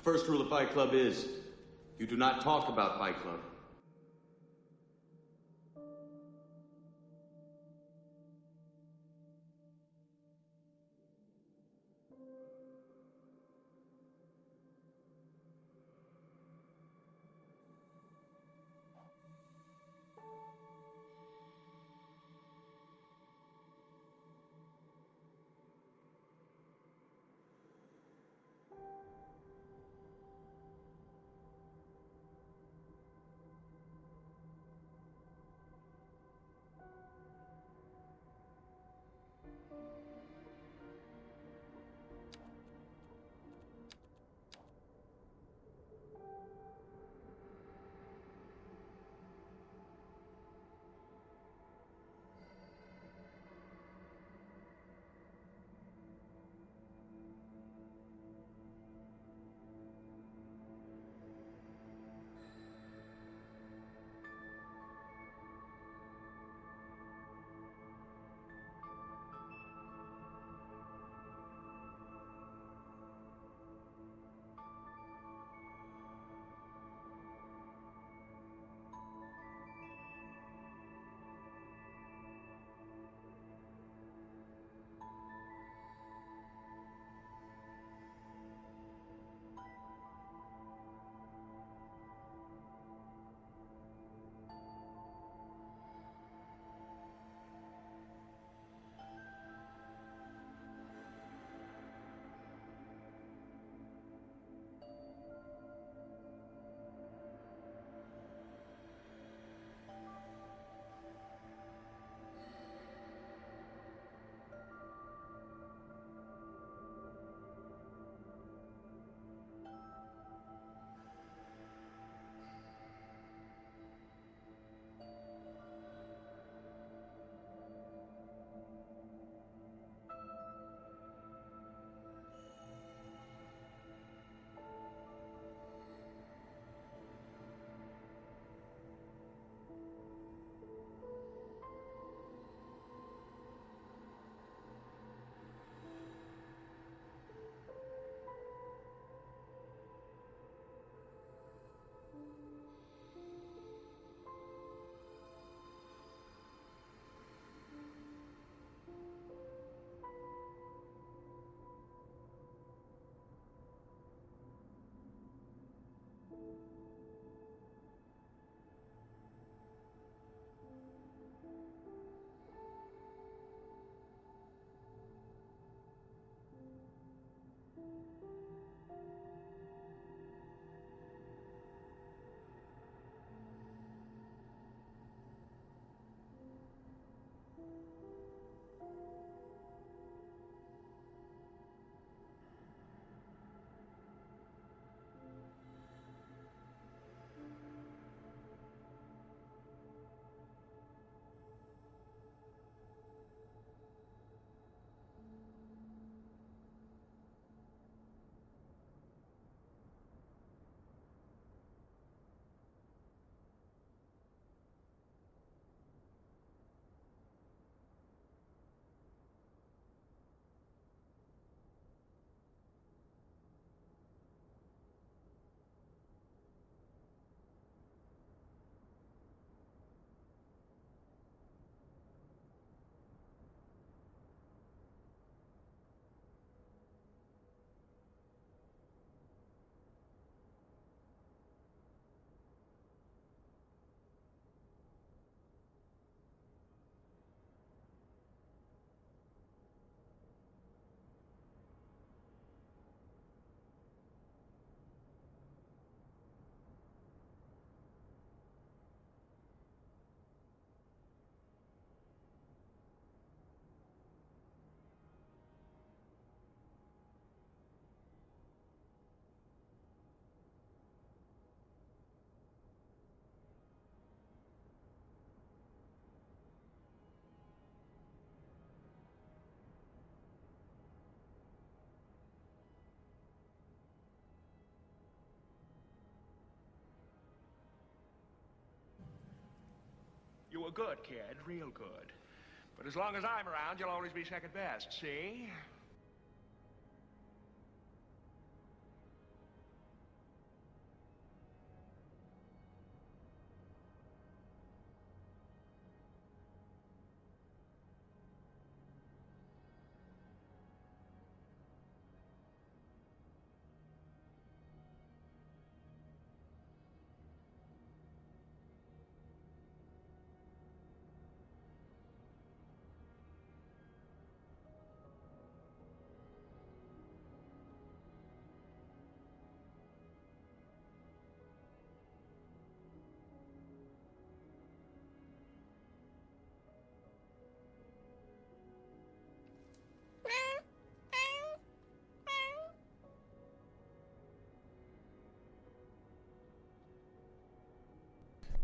The first rule of Fight Club is, you do not talk about Fight Club. You were good, kid, real good. But as long as I'm around, you'll always be second best, see?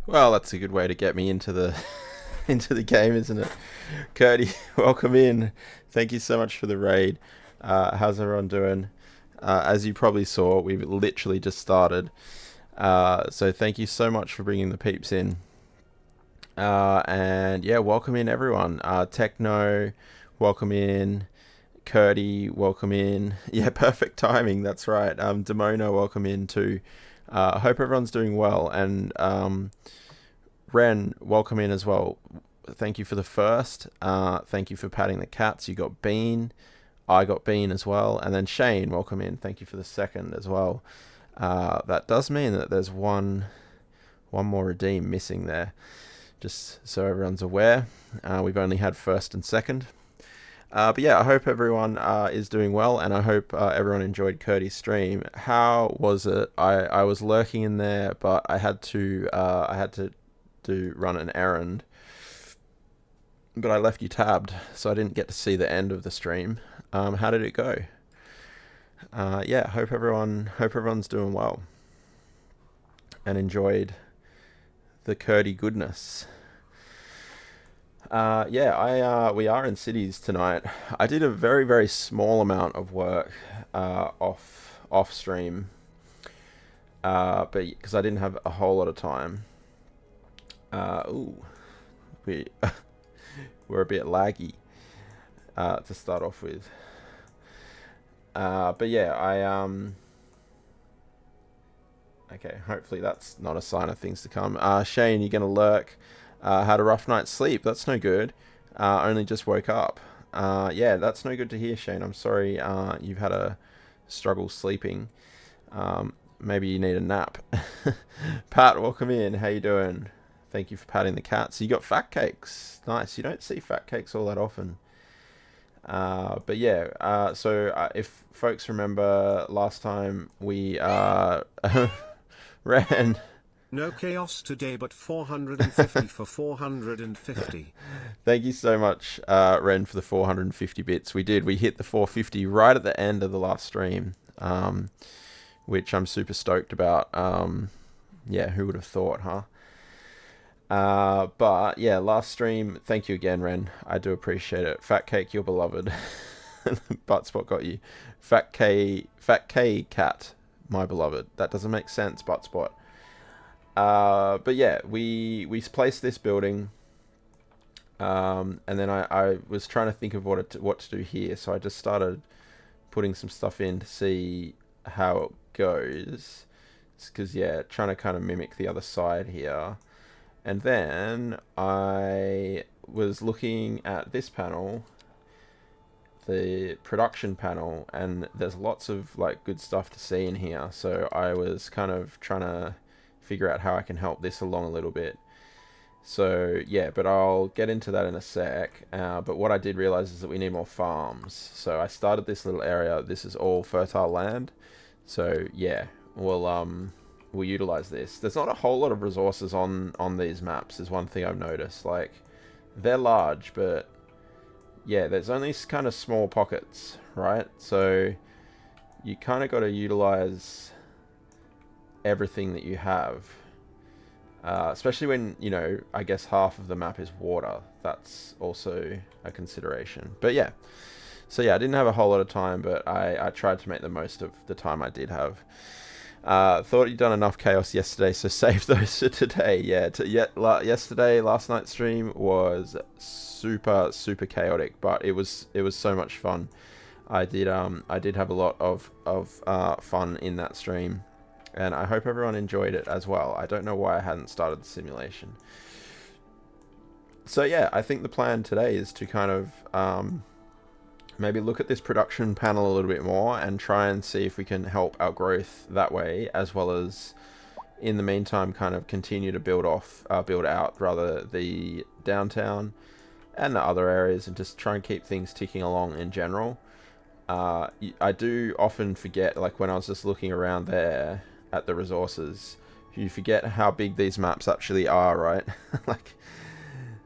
Well, that's a good way to get me into the into the game, isn't it? Cody, welcome in. Thank you so much for the raid. How's everyone doing? As you probably saw, we've literally just started. So thank you so much for bringing the peeps in. And yeah, welcome in everyone. Techno, welcome in. Curdy, welcome in. Yeah, perfect timing. That's right. Demona, welcome in too. I hope everyone's doing well. And Ren, welcome in as well. Thank you for the first. Thank you for patting the cats. You got Bean. I got Bean as well. And then Shane, welcome in. Thank you for the second as well. That does mean that there's one more redeem missing there. Just so everyone's aware. We've only had first and second. But yeah, I hope everyone is doing well, and I hope everyone enjoyed Curdy's stream. How was it? I was lurking in there, but I had to run an errand. But I left you tabbed, so I didn't get to see the end of the stream. How did it go? Yeah, hope everyone's doing well and enjoyed the Curdy goodness. Yeah, we are in cities tonight. I did a very, very small amount of work off stream, but because I didn't have a whole lot of time. We're a bit laggy to start off with. But yeah, okay, hopefully that's not a sign of things to come. Shane, you're gonna lurk. Had a rough night's sleep. That's no good. Only just woke up. Yeah, that's no good to hear, Shane. I'm sorry you've had a struggle sleeping. Maybe you need a nap. Pat, welcome in. How you doing? Thank you for patting the cats. You got fat cakes. Nice. You don't see fat cakes all that often. But yeah, so if folks remember last time we ran... No chaos today, but 450 for 450. Thank you so much, Ren, for the 450 bits. We hit the 450 right at the end of the last stream, which I'm super stoked about. Yeah, who would have thought, huh? But yeah, last stream, thank you again, Ren. I do appreciate it. Fat Cake, you're beloved. Buttspot got you. Fat K Cat, my beloved. That doesn't make sense, Buttspot. But yeah, we placed this building, and then I was trying to think of what to do here, so I just started putting some stuff in to see how it goes, because yeah, trying to kind of mimic the other side here. And then I was looking at this panel, the production panel, and there's lots of like good stuff to see in here, so I was kind of trying to figure out how I can help this along a little bit. So yeah, but I'll get into that in a sec. But what I did realize is that we need more farms. So I started this little area. This is all fertile land. So yeah, we'll utilize this. There's not a whole lot of resources on these maps is one thing I've noticed. Like, they're large, but yeah, there's only kind of small pockets, right? So you kind of got to utilize everything that you have, especially when, you know, I guess half of the map is water. That's also a consideration. But yeah, so yeah, I didn't have a whole lot of time, but I tried to make the most of the time I did have. Thought you'd done enough chaos yesterday, so save those for today. Yeah, yesterday, last night's stream was super chaotic, but it was so much fun. I did have a lot of fun in that stream, and I hope everyone enjoyed it as well. I don't know why I hadn't started the simulation. So yeah, I think the plan today is to kind of maybe look at this production panel a little bit more and try and see if we can help our growth that way, as well as in the meantime kind of continue to build out rather the downtown and the other areas, and just try and keep things ticking along in general. I do often forget, like when I was just looking around there at the resources, you forget how big these maps actually are, right? Like,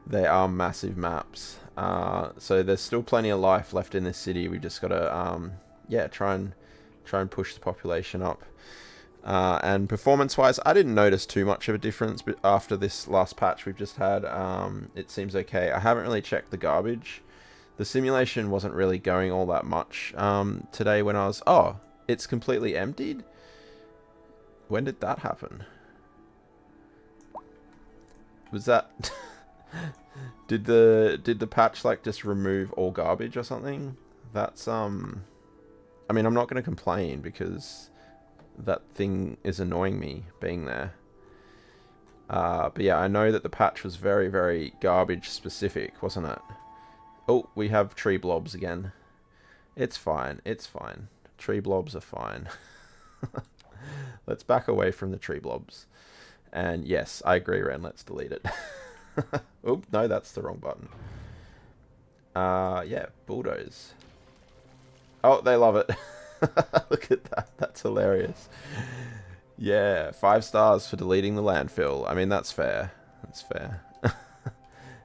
they are massive maps. So there's still plenty of life left in this city. We just got to, yeah, try and push the population up. And performance-wise, I didn't notice too much of a difference, but after this last patch we've just had, it seems okay. I haven't really checked the garbage. The simulation wasn't really going all that much today when I was... Oh, it's completely emptied? When did that happen? Was that... did the patch like just remove all garbage or something? That's I mean, I'm not going to complain because that thing is annoying me being there. But yeah, I know that the patch was very, very garbage specific, wasn't it? Oh, we have tree blobs again. It's fine. It's fine. Tree blobs are fine. Let's back away from the tree blobs. And yes, I agree, Ren. Let's delete it. Oh, no, that's the wrong button. Yeah, bulldoze. Oh, they love it. Look at that. That's hilarious. Yeah, 5 stars for deleting the landfill. I mean, that's fair. That's fair.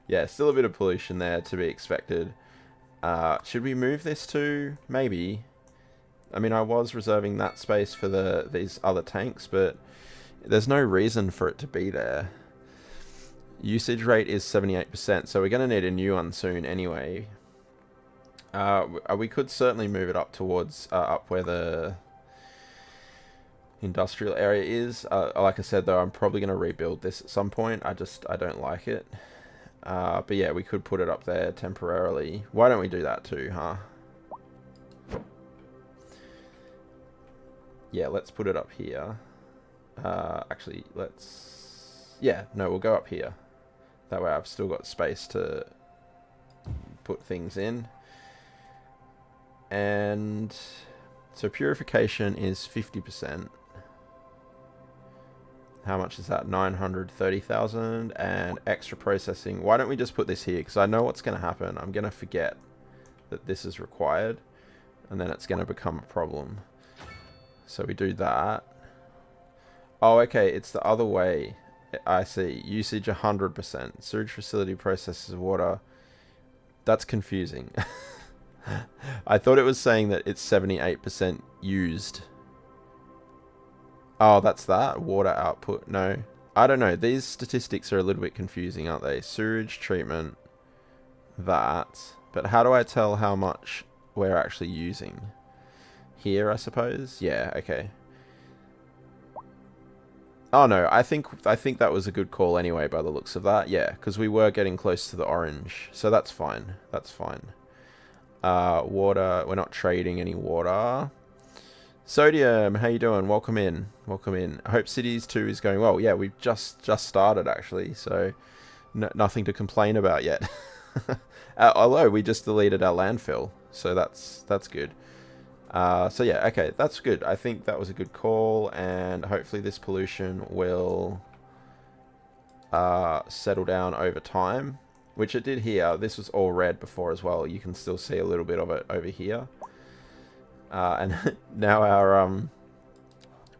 Yeah, still a bit of pollution there to be expected. Should we move this to? Maybe. I mean, I was reserving that space for these other tanks, but there's no reason for it to be there. Usage rate is 78%, so we're going to need a new one soon anyway. We could certainly move it up towards up where the industrial area is. Like I said, though, I'm probably going to rebuild this at some point. I don't like it. But yeah, we could put it up there temporarily. Why don't we do that too, huh? Yeah, let's put it up here. Actually, let's... Yeah, no, we'll go up here. That way I've still got space to put things in. And so purification is 50%. How much is that? 930,000. And extra processing. Why don't we just put this here? Because I know what's going to happen. I'm going to forget that this is required. And then it's going to become a problem. So we do that. Oh, okay. It's the other way. I see. Usage 100%. Sewage facility processes water. That's confusing. I thought it was saying that it's 78% used. Oh, that's that? Water output. No. I don't know. These statistics are a little bit confusing, aren't they? Sewage treatment. That. But how do I tell how much we're actually using? Here, I suppose? Yeah, okay. Oh no, I think that was a good call anyway by the looks of that. Yeah, because we were getting close to the orange. So that's fine. That's fine. Water, we're not trading any water. Sodium, how you doing? Welcome in. Welcome in. I hope Cities 2 is going well. Yeah, we've just started actually, so nothing to complain about yet. Although we just deleted our landfill, so that's good. So yeah, okay, that's good. I think that was a good call, and hopefully this pollution will settle down over time, which it did here. This was all red before as well. You can still see a little bit of it over here. And now our,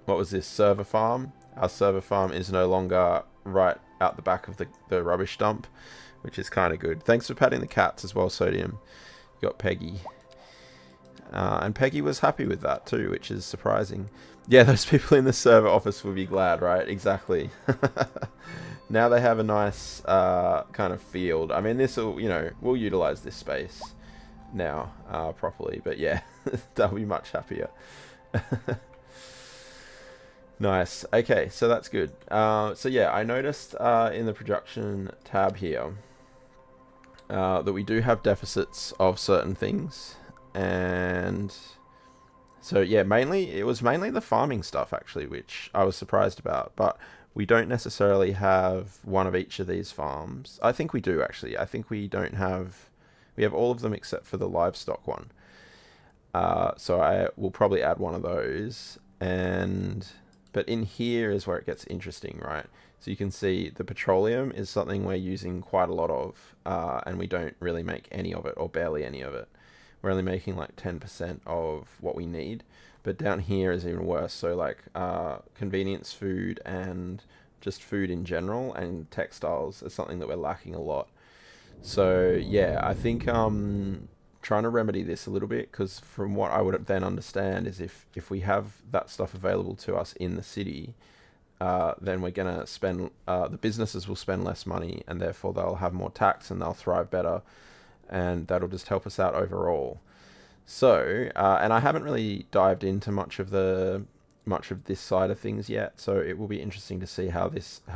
what was this, server farm? Our server farm is no longer right out the back of the rubbish dump, which is kind of good. Thanks for patting the cats as well, Sodium. You got Peggy. And Peggy was happy with that too, which is surprising. Yeah, those people in the server office will be glad, right? Exactly. Now they have a nice kind of field. I mean, this will, you know, we'll utilize this space now properly. But yeah, they'll be much happier. Nice. Okay, so that's good. So yeah, I noticed in the production tab here that we do have deficits of certain things. And so yeah, it was mainly the farming stuff actually, which I was surprised about, but we don't necessarily have one of each of these farms. I think we do actually. I think we have all of them except for the livestock one. So I will probably add one of those, but in here is where it gets interesting, right? So you can see the petroleum is something we're using quite a lot of, and we don't really make any of it, or barely any of it. We're only making like 10% of what we need. But down here is even worse. So like convenience food and just food in general and textiles is something that we're lacking a lot. So yeah, I think trying to remedy this a little bit, because from what I would then understand is if we have that stuff available to us in the city, then we're going to spend, the businesses will spend less money, and therefore they'll have more tax and they'll thrive better, and that'll just help us out overall. So, and I haven't really dived into much of this side of things yet, so it will be interesting to see how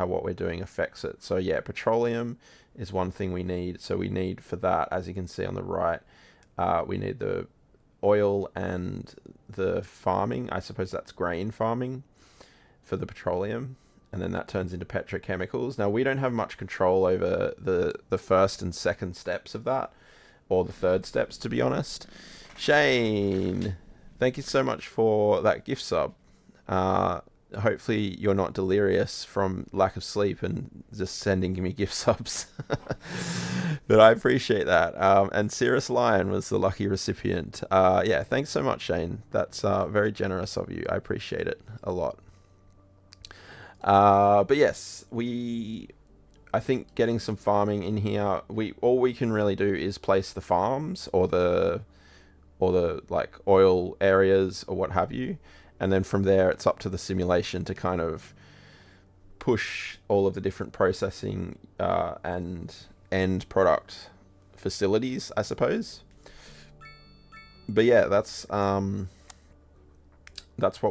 what we're doing affects it. So yeah, petroleum is one thing we need. So we need for that, as you can see on the right, we need the oil and the farming. I suppose that's grain farming for the petroleum, and then that turns into petrochemicals. Now we don't have much control over the first and second steps of that, or the third steps, to be honest. Shane, thank you so much for that gift sub. Hopefully you're not delirious from lack of sleep and just sending me gift subs. But I appreciate that. And Cirrus Lion was the lucky recipient. Yeah, thanks so much, Shane. That's very generous of you. I appreciate it a lot. But yes, I think getting some farming in here, all we can really do is place the farms or the like oil areas or what have you, and then from there it's up to the simulation to kind of push all of the different processing and end product facilities, I suppose. But yeah, that's what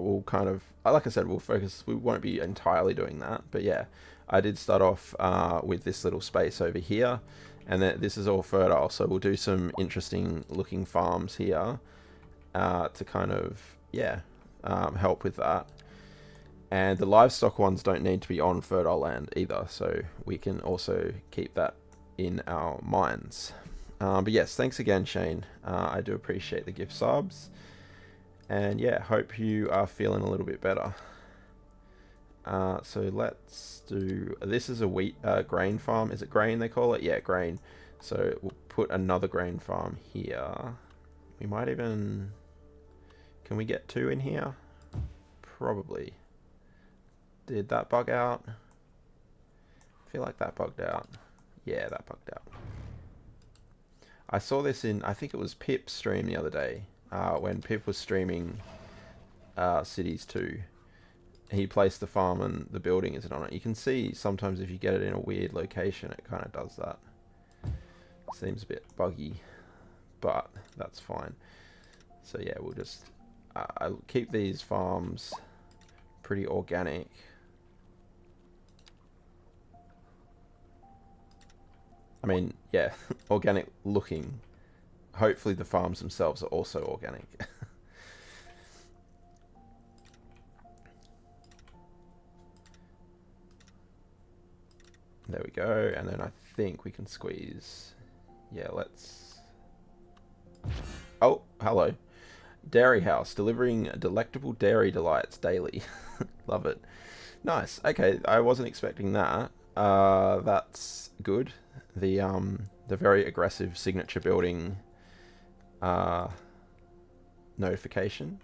we'll kind of, like I said, we'll focus. We won't be entirely doing that, but yeah, I did start off with this little space over here, and then this is all fertile, so we'll do some interesting looking farms here to kind of, yeah, help with that. And the livestock ones don't need to be on fertile land either, so we can also keep that in our minds. But yes, thanks again, Shane. I do appreciate the gift subs, and yeah, hope you are feeling a little bit better. So let's do, this is a wheat grain farm. Is it grain they call it? Yeah, grain. So we'll put another grain farm here. We might even, can we get 2 in here? Probably. Did that bug out? I feel like that bugged out. Yeah, that bugged out. I saw this in, I think it was Pip's stream the other day, when Pip was streaming Cities 2. He placed the farm and the building isn't on it. You can see sometimes if you get it in a weird location, it kind of does that. Seems a bit buggy, but that's fine. So yeah, we'll just I'll keep these farms pretty organic. I mean, yeah, organic looking. Hopefully the farms themselves are also organic. There we go, and then I think we can squeeze. Yeah, let's... Oh, hello. Dairy House, delivering delectable dairy delights daily. Love it. Nice. Okay, I wasn't expecting that. That's good. The very aggressive signature building notification.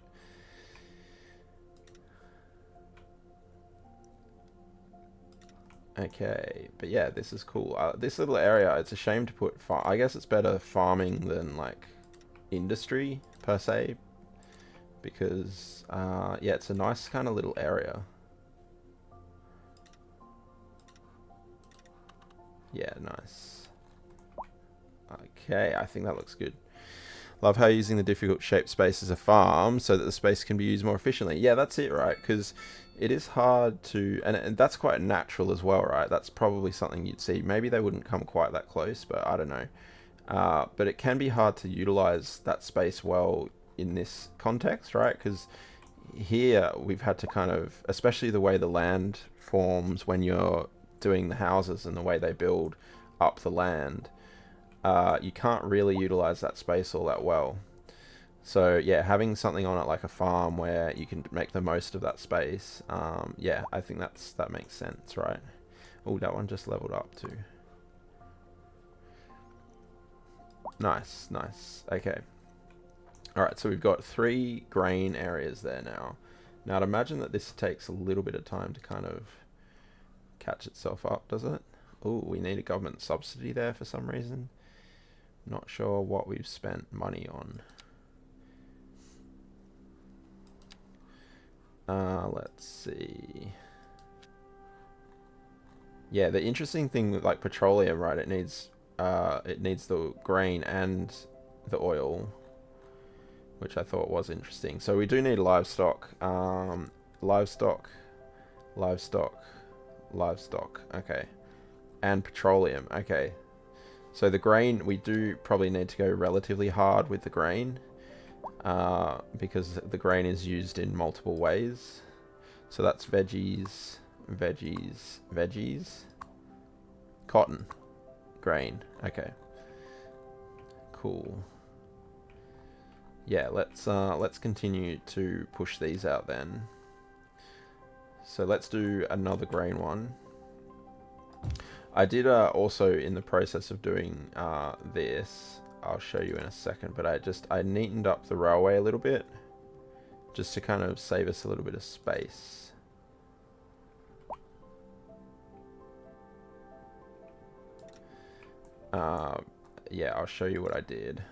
Okay, but yeah, this is cool. This little area, it's a shame to put I guess it's better farming than like industry per se, because yeah, it's a nice kind of little area. Yeah, nice. Okay, I think that looks good. Love how you're using the difficult shaped space as a farm so that the space can be used more efficiently. Yeah, that's it, right? Because it is hard to, and that's quite natural as well, right? That's probably something you'd see. Maybe they wouldn't come quite that close, but I don't know. But it can be hard to utilize that space well in this context, right? Because here we've had to kind of, especially the way the land forms when you're doing the houses and the way they build up the land, you can't really utilize that space all that well. So yeah, having something on it like a farm where you can make the most of that space, yeah, I think that makes sense, right? Oh, that one just leveled up too. Nice, nice. Okay. Alright, so we've got 3 grain areas there now. Now I'd imagine that this takes a little bit of time to kind of catch itself up, does it? Oh, we need a government subsidy there for some reason. Not sure what we've spent money on. Let's see. Yeah, the interesting thing with like petroleum, right? It needs the grain and the oil, which I thought was interesting. So we do need livestock, livestock. Okay, and petroleum. Okay, so the grain, we do probably need to go relatively hard with the grain, because the grain is used in multiple ways. So that's veggies, cotton, grain. Okay, cool. Yeah, let's continue to push these out then. So let's do another grain one. I did also, in the process of doing this, I'll show you in a second, but I neatened up the railway a little bit, just to kind of save us a little bit of space. Yeah, I'll show you what I did.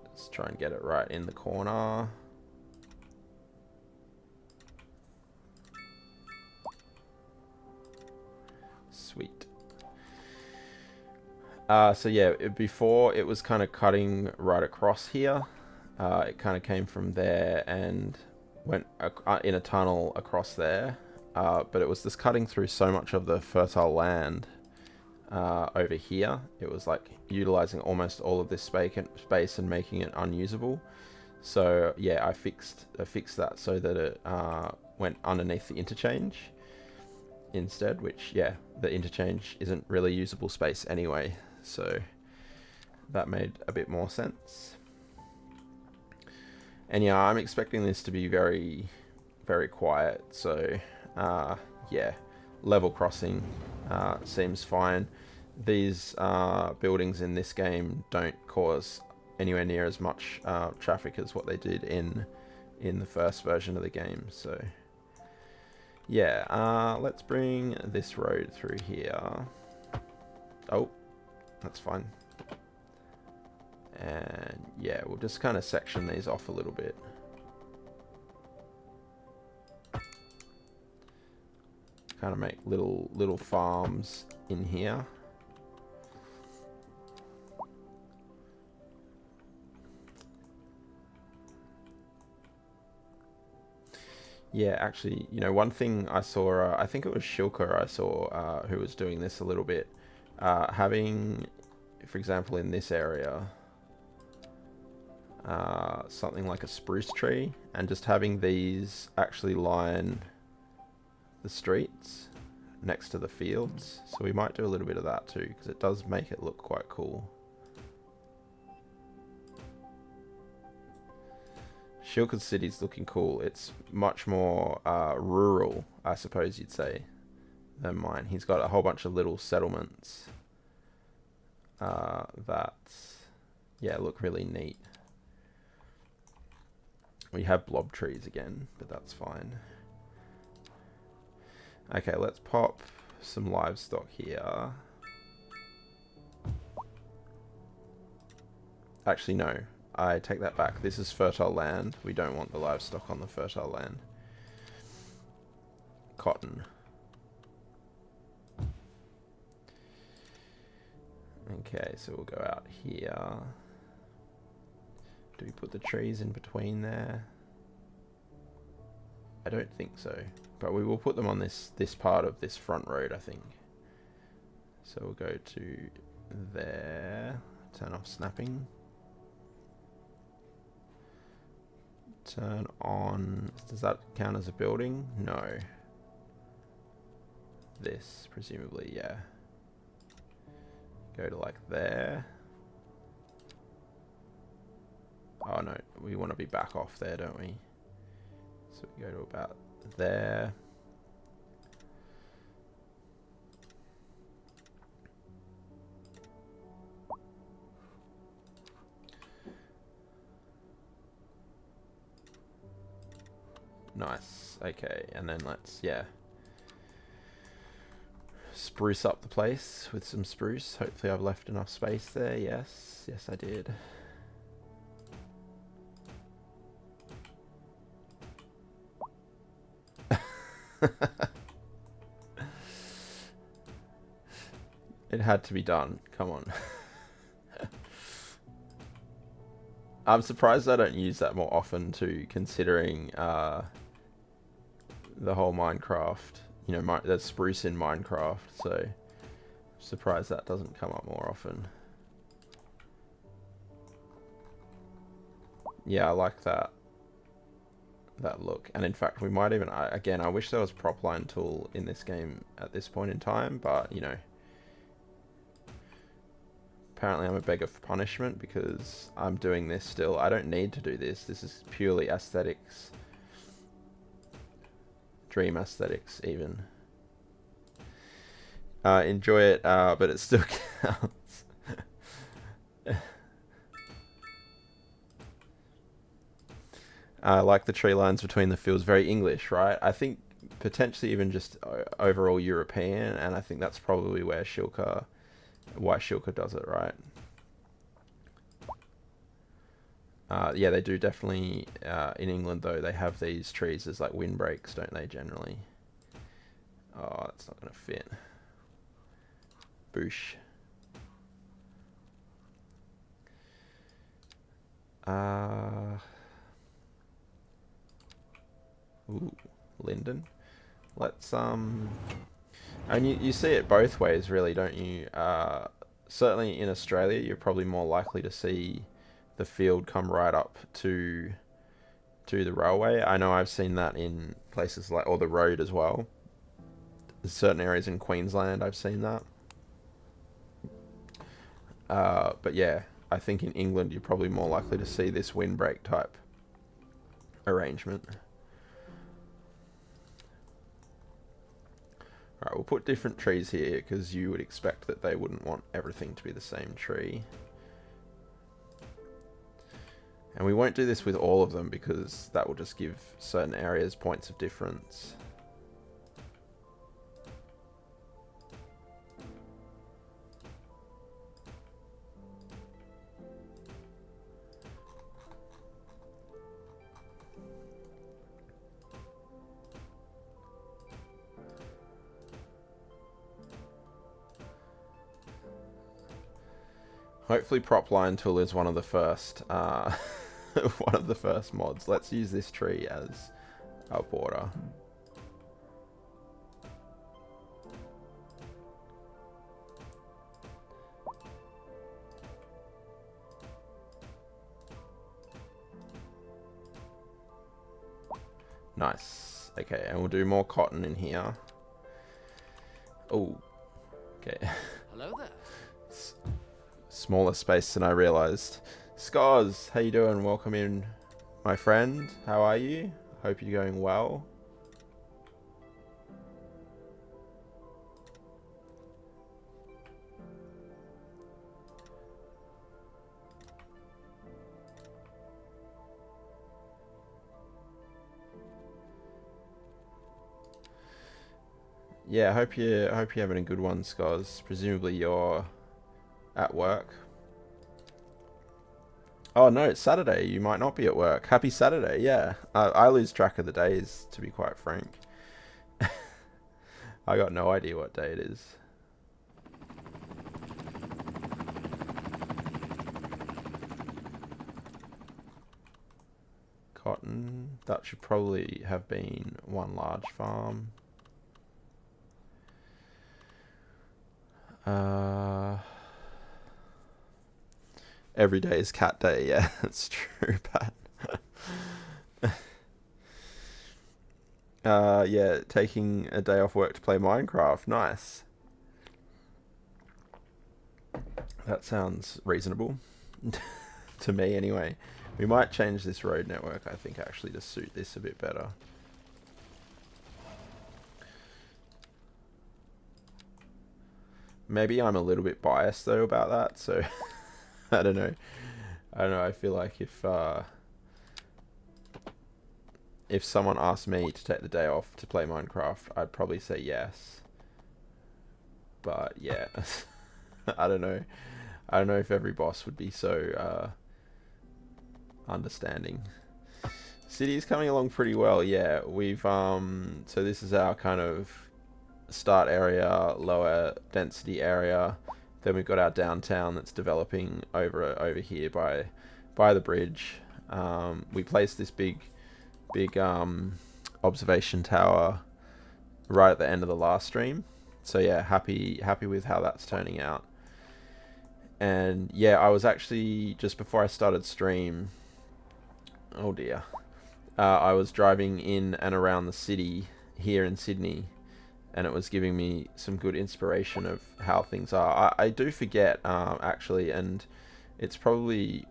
Let's try and get it right in the corner. Sweet. So yeah, before it was kind of cutting right across here. It kind of came from there and went in a tunnel across there. But it was just cutting through so much of the fertile land over here. It was like utilizing almost all of this space and making it unusable. So yeah, I fixed that so that it went underneath the interchange instead, which, yeah, the interchange isn't really usable space anyway, so that made a bit more sense. And yeah, I'm expecting this to be very, very quiet, so yeah, level crossing seems fine. These buildings in this game don't cause anywhere near as much traffic as what they did in the first version of the game, so yeah, let's bring this road through here. Oh, that's fine. And yeah, we'll just kind of section these off a little bit. Kind of make little farms in here. Yeah, actually, you know, one thing I saw, I think it was Shilker I saw, who was doing this a little bit, having, for example, in this area, something like a spruce tree, and just having these actually line the streets next to the fields. So we might do a little bit of that too, because it does make it look quite cool. Shilker's city's looking cool. It's much more rural, I suppose you'd say, than mine. He's got a whole bunch of little settlements that, yeah, look really neat. We have blob trees again, but that's fine. Okay, let's pop some livestock here. Actually, no. I take that back. This is fertile land. We don't want the livestock on the fertile land. Cotton. Okay, so we'll go out here. Do we put the trees in between there? I don't think so. But we will put them on this part of this front road, I think. So we'll go to there. Turn off snapping. Turn on... Does that count as a building? No. This, presumably, yeah. Go to like there. Oh no, we want to be back off there, don't we? So we go to about there. Nice. Okay, and then let's, yeah, spruce up the place with some spruce. Hopefully I've left enough space there. Yes, yes I did. It had to be done. Come on. I'm surprised I don't use that more often too, considering the whole Minecraft, you know, there's spruce in Minecraft, so I'm surprised that doesn't come up more often. Yeah, I like that look. And in fact, we might even, again, I wish there was prop line tool in this game at this point in time, but you know, apparently I'm a beggar for punishment because I'm doing this still. I don't need to do this. This is purely aesthetics. Dream aesthetics, even. Enjoy it, but it still counts. I like the tree lines between the fields. Very English, right? I think potentially even just overall European, and I think that's probably where why Shilka does it, right? Yeah, they do definitely, in England though, they have these trees as like windbreaks, don't they, generally? Oh, that's not going to fit. Boosh. Ooh, linden. Let's, and you see it both ways, really, don't you? Certainly in Australia, you're probably more likely to see the field come right up to the railway. I know I've seen that in places like, or the road as well. There's certain areas in Queensland I've seen that. But yeah, I think in England you're probably more likely to see this windbreak type arrangement. Alright, we'll put different trees here because you would expect that they wouldn't want everything to be the same tree. And we won't do this with all of them because that will just give certain areas points of difference. Hopefully prop line tool is one of the first one of the first mods. Let's use this tree as our border. Nice. Okay, and we'll do more cotton in here. Oh, okay. Hello there. Smaller space than I realized. Scars, how you doing? Welcome in, my friend. How are you? Hope you're going well. Yeah, I hope you're having a good one, Scars. Presumably you're at work. Oh no, it's Saturday. You might not be at work. Happy Saturday, yeah. I lose track of the days, to be quite frank. I got no idea what day it is. Cotton. That should probably have been one large farm. Every day is cat day. Yeah, that's true, Pat. Yeah, taking a day off work to play Minecraft. Nice. That sounds reasonable. To me, anyway. We might change this road network, I think, actually, to suit this a bit better. Maybe I'm a little bit biased, though, about that, so... I don't know. I feel like if someone asked me to take the day off to play Minecraft, I'd probably say yes. But yeah, I don't know. I don't know if every boss would be so understanding. City's coming along pretty well. Yeah, we've so this is our kind of start area, lower density area. Then we've got our downtown that's developing over here by the bridge. We placed this big observation tower right at the end of the last stream. So yeah, happy with how that's turning out. And yeah, I was actually, just before I started stream, oh dear, I was driving in and around the city here in Sydney, and it was giving me some good inspiration of how things are. I do forget actually, and it's probably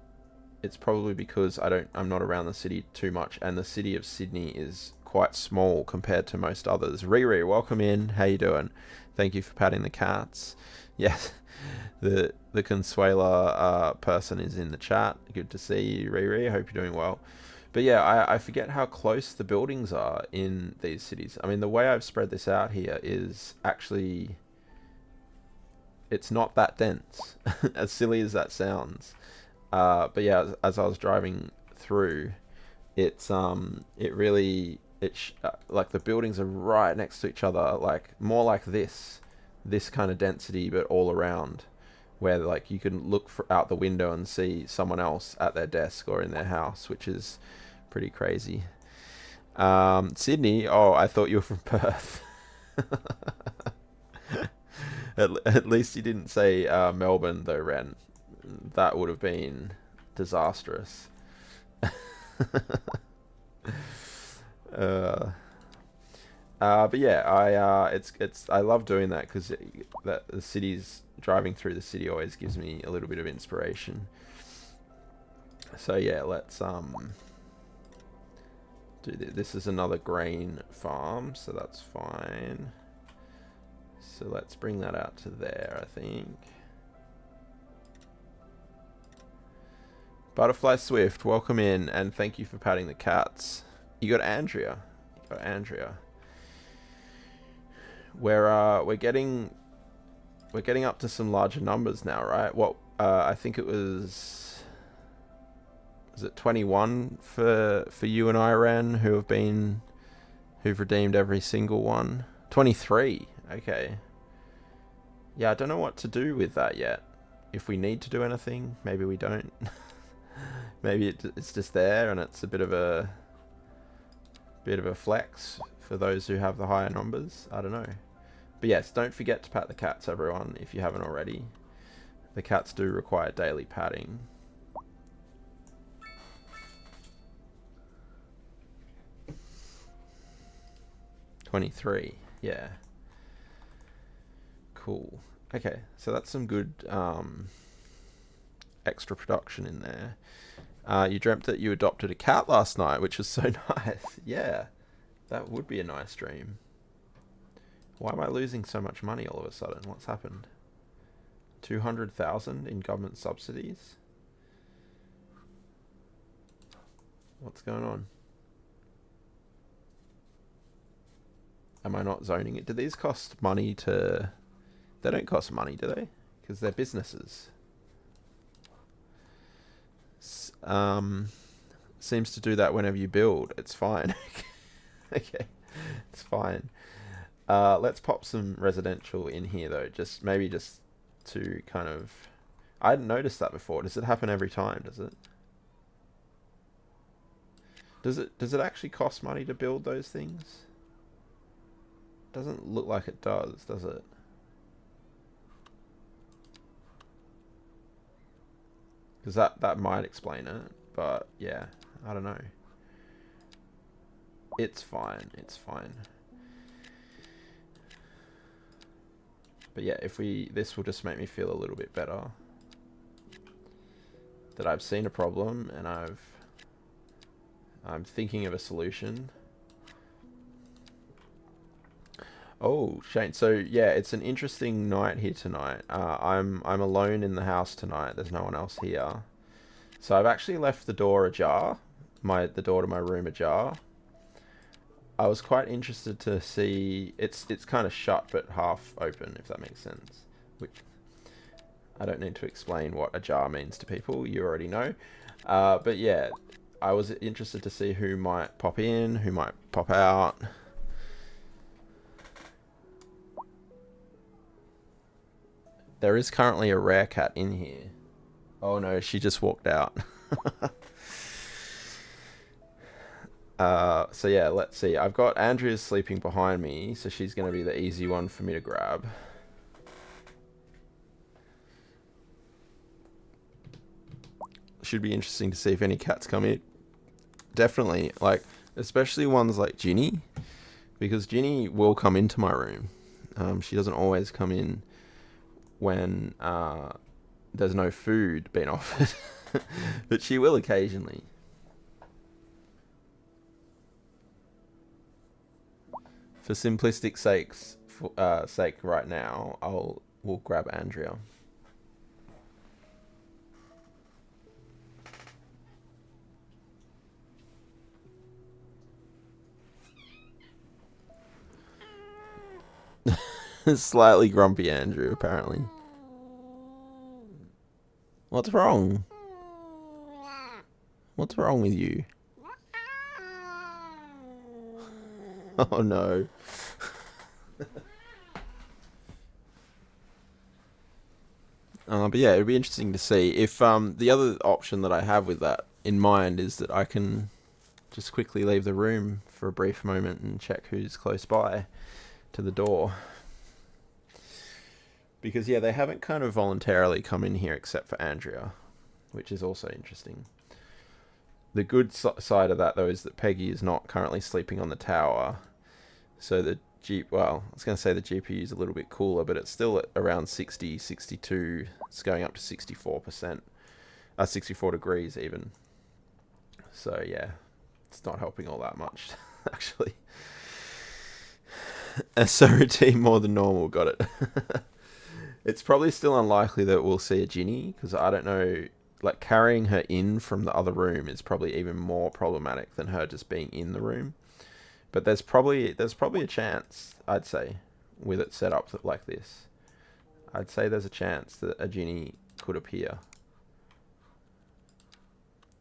because I'm not around the city too much, and the city of Sydney is quite small compared to most others. Riri, welcome in. How you doing? Thank you for patting the cats. Yes, the Consuela person is in the chat. Good to see you, Riri. I hope you're doing well. But yeah, I forget how close the buildings are in these cities. I mean, the way I've spread this out here is actually, it's not that dense, as silly as that sounds. But yeah, as I was driving through, it's like the buildings are right next to each other, like more like this kind of density, but all around, where like you can look out the window and see someone else at their desk or in their house, which is pretty crazy. Sydney, oh, I thought you were from Perth. At least you didn't say Melbourne though, Ren. That would have been disastrous. But yeah, I love doing that because the city's driving through the city always gives me a little bit of inspiration. So yeah, let's do this. This is another grain farm, so that's fine. So let's bring that out to there, I think. Butterfly Swift, welcome in, and thank you for patting the cats. You got Andrea. We're getting up to some larger numbers now, right? What I think it was it 21 for you and I, Ren, who've redeemed every single one? 23. Okay. Yeah, I don't know what to do with that yet. If we need to do anything, maybe we don't. Maybe it's just there, and it's a bit of a flex for those who have the higher numbers. I don't know. But yes, don't forget to pat the cats, everyone, if you haven't already. The cats do require daily patting. $23, yeah. Cool. Okay, so that's some good extra production in there. You dreamt that you adopted a cat last night, which was so nice. Yeah, that would be a nice dream. Why am I losing so much money all of a sudden? What's happened? 200,000 in government subsidies? What's going on? Am I not zoning it? Do these cost money to... They don't cost money, do they? Because they're businesses. Seems to do that whenever you build. It's fine. Okay, it's fine. Let's pop some residential in here though. Maybe just to kind of... I hadn't noticed that before. Does it happen every time? Does it? Does it actually cost money to build those things? Doesn't look like it does it? Because that might explain it, but yeah, I don't know. It's fine. But yeah, this will just make me feel a little bit better that I've seen a problem and I'm thinking of a solution. Oh, Shane. So yeah, it's an interesting night here tonight. I'm alone in the house tonight. There's no one else here. So I've actually left the door ajar, the door to my room ajar. I was quite interested to see. It's kind of shut but half open, if that makes sense. Which I don't need to explain what ajar means to people. You already know. But yeah, I was interested to see who might pop in, who might pop out. There is currently a rare cat in here. Oh no, she just walked out. So yeah, let's see. I've got Andrea sleeping behind me, so she's going to be the easy one for me to grab. Should be interesting to see if any cats come in. Definitely, like, especially ones like Ginny, because Ginny will come into my room. She doesn't always come in when there's no food being offered, but she will occasionally. For simplistic sake right now, we'll grab Andrea. Slightly grumpy Andrew, apparently. What's wrong? What's wrong with you? Oh no. But yeah, it'd be interesting to see if the other option that I have with that in mind is that I can just quickly leave the room for a brief moment and check who's close by to the door. Because yeah, they haven't kind of voluntarily come in here except for Andrea, which is also interesting. The good side of that though is that Peggy is not currently sleeping on the tower. So the well, I was going to say the GPU is a little bit cooler, but it's still at around 60, 62. It's going up to 64%, 64 degrees even. So yeah, it's not helping all that much, actually. So routine more than normal, got it. It's probably still unlikely that we'll see a Ginny, because I don't know, like carrying her in from the other room is probably even more problematic than her just being in the room. But there's probably a chance, I'd say, with it set up like this. I'd say there's a chance that a Ginny could appear.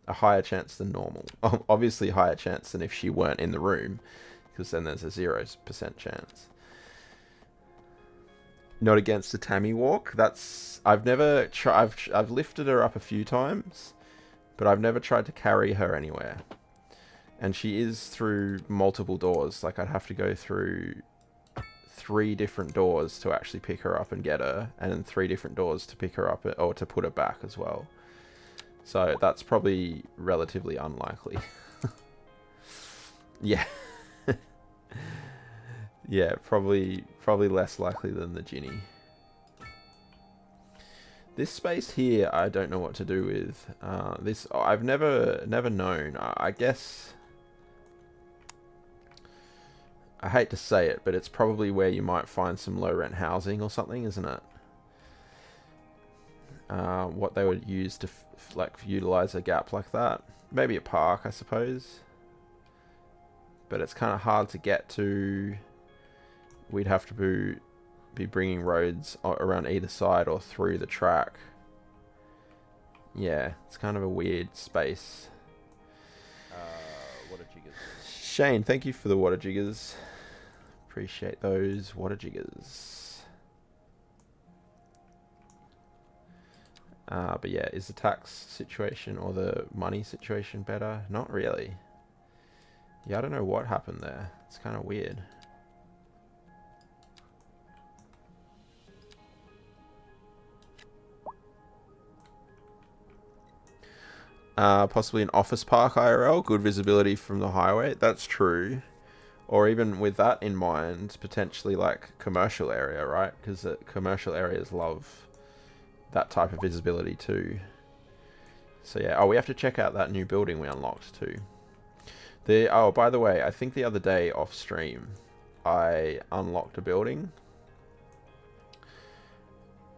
A higher chance than normal. Obviously higher chance than if she weren't in the room, because then there's a 0% chance. Not against a Tammy walk. That's I've never tried. I've lifted her up a few times, but I've never tried to carry her anywhere. And she is through multiple doors. Like I'd have to go through 3 different doors to actually pick her up and get her, and then 3 different doors to pick her up or to put her back as well. So that's probably relatively unlikely. Yeah. Yeah, probably less likely than the Ginny. This space here, I don't know what to do with. This I've never known. I guess I hate to say it, but it's probably where you might find some low rent housing or something, isn't it? What they would use to like utilize a gap like that. Maybe a park, I suppose. But it's kind of hard to get to. We'd have to be bringing roads around either side or through the track. Yeah, it's kind of a weird space. Water jiggers. Shane, thank you for the water jiggers. Appreciate those water jiggers. But yeah, is the tax situation or the money situation better? Not really. Yeah, I don't know what happened there. It's kind of weird. Possibly an office park IRL, good visibility from the highway. That's true. Or even with that in mind, potentially like commercial area, right? Because commercial areas love that type of visibility too. So yeah, we have to check out that new building we unlocked too. Oh, by the way, I think the other day off stream, I unlocked a building.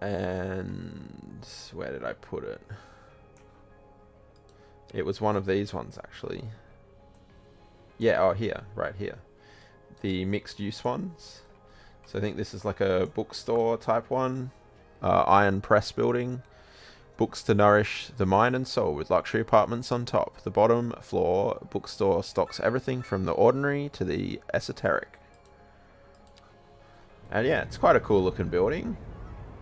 And where did I put it? It was one of these ones, actually. Yeah, oh, here. Right here. the mixed use ones. So I think this is like a bookstore type one. Iron press building. Books to nourish the mind and soul with luxury apartments on top. The bottom floor bookstore stocks everything from the ordinary to the esoteric. And yeah, it's quite a cool looking building.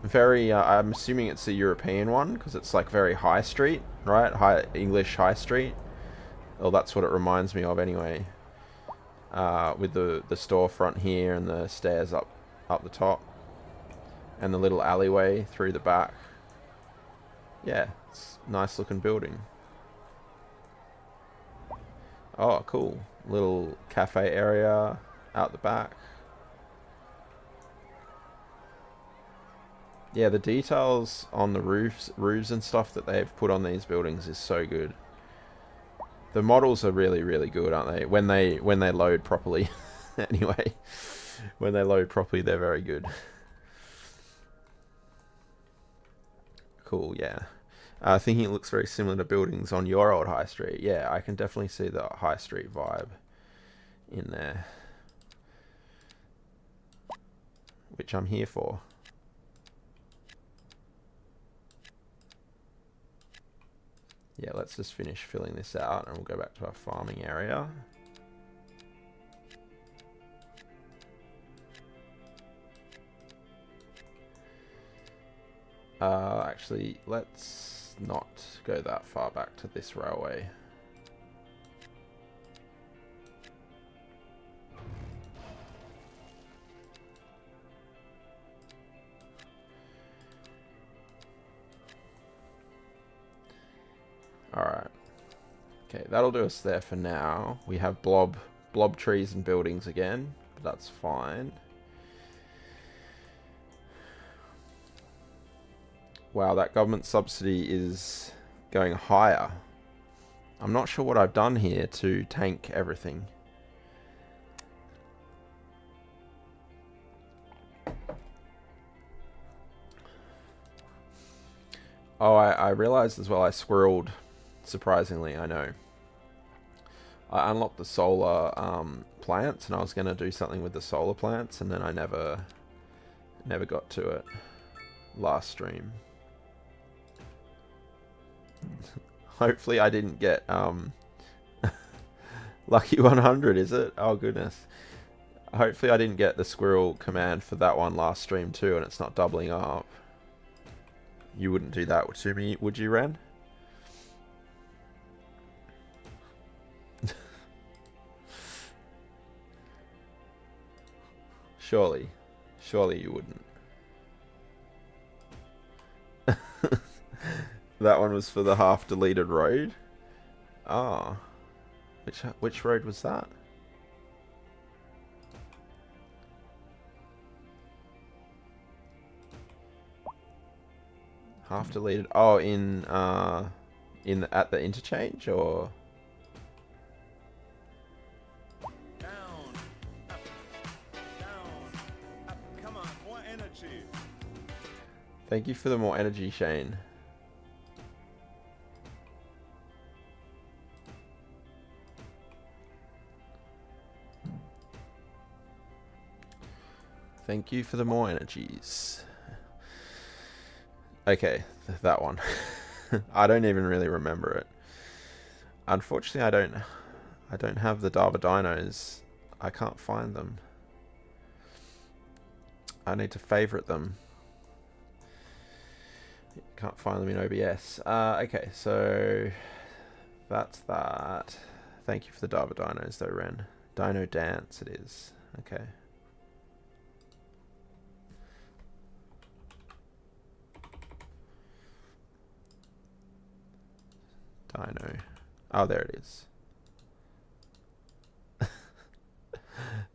Very, I'm assuming it's a European one because it's like very high street, right? High English high street. Well, that's what it reminds me of anyway. With the storefront here and the stairs up the top. And the little alleyway through the back. Yeah, it's a nice looking building. Oh, cool. Little cafe area out the back. Yeah, the details on the roofs and stuff that they've put on these buildings is so good. The models are really, really good, aren't they? When they load properly. Anyway, when they load properly, they're very good. Cool, yeah. Thinking it looks very similar to buildings on your old high street. Yeah, I can definitely see the high street vibe in there. Which I'm here for. Yeah, let's just finish filling this out and we'll go back to our farming area. Actually, let's not go that far back to this railway. Alright. Okay, that'll do us there for now. We have blob trees and buildings again, but that's fine. Wow, that government subsidy is going higher. I'm not sure what I've done here to tank everything. Oh, I realized as well I squirreled, surprisingly, I know. I unlocked the solar plants and I was going to do something with the solar plants and then I never got to it last stream. Hopefully I didn't get lucky 100, is it? Oh goodness. Hopefully I didn't get the squirrel command for that one last stream too and it's not doubling up. You wouldn't do that to me, would you, Ren? Surely you wouldn't. That one was for the half deleted road. Ah, which road was that? Half deleted. Oh, at the interchange or? Down, up, come on, more energy. Thank you for the more energy, Shane. Thank you for the more energies. Okay, that one. I don't even really remember it. Unfortunately, I don't have the Dava Dinos. I can't find them. I need to favorite them. Can't find them in OBS. Okay, so that's that. Thank you for the Dava Dinos though, Ren. Dino Dance it is. Okay. Dino. Oh, there it is.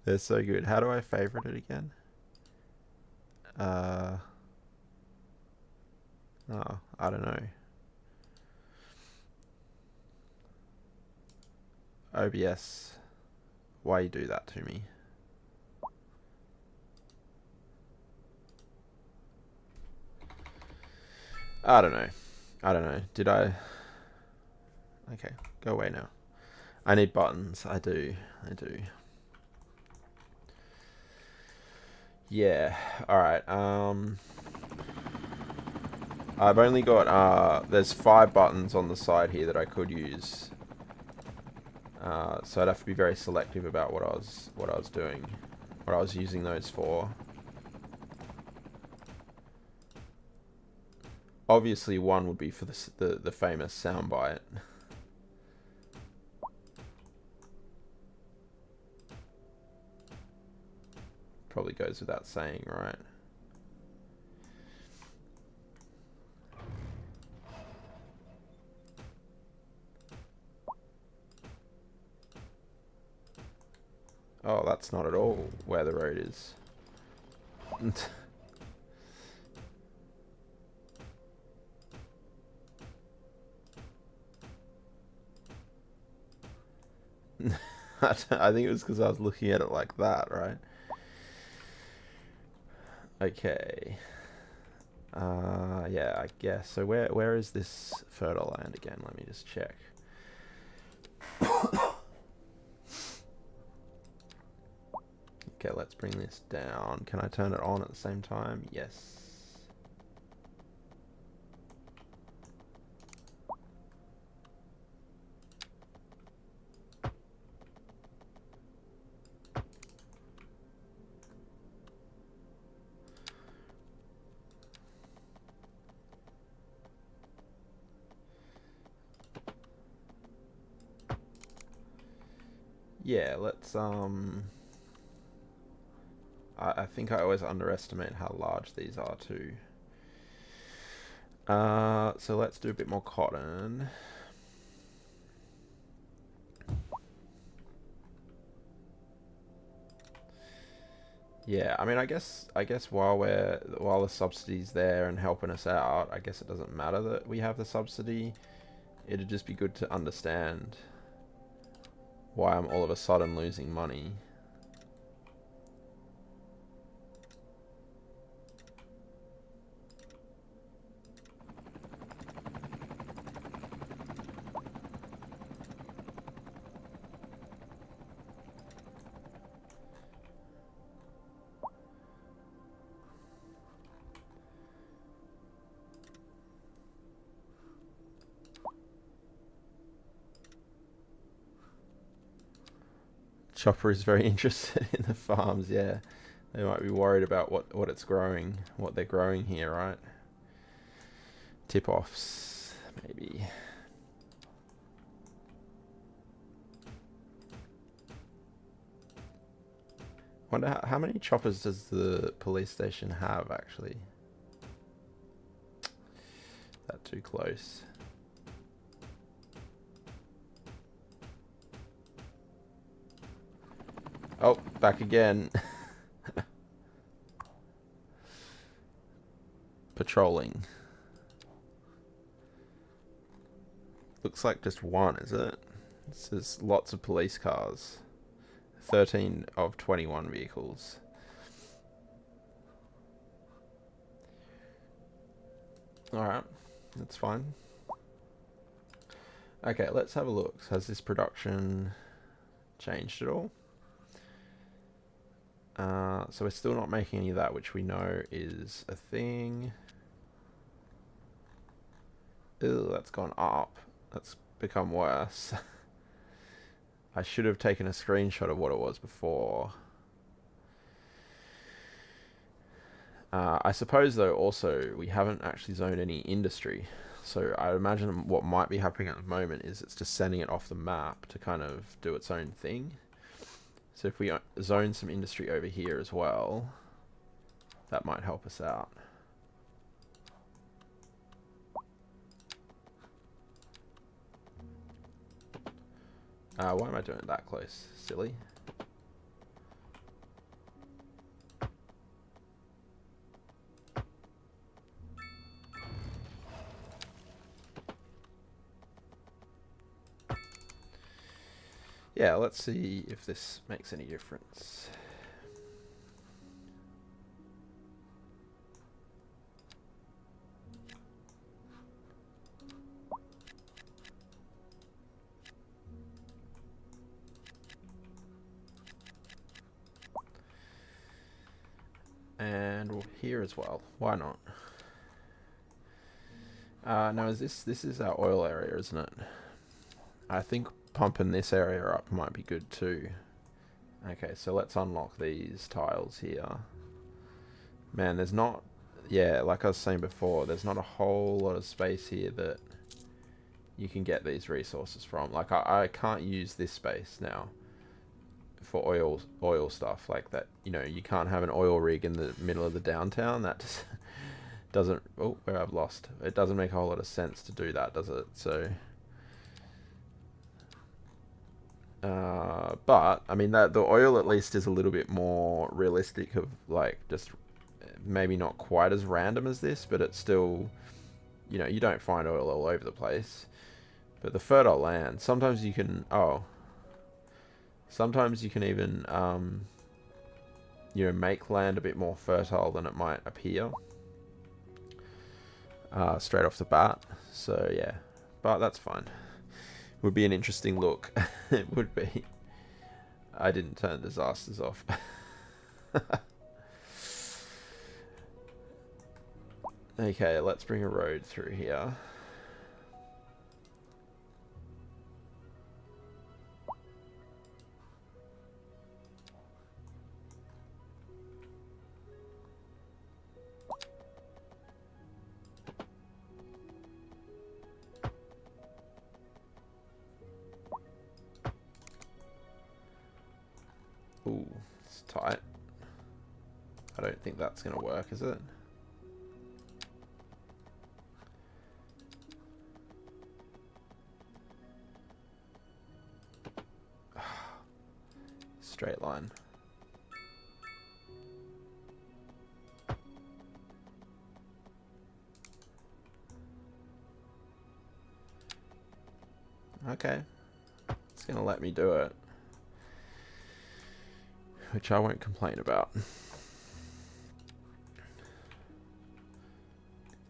They're so good. How do I favorite it again? Oh, I don't know. OBS, why you do that to me? I don't know. Did I? Okay, go away now. I need buttons. I do. Yeah. All right. I've only got there's 5 buttons on the side here that I could use. So I'd have to be very selective about what I was doing, what I was using those for. Obviously, one would be for the famous soundbite. Probably goes without saying, right? Oh, that's not at all where the road is. I think it was because I was looking at it like that, right? Okay. Yeah, I guess. So where is this fertile land again? Let me just check. Okay, let's bring this down. Can I turn it on at the same time? Yes. Yeah, let's I think I always underestimate how large these are too. So let's do a bit more cotton. Yeah, I mean, I guess while the subsidy's there and helping us out, I guess it doesn't matter that we have the subsidy. It'd just be good to understand why I'm all of a sudden losing money. Chopper is very interested in the farms, yeah. They might be worried about what it's growing, what they're growing here, right? Tip-offs, maybe. Wonder how many choppers does the police station have, actually? That too close. Oh, back again. Patrolling. Looks like just one, is it? It says lots of police cars. 13 of 21 vehicles. Alright, that's fine. Okay, let's have a look. Has this production changed at all? So we're still not making any of that, which we know is a thing. Ew, that's gone up. That's become worse. I should have taken a screenshot of what it was before. I suppose, though, also, we haven't actually zoned any industry. So I imagine what might be happening at the moment is it's just sending it off the map to kind of do its own thing. So if we zone some industry over here as well, that might help us out. Why am I doing it that close? Silly. Yeah, let's see if this makes any difference. And here as well. Why not? Now this is our oil area, isn't it? I think pumping this area up might be good too. Okay, so let's unlock these tiles here. Man, there's not... Yeah, like I was saying before, there's not a whole lot of space here that you can get these resources from. Like, I can't use this space now for oil stuff like that. You know, you can't have an oil rig in the middle of the downtown. That just doesn't... Oh, where I've lost. It doesn't make a whole lot of sense to do that, does it? So... but I mean that the oil at least is a little bit more realistic, of like just maybe not quite as random as this, but it's still, you know, you don't find oil all over the place. But the fertile land, sometimes you can sometimes you can even you know, make land a bit more fertile than it might appear straight off the bat. So yeah, but that's fine. Would be an interesting look. It would be. I didn't turn disasters off. Okay, let's bring a road through here. Ooh, it's tight. I don't think that's going to work, is it? Straight line. Okay. It's going to let me do it, which I won't complain about.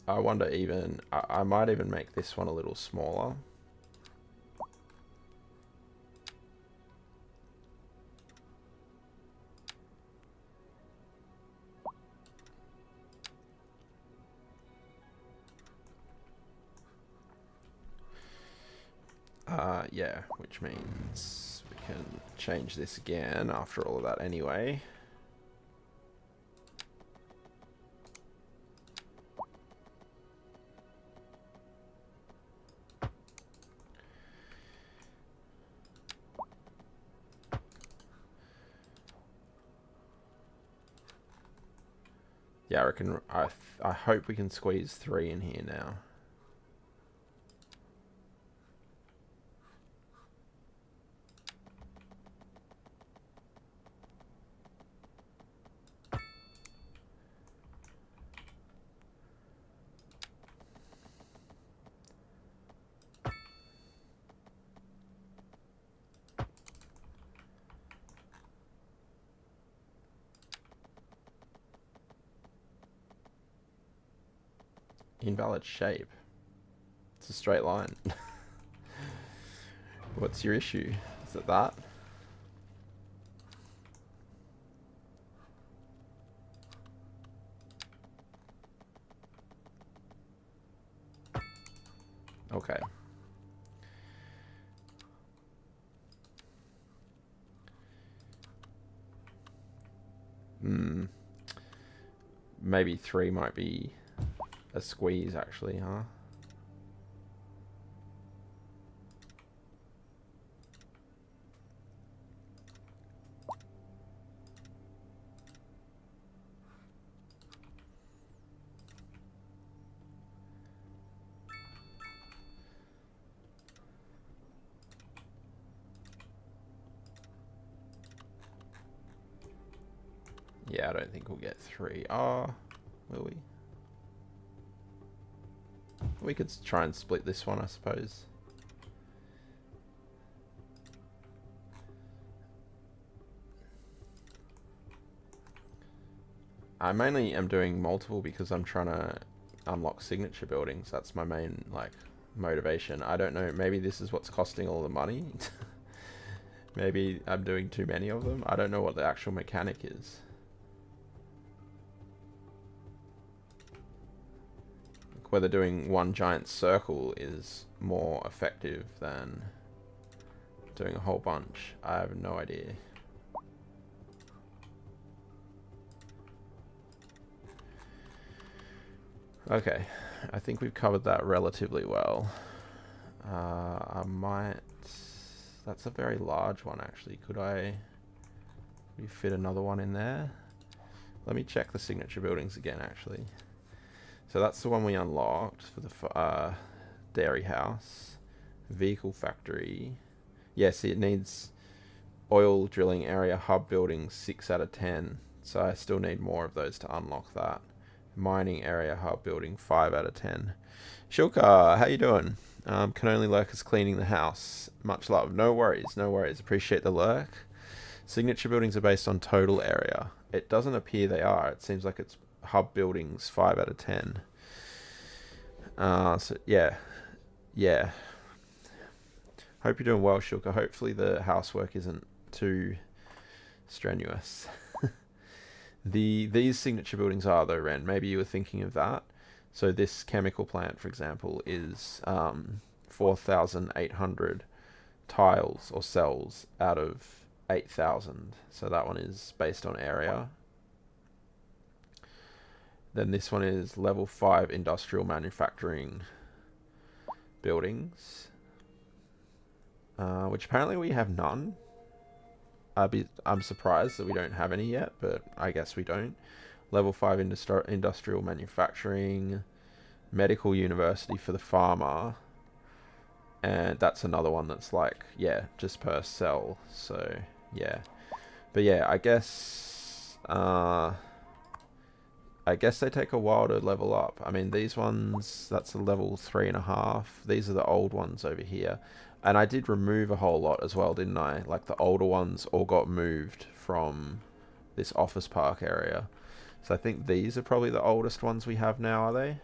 I wonder even... I might even make this one a little smaller. Yeah, which means we can change this again after all of that anyway. Yeah, I reckon... I hope we can squeeze 3 in here now. Invalid shape. It's a straight line. What's your issue? Is it that? Okay. Maybe 3 might be a squeeze, actually, huh? Yeah, I don't think we'll get 3. Oh, will we? We could try and split this one, I suppose. I mainly am doing multiple because I'm trying to unlock signature buildings. That's my main, like, motivation. I don't know, maybe this is what's costing all the money. Maybe I'm doing too many of them. I don't know what the actual mechanic is. whether doing one giant circle is more effective than doing a whole bunch. I have no idea. Okay, I think we've covered that relatively well. I might... That's a very large one, actually. Could we fit another one in there? Let me check the signature buildings again, actually. So that's the one we unlocked for the dairy house. Vehicle factory. Yes, it needs oil drilling area hub building 6 out of 10. So I still need more of those to unlock that. Mining area hub building 5 out of 10. Shilka, how you doing? Can only lurk as cleaning the house. Much love. No worries, no worries. Appreciate the lurk. Signature buildings are based on total area. It doesn't appear they are. It seems like it's hub buildings 5 out of 10. So yeah. Hope you're doing well, Shilka. Hopefully the housework isn't too strenuous. These signature buildings are though, Ren. Maybe you were thinking of that. So this chemical plant, for example, is 4,800 tiles or cells out of 8,000. So that one is based on area. Then this one is level 5 industrial manufacturing buildings, which apparently we have none. I'm surprised that we don't have any yet, but I guess we don't. Level 5 industrial manufacturing, medical university for the farmer, and that's another one that's like, yeah, just per cell. So yeah, but yeah, I guess they take a while to level up. I mean, these ones, that's a level 3.5. These are the old ones over here. And I did remove a whole lot as well, didn't I? Like the older ones all got moved from this office park area. So I think these are probably the oldest ones we have now, are they?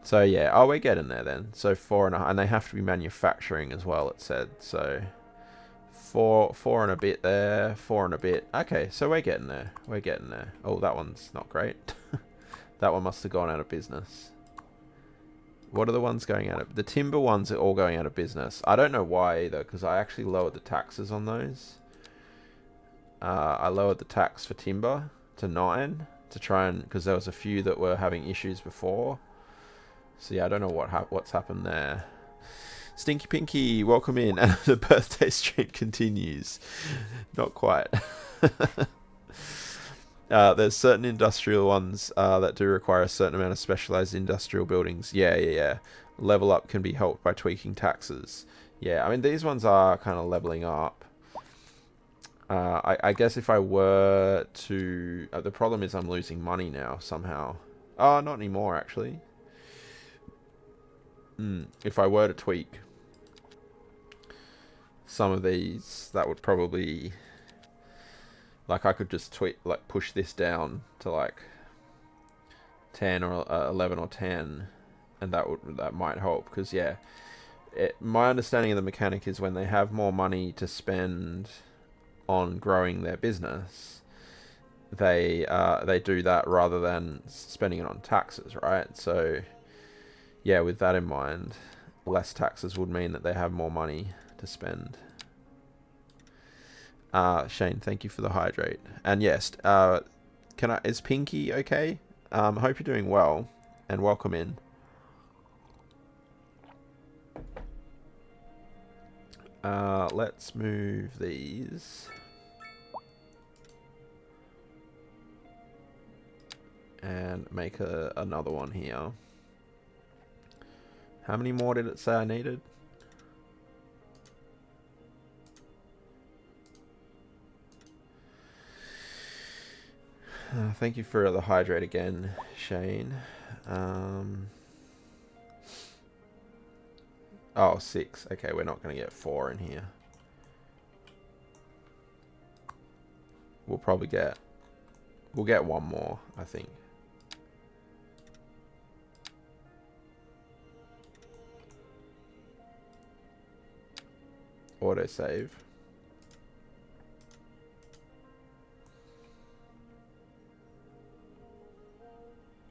So yeah, oh, we're getting there then. So 4.5, and they have to be manufacturing as well, it said. So four and a bit there, 4 and a bit. Okay, so we're getting there. We're getting there. Oh, that one's not great. That one must have gone out of business. What are the ones going out of... The timber ones are all going out of business. I don't know why either, because I actually lowered the taxes on those. I lowered the tax for timber to 9 to try and... Because there was a few that were having issues before. So yeah, I don't know what's happened there. Stinky Pinky, welcome in. And the birthday stream continues. Not quite. There's certain industrial ones that do require a certain amount of specialized industrial buildings. Yeah. Level up can be helped by tweaking taxes. Yeah, I mean, these ones are kind of leveling up. I guess if I were to... the problem is I'm losing money now, somehow. Oh, not anymore, actually. If I were to tweak some of these, that would probably... Like, I could just push this down to like 10 or 11 or 10, and that might help. Because yeah, my understanding of the mechanic is when they have more money to spend on growing their business, they do that rather than spending it on taxes, right? So yeah, with that in mind, less taxes would mean that they have more money to spend. Shane, thank you for the hydrate. And yes, is Pinky okay? I hope you're doing well, and welcome in. Let's move these. And make another one here. How many more did it say I needed? Thank you for the hydrate again, Shane. Oh, 6. Okay, we're not going to get 4 in here. We'll get 1 more, I think. Autosave.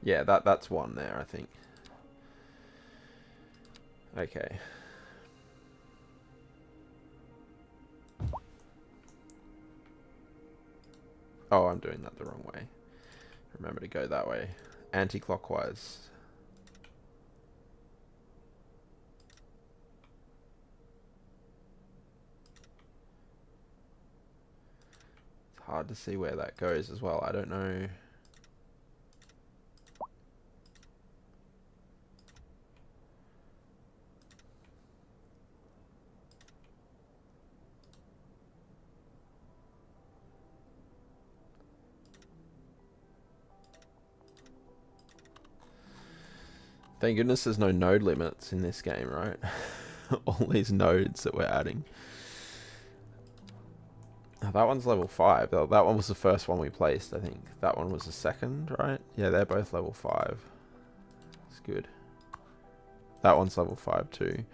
Yeah, that's one there, I think. Okay. Oh, I'm doing that the wrong way. Remember to go that way. Anti-clockwise. It's hard to see where that goes as well. I don't know. Thank goodness there's no node limits in this game, right? All these nodes that we're adding. Oh, that one's level 5. That one was the first one we placed, I think. That one was the second, right? Yeah, they're both level 5. It's good. That one's level 5 too.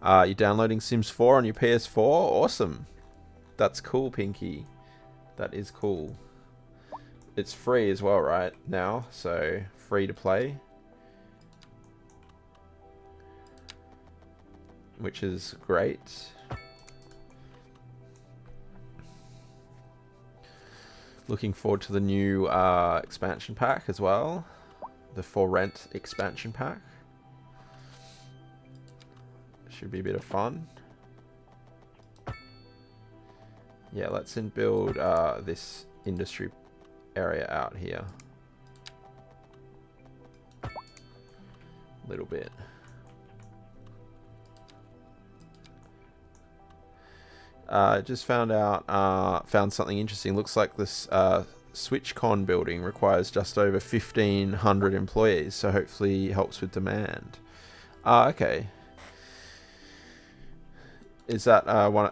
You're downloading Sims 4 on your PS4? Awesome. That's cool, Pinky. That is cool. It's free as well, right? Now, so free to play. Which is great. Looking forward to the new expansion pack as well. The For Rent expansion pack. Should be a bit of fun. Yeah, let's build this industry area out here. A little bit. Just found something interesting. Looks like this SwitchCon building requires just over 1,500 employees, so hopefully helps with demand. Okay. Is that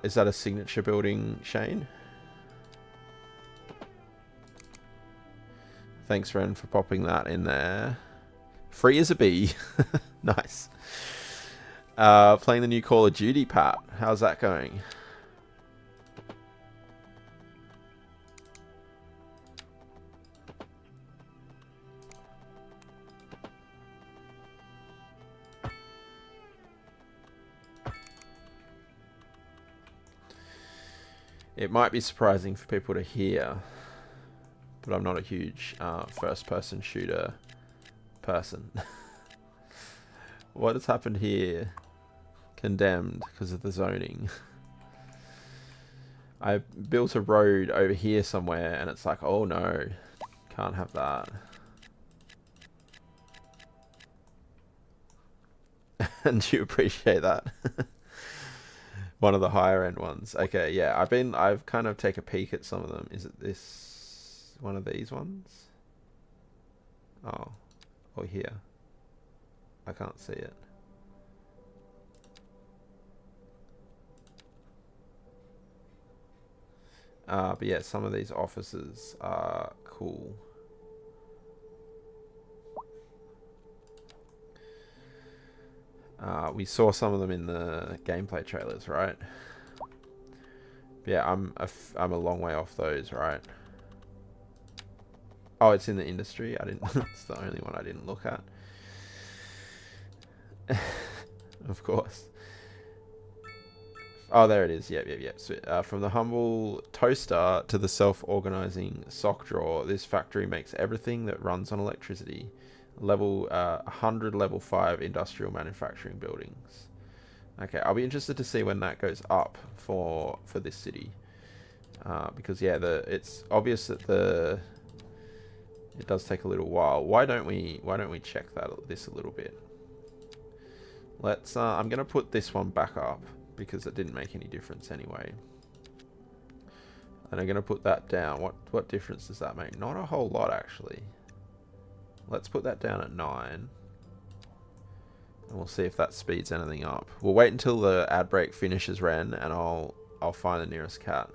Is that a signature building, Shane? Thanks, Ren, for popping that in there. Free as a bee. Nice. Playing the new Call of Duty, Pat. How's that going? It might be surprising for people to hear, but I'm not a huge first-person shooter person. What has happened here? Condemned because of the zoning. I built a road over here somewhere, and it's like, oh no, can't have that. And you appreciate that. One of the higher end ones. Okay, yeah, I've kind of take a peek at some of them. Is it this one of these ones? Oh, or here. I can't see it. But yeah, some of these offices are cool. We saw some of them in the gameplay trailers, right? But yeah, I'm a long way off those, right? Oh, it's in the industry. I didn't. It's the only one I didn't look at. Of course. Oh, there it is. Yep. So, from the humble toaster to the self-organizing sock drawer, this factory makes everything that runs on electricity. Level 100 level 5 industrial manufacturing buildings. Okay, I'll be interested to see when that goes up for this city, because yeah, it's obvious that it does take a little while. Why don't we check this a little bit? Let's I'm gonna put this one back up because it didn't make any difference anyway, and I'm gonna put that down. What difference does that make? Not a whole lot, actually. Let's put that down at 9. And we'll see if that speeds anything up. We'll wait until the ad break finishes, Ren, and I'll find the nearest cat.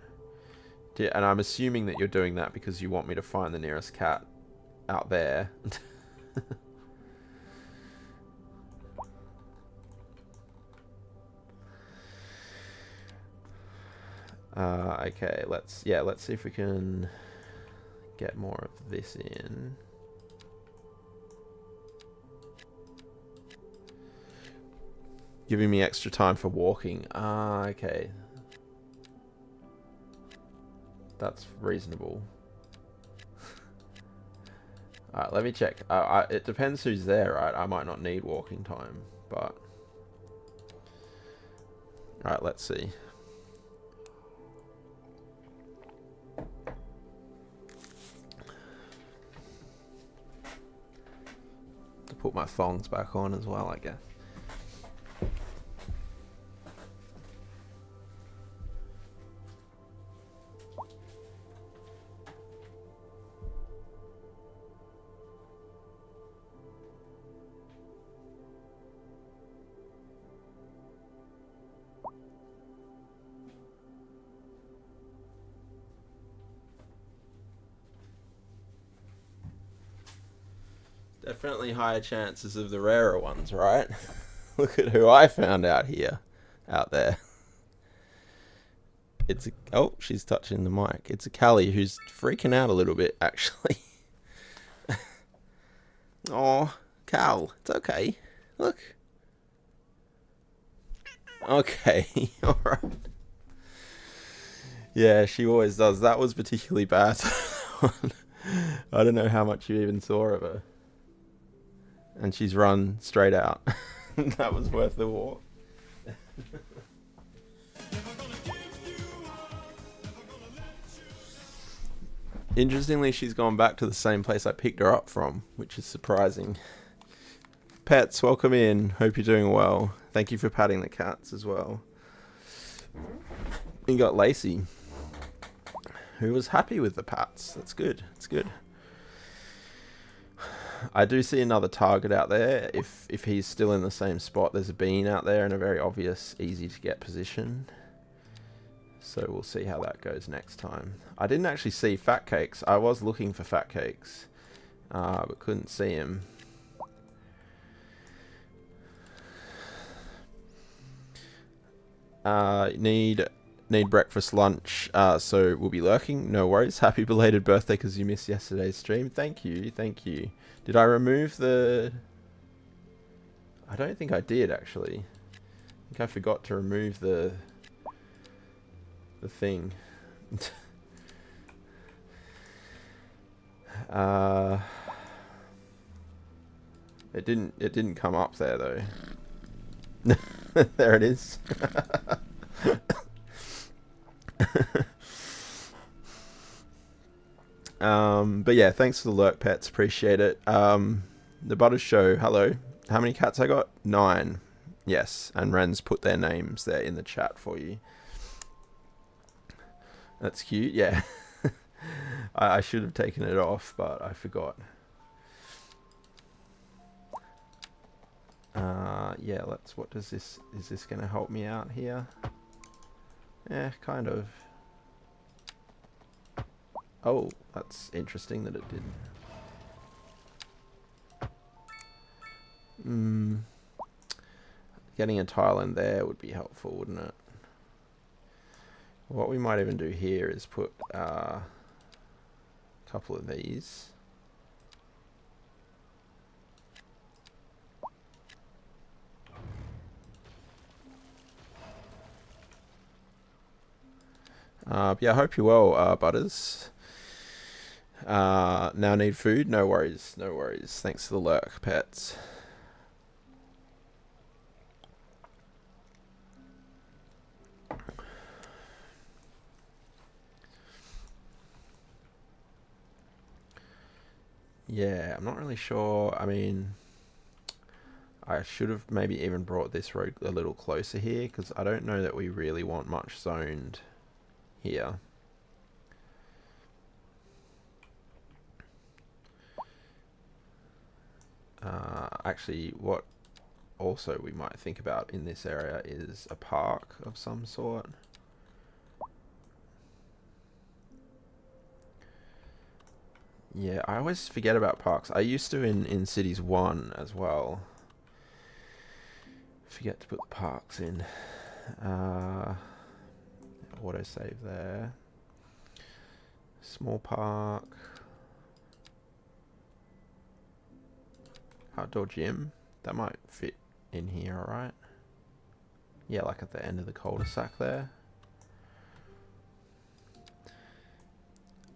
And I'm assuming that you're doing that because you want me to find the nearest cat out there. Okay, let's see if we can get more of this in. Giving me extra time for walking. Ah, okay. That's reasonable. Alright, let me check. It depends who's there, right? I might not need walking time, but... Alright, let's see. To put my thongs back on as well, I guess. Definitely higher chances of the rarer ones, right? Look at who I found out there. It's a, oh, she's touching the mic. It's a Callie who's freaking out a little bit, actually. Oh, Cal, it's okay. Look. Okay, alright. Yeah, she always does. That was particularly bad. I don't know how much you even saw of her. And she's run straight out. That was worth the walk. Interestingly, she's gone back to the same place I picked her up from, which is surprising. Pets, welcome in. Hope you're doing well. Thank you for patting the cats as well. You got Lacey, who was happy with the pats. That's good. That's good. I do see another target out there. If he's still in the same spot, there's a bean out there in a very obvious, easy to get position. So we'll see how that goes next time. I didn't actually see Fat Cakes. I was looking for Fat Cakes, but couldn't see him. Need breakfast, lunch, so we'll be lurking. No worries. Happy belated birthday because you missed yesterday's stream. Thank you, thank you. Did I remove the... I don't think I did, actually. I think I forgot to remove the thing. It didn't come up there, though. There it is. But yeah, thanks for the lurk, pets. Appreciate it. The Butter Show, hello. How many cats I got? 9. Yes, and Ren's put their names there in the chat for you. That's cute, yeah. I should have taken it off, but I forgot. Yeah, what does this, is this going to help me out here? Yeah, kind of. Oh, that's interesting that it did. Getting a tile in there would be helpful, wouldn't it? What we might even do here is put a couple of these. Yeah, I hope you're well, Butters. Now need food? No worries, no worries. Thanks for the lurk, pets. Yeah, I'm not really sure. I mean, I should have maybe even brought this road a little closer here, because I don't know that we really want much zoned here. Actually, what also we might think about in this area is a park of some sort. Yeah, I always forget about parks. I used to in Cities 1 as well. Forget to put the parks in. Autosave there. Small park. Outdoor gym. That might fit in here, alright. Yeah, like at the end of the cul-de-sac there.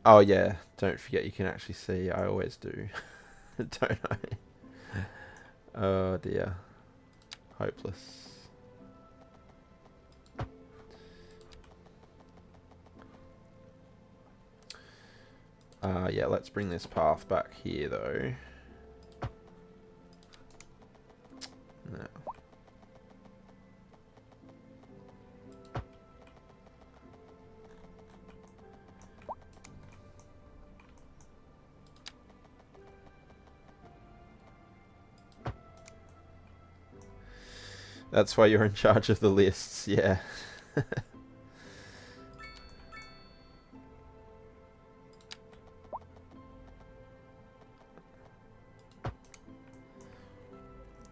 Oh yeah, don't forget you can actually see. I always do. Don't I? Oh dear. Hopeless. Yeah, let's bring this path back here though. No. That's why you're in charge of the lists, yeah.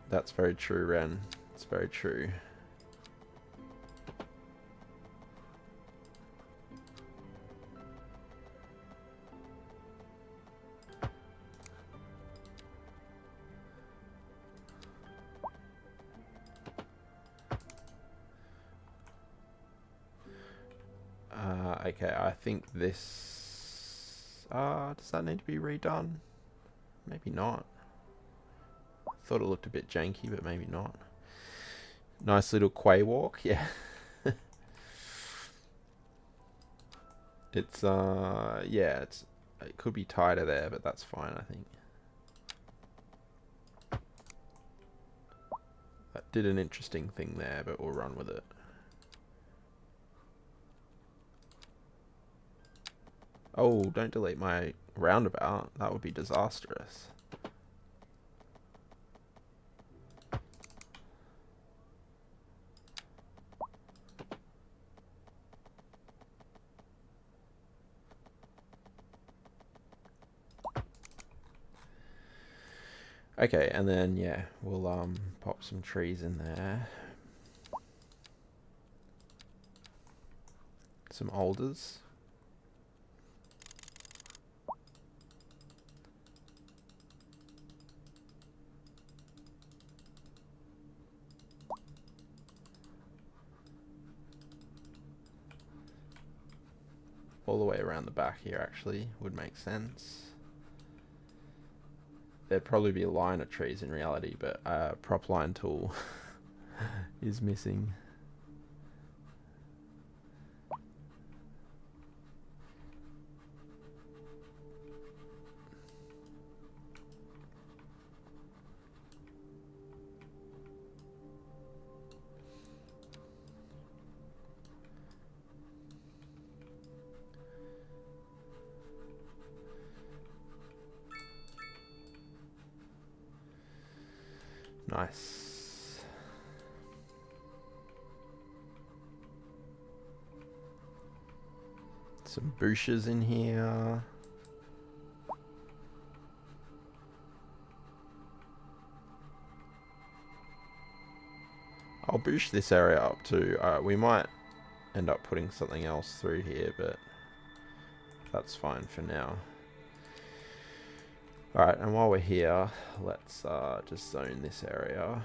That's very true, Ren. It's very true. Okay, I think this... does that need to be redone? Maybe not. Thought it looked a bit janky, but maybe not. Nice little quay walk, yeah. It's, yeah, it could be tighter there, but that's fine, I think. That did an interesting thing there, but we'll run with it. Oh, don't delete my roundabout. That would be disastrous. Okay, and then yeah, we'll pop some trees in there. Some alders. All the way around the back here actually would make sense. There'd probably be a line of trees in reality, but prop line tool is missing. Nice. Some bushes in here. I'll boost this area up too. We might end up putting something else through here, but that's fine for now. Alright, and while we're here, let's just zone this area.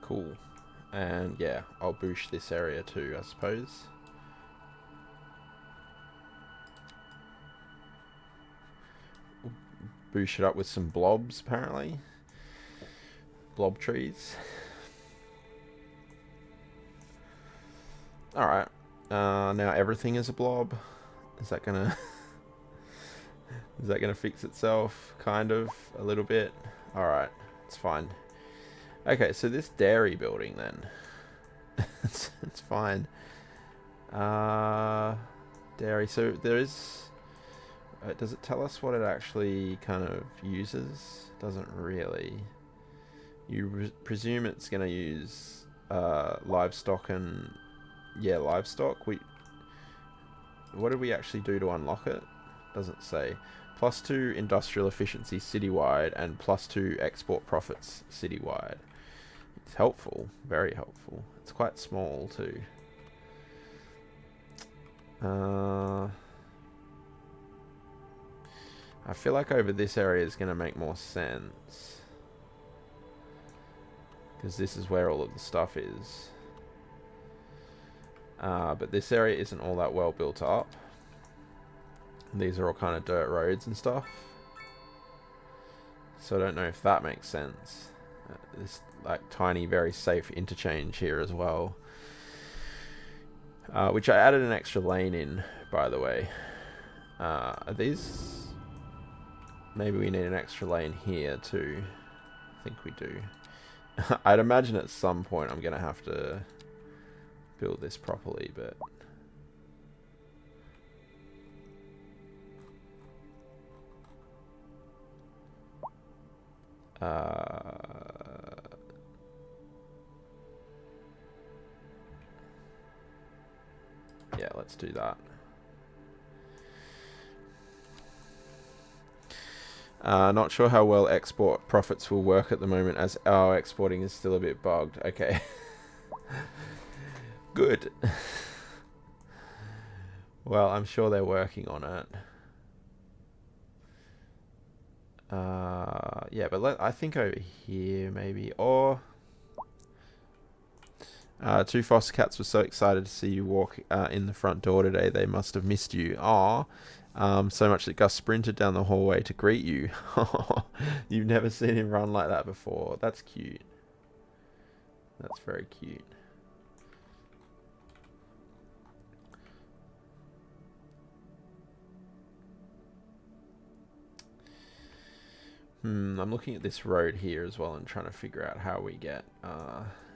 Cool. And yeah, I'll boost this area too, I suppose. Boost it up with some blobs, apparently. Blob trees. Alright. Now everything is a blob. Is that gonna... is that gonna fix itself? Kind of. A little bit. Alright. It's fine. Okay, so this dairy building then. it's fine. Dairy. So there is... does it tell us what it actually kind of uses? Doesn't really. You presume it's going to use livestock and... Yeah, livestock. what did we actually do to unlock it? Doesn't say. +2 industrial efficiency citywide and +2 export profits citywide. It's helpful, very helpful. It's quite small too. I feel like over this area is going to make more sense, because this is where all of the stuff is. But this area isn't all that well built up. These are all kind of dirt roads and stuff. So I don't know if that makes sense. This like tiny, very safe interchange here as well. Which I added an extra lane in, by the way. Are these... Maybe we need an extra lane here too. I think we do. I'd imagine at some point I'm going to have to build this properly, but... yeah, let's do that. Not sure how well export profits will work at the moment, as our exporting is still a bit bugged. Okay. Good. Well, I'm sure they're working on it. Yeah, but I think over here maybe, or... two foster cats were so excited to see you walk in the front door today. They must have missed you. Aw. So much that Gus sprinted down the hallway to greet you. You've never seen him run like that before. That's cute. That's very cute. I'm looking at this road here as well and trying to figure out how we get,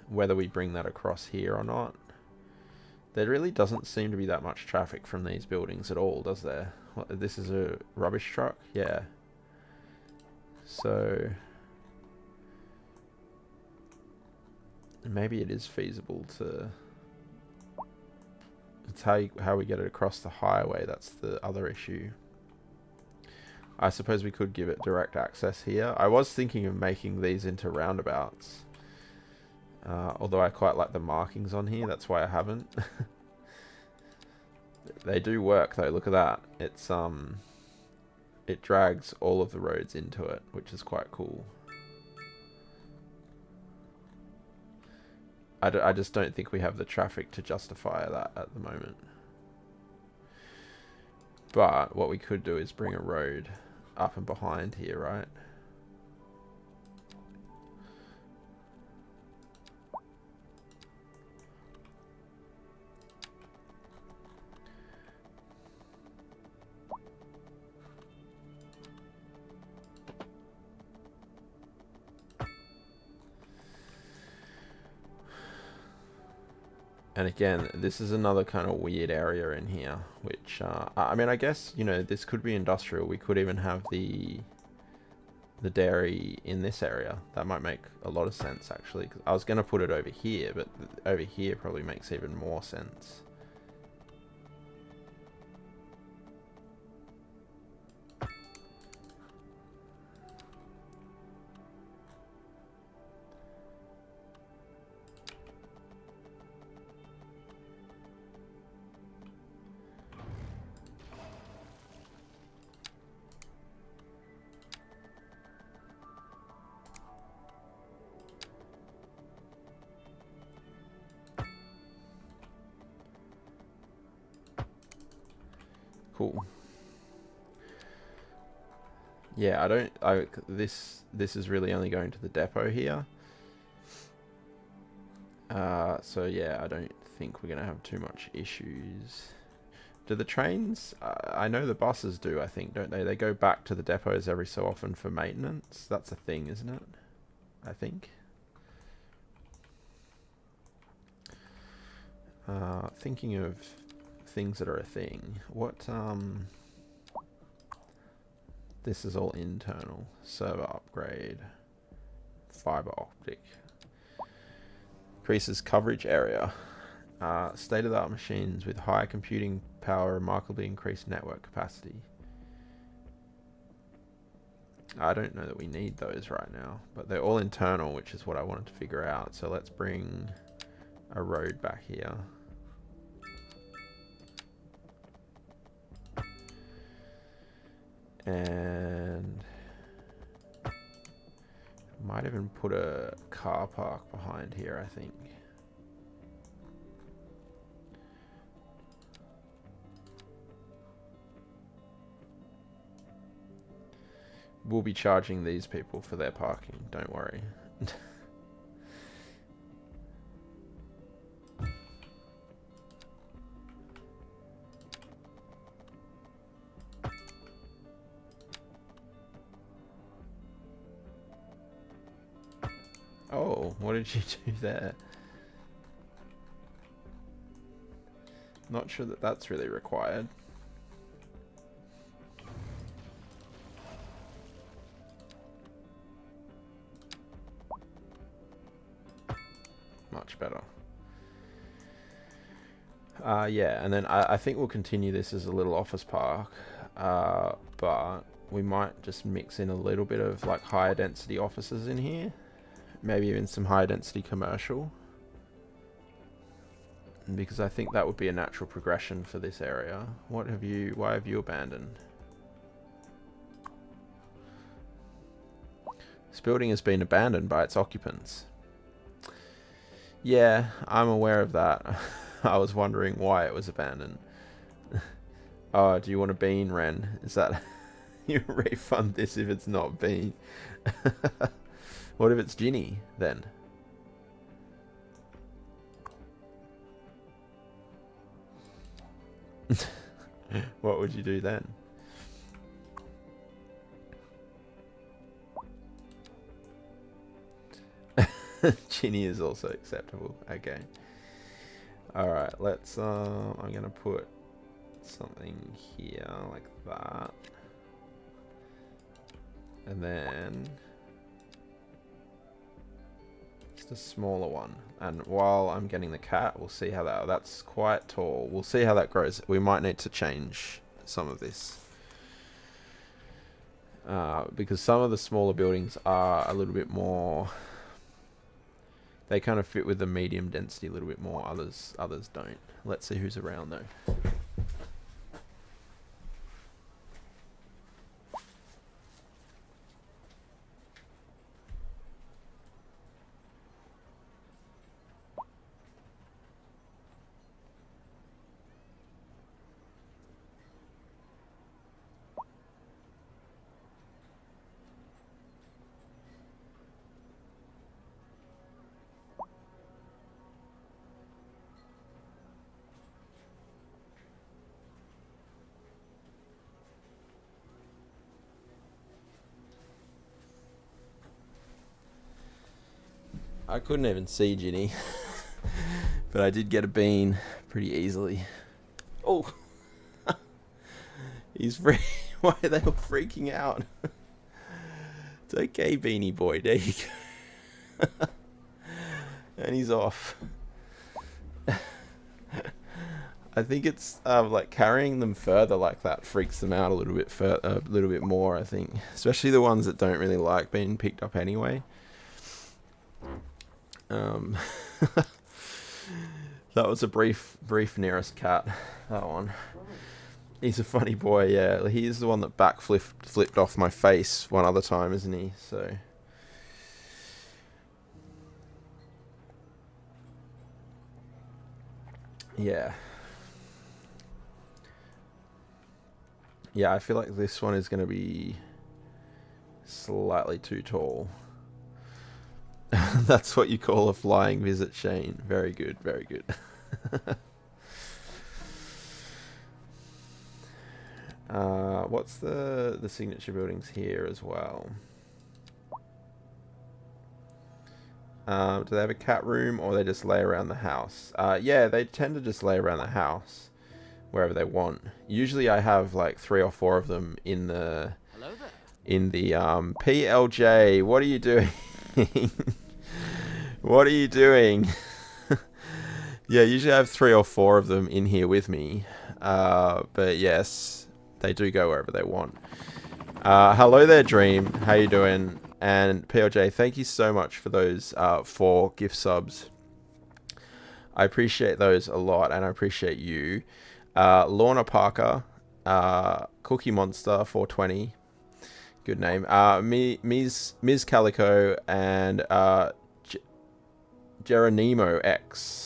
whether we bring that across here or not. There really doesn't seem to be that much traffic from these buildings at all, does there? What, this is a rubbish truck? Yeah. So... maybe it is feasible to... It's how we get it across the highway, that's the other issue. I suppose we could give it direct access here. I was thinking of making these into roundabouts. Although I quite like the markings on here, that's why I haven't. They do work though, look at that. It's it drags all of the roads into it, which is quite cool. I just don't think we have the traffic to justify that at the moment. But what we could do is bring a road up and behind here, right? And again, this is another kind of weird area in here, which, I mean, I guess, you know, this could be industrial. We could even have the dairy in this area. That might make a lot of sense, actually. 'Cause I was going to put it over here, but over here probably makes even more sense. Cool. Yeah, this is really only going to the depot here. So yeah, I don't think we're gonna have too much issues. Do the trains? I know the buses do, I think, don't they? They go back to the depots every so often for maintenance. That's a thing, isn't it? I think. Thinking of things that are a thing. What, this is all internal. Server upgrade. Fiber optic. Increases coverage area. State-of-the-art machines with high computing power, remarkably increased network capacity. I don't know that we need those right now, but they're all internal, which is what I wanted to figure out. So let's bring a road back here. And might even put a car park behind here, I think. We'll be charging these people for their parking, don't worry. Oh, what did you do there? Not sure that that's really required. Much better. Yeah, and then I think we'll continue this as a little office park, but we might just mix in a little bit of like higher density offices in here, maybe even some higher density commercial, because I think that would be a natural progression for this area. Why have you abandoned? This building has been abandoned by its occupants. Yeah, I'm aware of that. I was wondering why it was abandoned. Oh, do you want a bean, Ren? Is that... you refund this if it's not bean? What if it's Ginny, then? What would you do then? Ginny is also acceptable. Okay. Alright, let's I'm gonna put something here like that. And then just a smaller one. And while I'm getting the cat, we'll see how that's quite tall. We'll see how that grows. We might need to change some of this. Because some of the smaller buildings are a little bit more... They kind of fit with the medium density a little bit more. Others don't. Let's see who's around though. I couldn't even see Ginny, but I did get a bean pretty easily. Oh, he's free. Why are they all freaking out? It's okay, Beanie Boy. There you go. And he's off. I think it's like carrying them further like that freaks them out a little bit a little bit more. I think, especially the ones that don't really like being picked up anyway. That was a brief nearest cat. That one. He's a funny boy. Yeah, he's the one that flipped off my face one other time, isn't he? So. Yeah. Yeah, I feel like this one is going to be slightly too tall. That's what you call a flying visit, Shane. Very good, very good. What's the signature buildings here as well? Do they have a cat room, or they just lay around the house? Yeah, they tend to just lay around the house wherever they want. Usually I have like 3 or 4 of them in the PLJ. What are you doing? What are you doing? Yeah, usually I have 3 or 4 of them in here with me. But yes, they do go wherever they want. Hello there, Dream. How you doing? And PLJ, thank you so much for those 4 gift subs. I appreciate those a lot, and I appreciate you. Lorna Parker, Cookie Monster 420, good name. Ms. Calico, and Geronimo X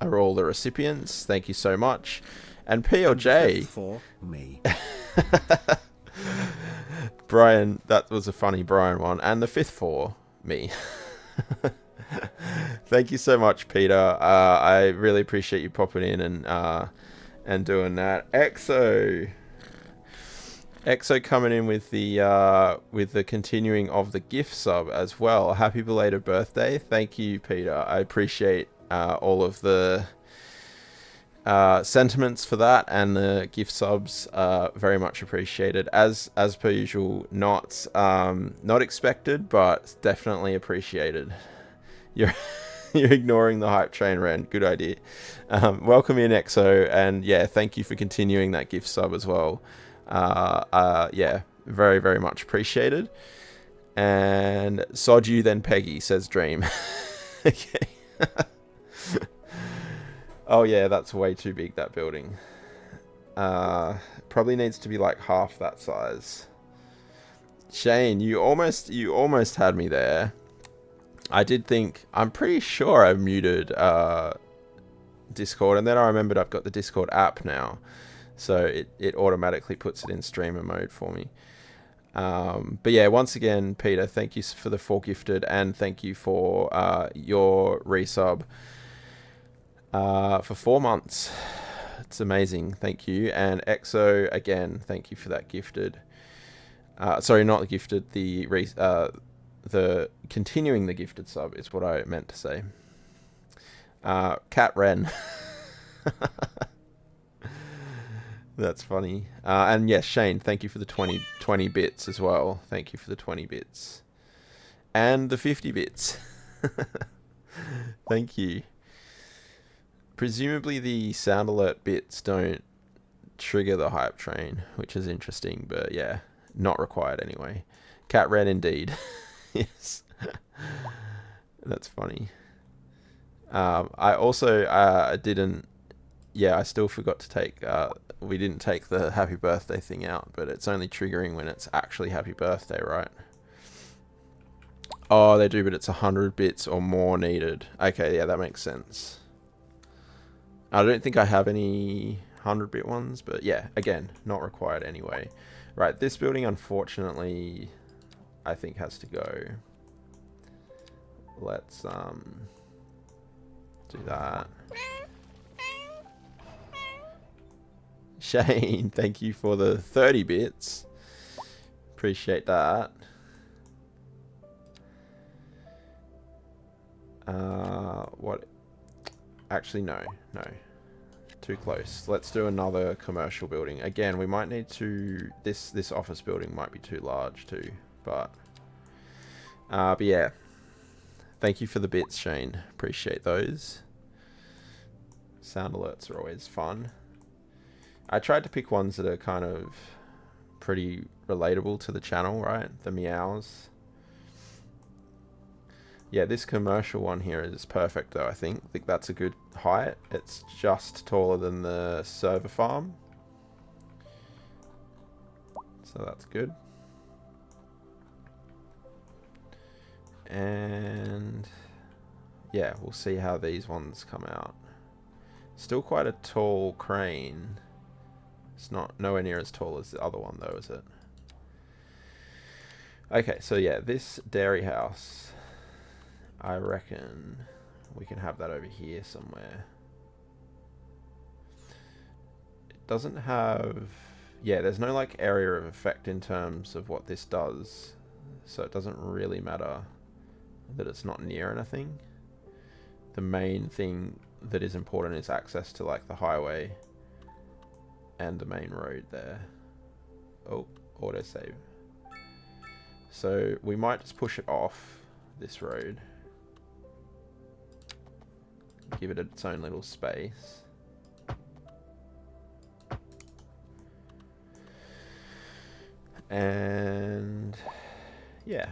are all the recipients. Thank you so much. And PLJ For me. Brian, that was a funny Brian one, and the 5th for me. Thank you so much, Peter. I really appreciate you popping in and doing that. Exo coming in with the continuing of the gift sub as well. Happy belated birthday. Thank you, Peter. I appreciate all of the sentiments for that, and the gift subs very much appreciated. As per usual, not expected, but definitely appreciated. You're ignoring the hype train, Ren. Good idea. Welcome in, Exo, and yeah, thank you for continuing that gift sub as well. Yeah, very, very much appreciated. And sod you then Peggy, says Dream. Okay. Oh yeah, that's way too big, that building. Probably needs to be like half that size. Shane, you almost had me there. I did think, I'm pretty sure I muted Discord, and then I remembered I've got the Discord app now, so it automatically puts it in streamer mode for me. But yeah, once again, Peter, thank you for the 4 gifted, and thank you for your resub for 4 months. It's amazing. Thank you. And Exo, again, thank you for that gifted. Sorry, not the gifted, the continuing the gifted sub is what I meant to say. Cat Ren. That's funny. And yes, Shane, thank you for the 20 bits as well. Thank you for the 20 bits. And the 50 bits. Thank you. Presumably the sound alert bits don't trigger the hype train, which is interesting, but yeah, not required anyway. Cat Ren indeed. Yes. That's funny. I also didn't... Yeah, I still forgot to take... we didn't take the happy birthday thing out, but it's only triggering when it's actually happy birthday, right? Oh, they do, but it's 100 bits or more needed. Okay, yeah, that makes sense. I don't think I have any 100-bit ones, but yeah, again, not required anyway. Right, this building, unfortunately, I think has to go. Let's do that. Shane, thank you for the 30 bits. Appreciate that. What? Actually, no. Too close. Let's do another commercial building. Again, we might need to... This office building might be too large too, but yeah. Thank you for the bits, Shane. Appreciate those. Sound alerts are always fun. I tried to pick ones that are kind of pretty relatable to the channel, right? The meows. Yeah, this commercial one here is perfect though, I think. I think that's a good height. It's just taller than the server farm. So that's good. And yeah, we'll see how these ones come out. Still quite a tall crane. It's not nowhere near as tall as the other one though, is it? Okay, so yeah, this dairy house, I reckon we can have that over here somewhere. It doesn't have... Yeah, there's no like area of effect in terms of what this does. So it doesn't really matter that it's not near anything. The main thing that is important is access to like the highway and the main road there. Oh, autosave. So we might just push it off this road. Give it its own little space. And yeah.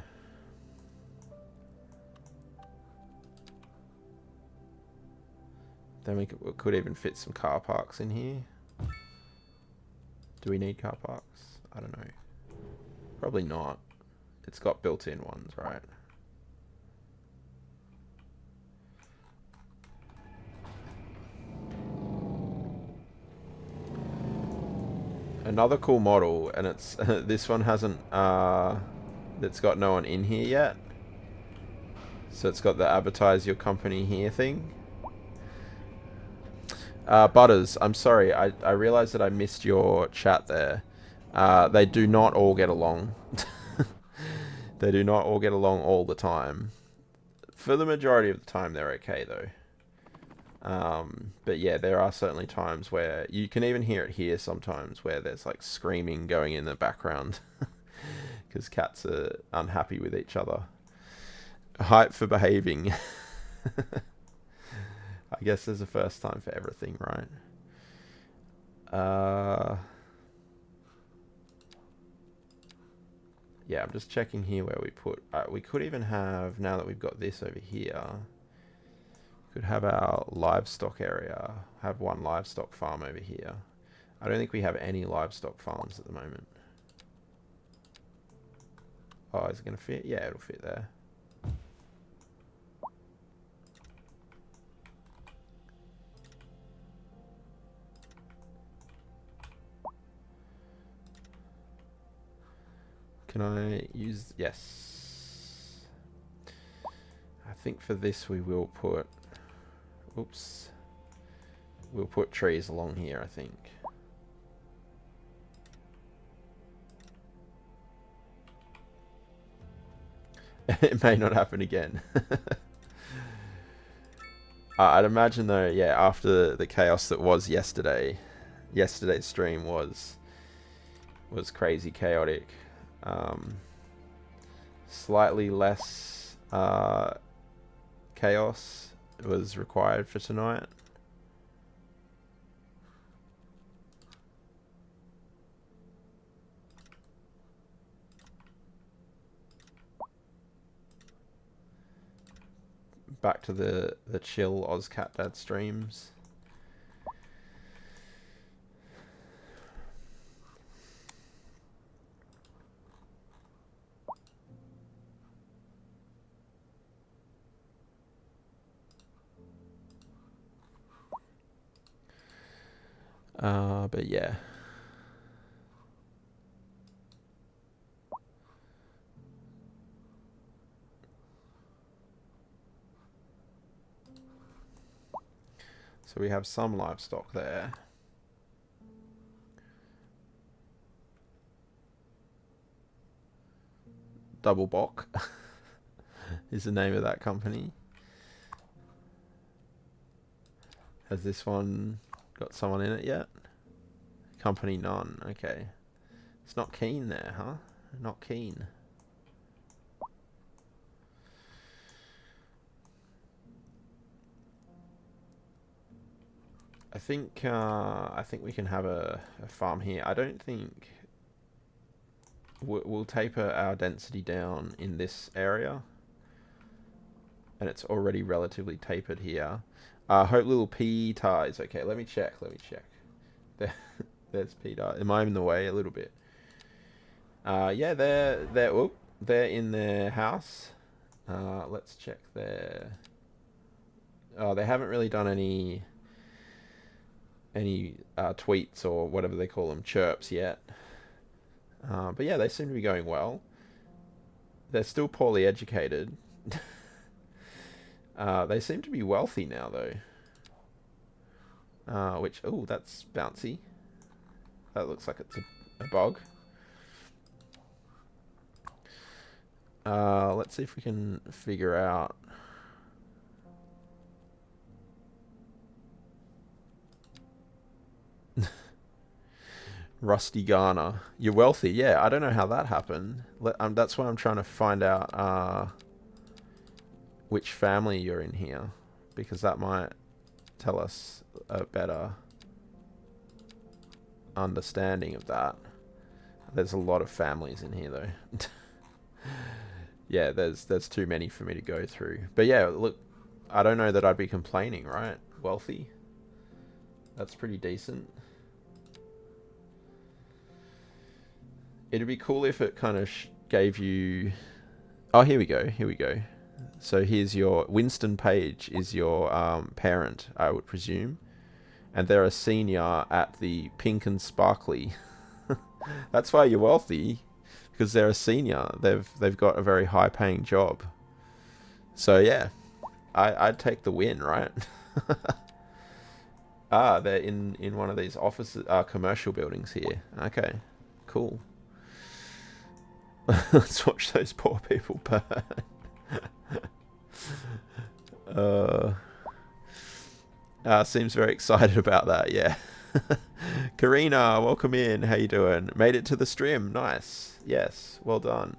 Then we could even fit some car parks in here. Do we need car parks? I don't know. Probably not. It's got built-in ones, right? Another cool model, and it's this one hasn't it's got no one in here yet, so it's got the advertise your company here thing. Butters, I'm sorry, I realized that I missed your chat there. They do not all get along. They do not all get along all the time. For the majority of the time they're okay though. But yeah, there are certainly times where you can even hear it here sometimes, where there's like screaming going in the background because cats are unhappy with each other. Hype for behaving. I guess there's a first time for everything, right? Yeah, I'm just checking here where we put... we could even have, now that we've got this over here, could have our livestock area, have one livestock farm over here. I don't think we have any livestock farms at the moment. Oh, is it going to fit? Yeah, it'll fit there. Can I use... Yes. I think for this we will put... Oops. We'll put trees along here, I think. It may not happen again. I'd imagine though, yeah, after the chaos that was yesterday, yesterday's stream was crazy chaotic. Slightly less chaos was required for tonight. Back to the chill OzCatDad streams. But yeah. So we have some livestock there. Double Bock is the name of that company. Has this one got someone in it yet? Company none. Okay. It's not keen there, huh? Not keen. I think we can have a farm here. I don't think we'll taper our density down in this area, and it's already relatively tapered here. Hope little P-ties. Okay, let me check. There's P-ties. Am I in the way a little bit? Yeah, they're in their house. Let's check there. Oh, they haven't really done any tweets or whatever they call them, chirps yet. But yeah, they seem to be going well. They're still poorly educated. They seem to be wealthy now, though. Which, oh, that's bouncy. That looks like it's a bog. Let's see if we can figure out... Rusty Garner. You're wealthy. Yeah, I don't know how that happened. That's why I'm trying to find out which family you're in here, because that might tell us a better understanding of that. There's a lot of families in here though. Yeah, there's too many for me to go through. But yeah, look, I don't know that I'd be complaining, right? Wealthy. That's pretty decent. It'd be cool if it kind of gave you... Oh, here we go. Here we go. So here's your... Winston Page is your parent, I would presume. And they're a senior at the Pink and Sparkly. That's why you're wealthy. Because they're a senior. They've got a very high-paying job. So yeah, I'd take the win, right? Ah, they're in one of these offices, commercial buildings here. Okay, cool. Let's watch those poor people burn. Seems very excited about that. Yeah. Karina, welcome in. How you doing? Made it to the stream. Nice. Yes, well done.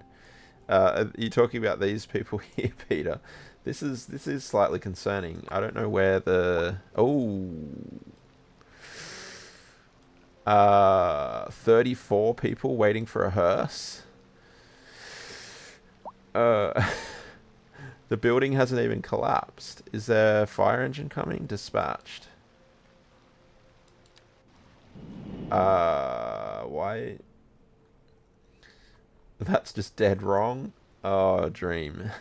Are you talking about these people here, Peter? This is slightly concerning. I don't know where the 34 people waiting for a hearse. The building hasn't even collapsed. Is there a fire engine coming? Dispatched. Why? That's just dead wrong. Oh, dream.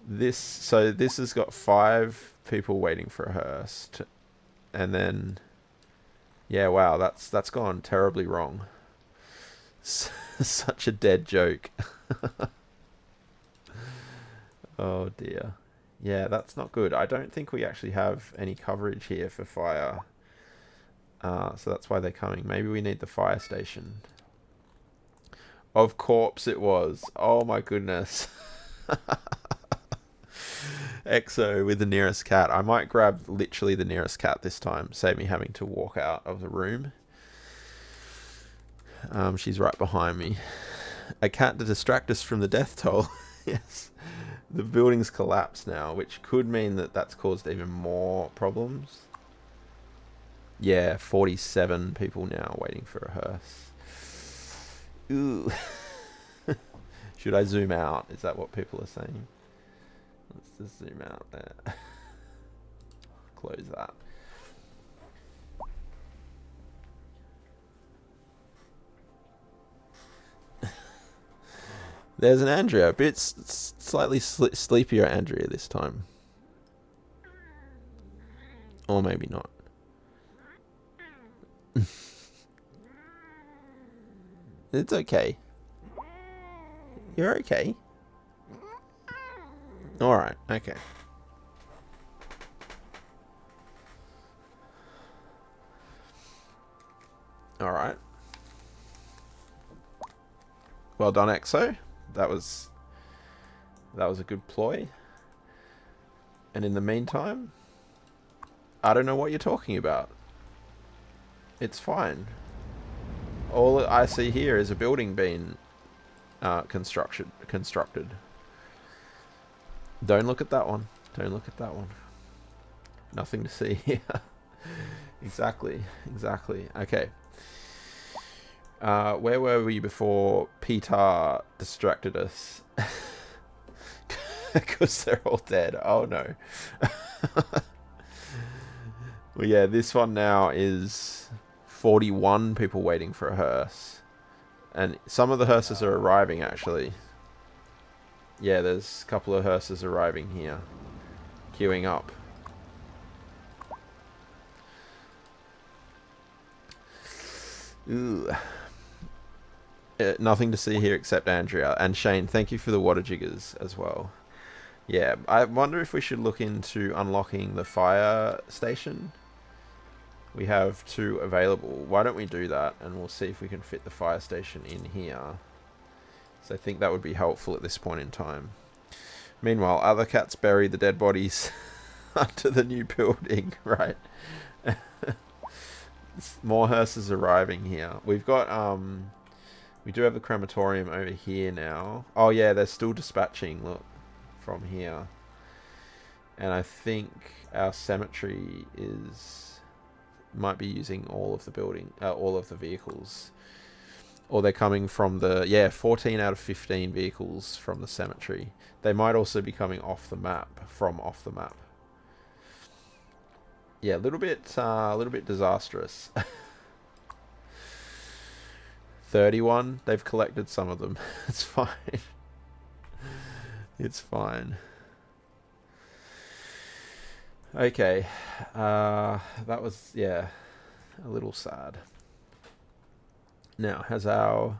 This has got 5 people waiting for a hearse, and then, yeah, wow, that's gone terribly wrong. Such a dead joke. Oh dear. Yeah, that's not good. I don't think we actually have any coverage here for fire. So that's why they're coming. Maybe we need the fire station. Of course it was. Oh my goodness. Exo with the nearest cat. I might grab literally the nearest cat this time. Save me having to walk out of the room. She's right behind me. A cat to distract us from the death toll. Yes. The building's collapsed now, which could mean that that's caused even more problems. Yeah, 47 people now waiting for a hearse. Ooh. Should I zoom out? Is that what people are saying? Let's just zoom out there. Close that. There's an Andrea. A bit slightly sleepier Andrea this time. Or maybe not. It's okay. You're okay. Alright, okay. Alright. Well done, Exo. That was a good ploy. And in the meantime, I don't know what you're talking about. It's fine. All I see here is a building being constructed. Don't look at that one. Don't look at that one. Nothing to see here. Exactly. Okay. Where were we before Peter distracted us? Because they're all dead. Oh no. Well, yeah, this one now is 41 people waiting for a hearse. And some of the hearses are arriving, actually. Yeah, there's a couple of hearses arriving here. Queuing up. Ooh. Nothing to see here except Andrea. And Shane, thank you for the water jiggers as well. Yeah, I wonder if we should look into unlocking the fire station. We have 2 available. Why don't we do that? And we'll see if we can fit the fire station in here. So I think that would be helpful at this point in time. Meanwhile, other cats bury the dead bodies under the new building, right? More hearses arriving here. We've got, we do have the crematorium over here now. Oh yeah, they're still dispatching, look, from here. And I think our cemetery might be using all of the vehicles. Or they're coming from the, 14 out of 15 vehicles from the cemetery. They might also be coming off the map, off the map. Yeah, a little bit disastrous. 31, they've collected some of them. It's fine. It's fine. Okay, that was, a little sad. Now, has our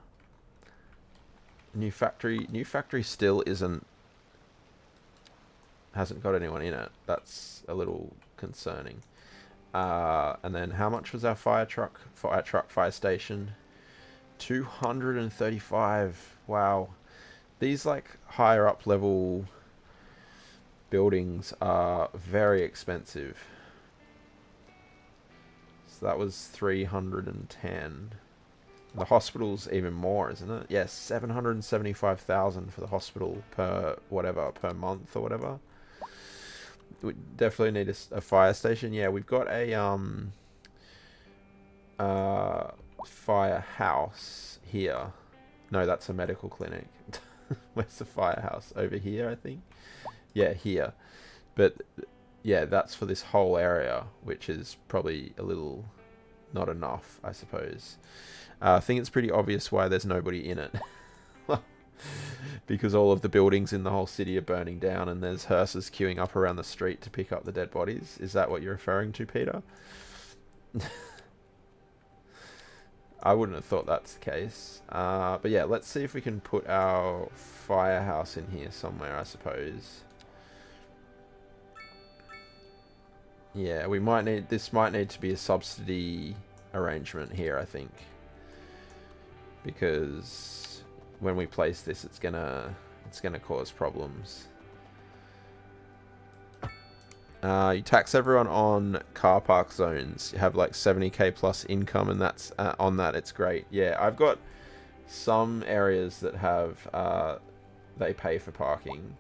new factory still hasn't got anyone in it. That's a little concerning. And then how much was our fire station? 235. Wow. These like higher up level buildings are very expensive. So that was 310. The hospital's even more, isn't it? Yes, 775,000 for the hospital per month or whatever. We definitely need a fire station. Yeah, we've got a firehouse here. No, that's a medical clinic. Where's the firehouse? Over here, I think. Yeah, here. But yeah, that's for this whole area, which is probably a little not enough, I suppose. I think it's pretty obvious why there's nobody in it. Because all of the buildings in the whole city are burning down and there's hearses queuing up around the street to pick up the dead bodies. Is that what you're referring to, Peter? I wouldn't have thought that's the case. But yeah, let's see if we can put our firehouse in here somewhere, I suppose. Yeah, this might need to be a subsidy arrangement here, I think. Because when we place this, it's gonna cause problems. You tax everyone on car park zones. You have like 70k plus income, and that's on that. It's great. Yeah, I've got some areas that have they pay for parking,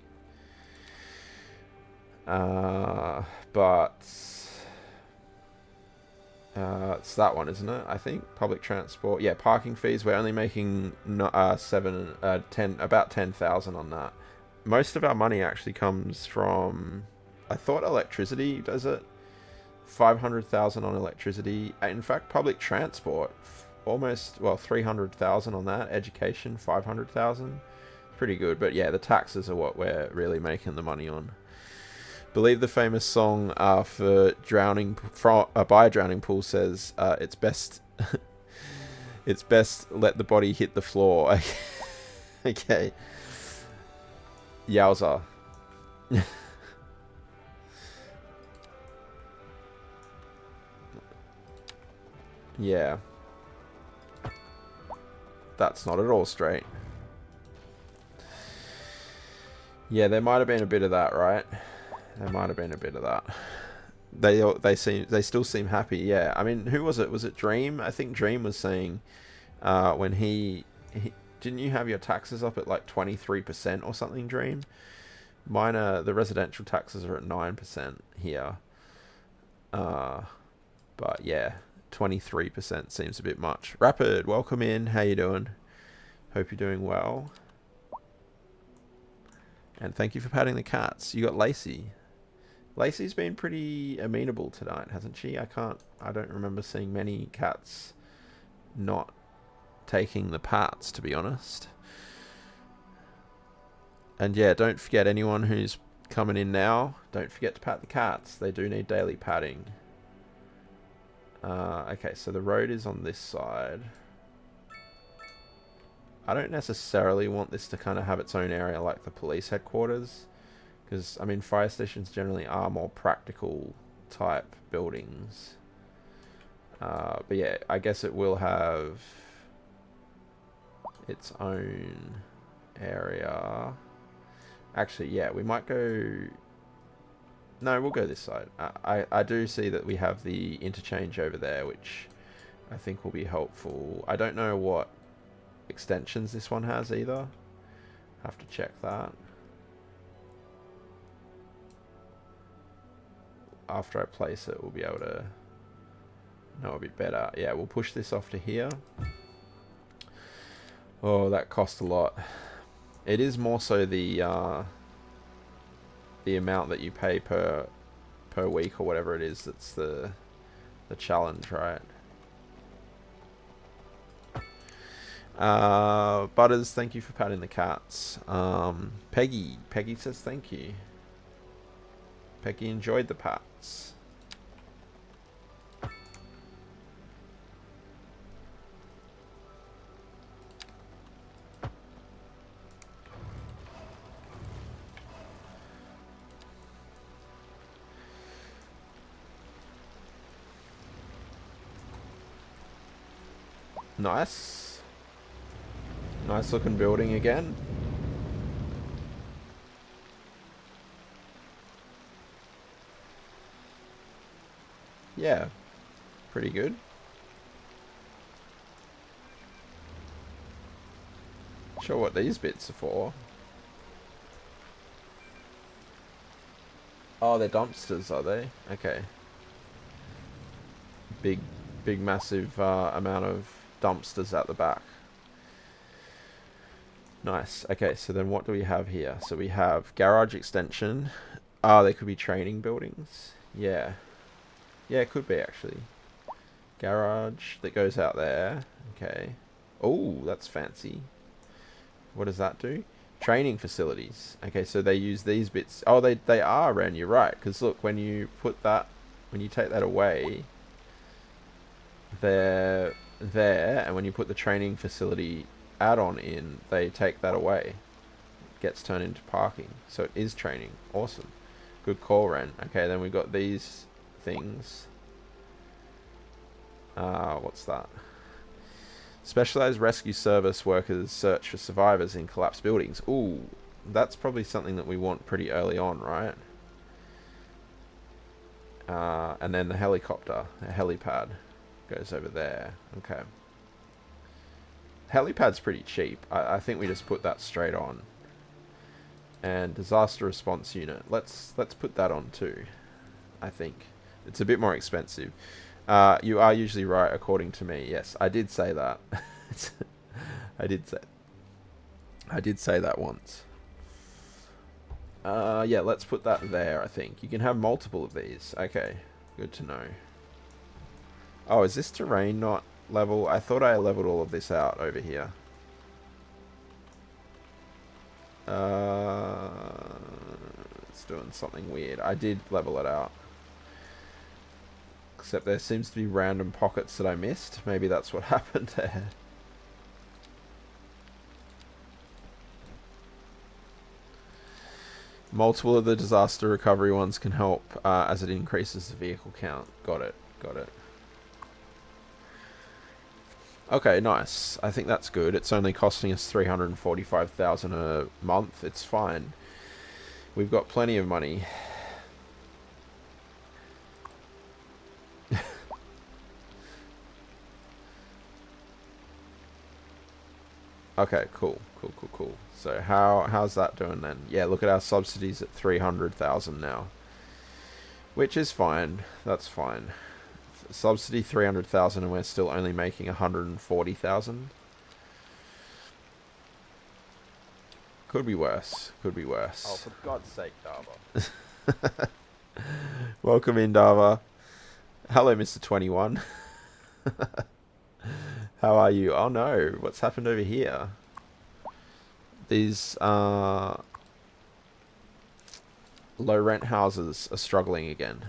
but it's that one, isn't it? I think public transport. Yeah, parking fees. We're only making about 10,000 on that. Most of our money actually comes from. I thought electricity does it. 500,000 on electricity. In fact, public transport, almost 300,000 on that. Education, 500,000. Pretty good, but yeah, the taxes are what we're really making the money on. Believe the famous song for drowning by a drowning pool says it's best it's best let the body hit the floor. Okay. Yowza. Yeah. That's not at all straight. Yeah, there might have been a bit of that, right? There might have been a bit of that. They still seem happy. Yeah. I mean, who was it? Was it Dream? I think Dream was saying when he didn't you have your taxes up at like 23% or something, Dream? Mine are, the residential taxes are at 9% here. But yeah, 23% seems a bit much. Rapid, welcome in. How you doing? Hope you're doing well. And thank you for patting the cats. You got Lacey. Lacey's been pretty amenable tonight, hasn't she? I don't remember seeing many cats not taking the pats, to be honest. And yeah, don't forget, anyone who's coming in now, don't forget to pat the cats. They do need daily patting. Okay, so the road is on this side. I don't necessarily want this to kind of have its own area like the police headquarters. Because, I mean, fire stations generally are more practical type buildings. But yeah, I guess it will have its own area. Actually, yeah, we might go... No, we'll go this side. I do see that we have the interchange over there, which I think will be helpful. I don't know what extensions this one has either. Have to check that. after I place it, we'll be able to know a bit better. Yeah, we'll push this off to here. Oh, that cost a lot. It is more so the amount that you pay per week or whatever it is that's the challenge, right? Butters, thank you for patting the cats. Peggy says thank you. Peggy enjoyed the pats. Nice. Nice looking building again. Yeah, pretty good. Sure what these bits are for. Oh, they're dumpsters, are they? Okay. Big massive amount of dumpsters at the back. Nice. Okay, so then what do we have here? So we have garage extension. Ah, they could be training buildings. Yeah. Yeah, it could be actually. Garage that goes out there. Okay. Oh, that's fancy. What does that do? Training facilities. Okay, so they use these bits. Oh, they are, Ren, you're right. Because look, when you put that, when you take that away, they're there. And when you put the training facility add-on in, they take that away. It gets turned into parking. So it is training. Awesome. Good call, Ren. Okay, then we've got these things. What's that? Specialized rescue service workers search for survivors in collapsed buildings. Ooh, that's probably something that we want pretty early on, right? And then the helicopter, the helipad, goes over there. Okay. Helipad's pretty cheap. I think we just put that straight on. And disaster response unit. Let's put that on too. I think it's a bit more expensive. You are usually right, according to me. Yes, I did say that. I did say that once. Yeah, let's put that there, I think. You can have multiple of these. Okay, good to know. Oh, is this terrain not level? I thought I leveled all of this out over here. It's doing something weird. I did level it out. Except there seems to be random pockets that I missed. Maybe that's what happened there. Multiple of the disaster recovery ones can help as it increases the vehicle count. Got it. Got it. Okay, nice. I think that's good. It's only costing us 345,000 a month. It's fine. We've got plenty of money. Okay, cool. So how's that doing then? Yeah, look at our subsidies at 300,000 now. Which is fine. That's fine. Subsidy 300,000 and we're still only making 140,000. Could be worse. Could be worse. Oh, for God's sake, Dava. Welcome in, Dava. Hello, Mr. 21. How are you? Oh no, what's happened over here? These low rent houses are struggling again.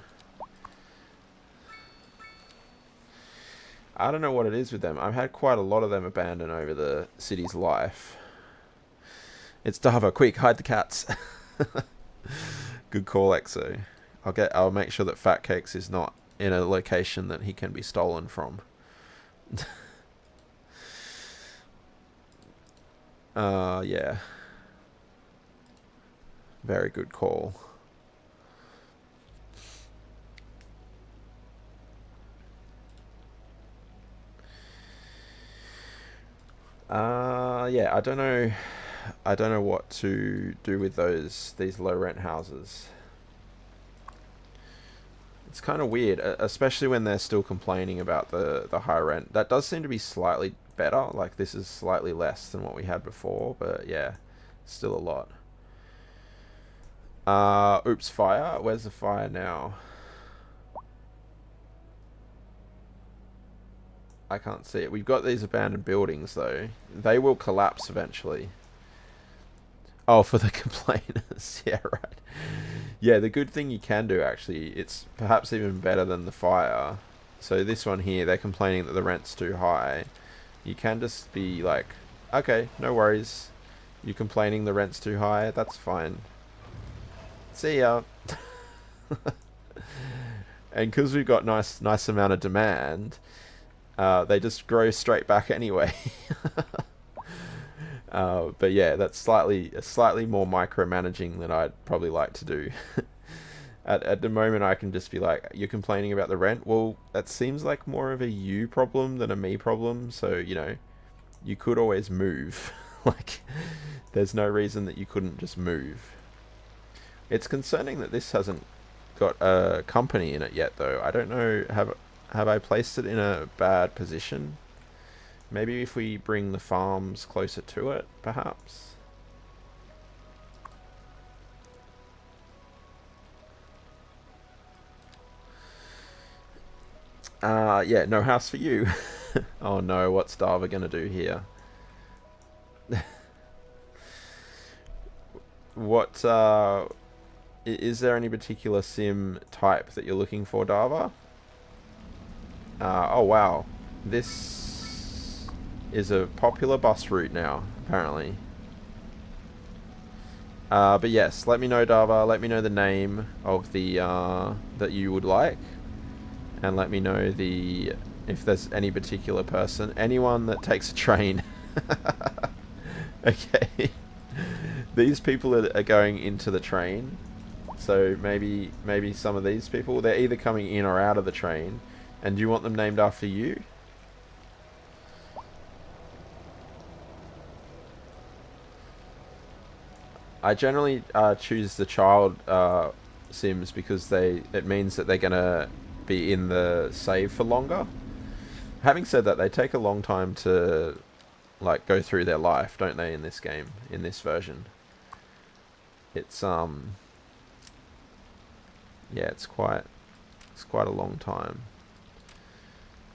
I don't know what it is with them. I've had quite a lot of them abandoned over the city's life. It's Dava, quick, hide the cats. Good call, Exo. I'll make sure that Fat Cakes is not in a location that he can be stolen from. Yeah. Very good call. Yeah, I don't know what to do with these low rent houses. It's kind of weird, especially when they're still complaining about the high rent. That does seem to be slightly better. Like, this is slightly less than what we had before, but yeah, still a lot. Oops, fire. Where's the fire now? I can't see it. We've got these abandoned buildings, though. They will collapse eventually. Oh, for the complainers. Yeah, right. Yeah, the good thing you can do, actually, it's perhaps even better than the fire. So this one here, they're complaining that the rent's too high. You can just be like, okay, no worries. You're complaining the rent's too high. That's fine. See ya. And because we've got nice amount of demand, they just grow straight back anyway. But yeah, that's slightly more micromanaging than I'd probably like to do. At the moment, I can just be like, you're complaining about the rent? Well, that seems like more of a you problem than a me problem. So, you know, you could always move. Like, there's no reason that you couldn't just move. It's concerning that this hasn't got a company in it yet, though. I don't know, have I placed it in a bad position? Maybe if we bring the farms closer to it, perhaps? Yeah, no house for you. Oh no, what's Dava gonna do here? What, is there any particular sim type that you're looking for, Dava? Oh wow. This is a popular bus route now, apparently. But yes, let me know, Dava. Let me know the name of the that you would like, and let me know if there's any particular person, anyone that takes a train. Okay, these people are going into the train, so maybe some of these people, they're either coming in or out of the train. And do you want them named after you? I generally choose the child sims because it means that they're gonna be in the save for longer. Having said that, they take a long time to like go through their life, don't they, in this game, in this version? It's yeah, it's quite a long time.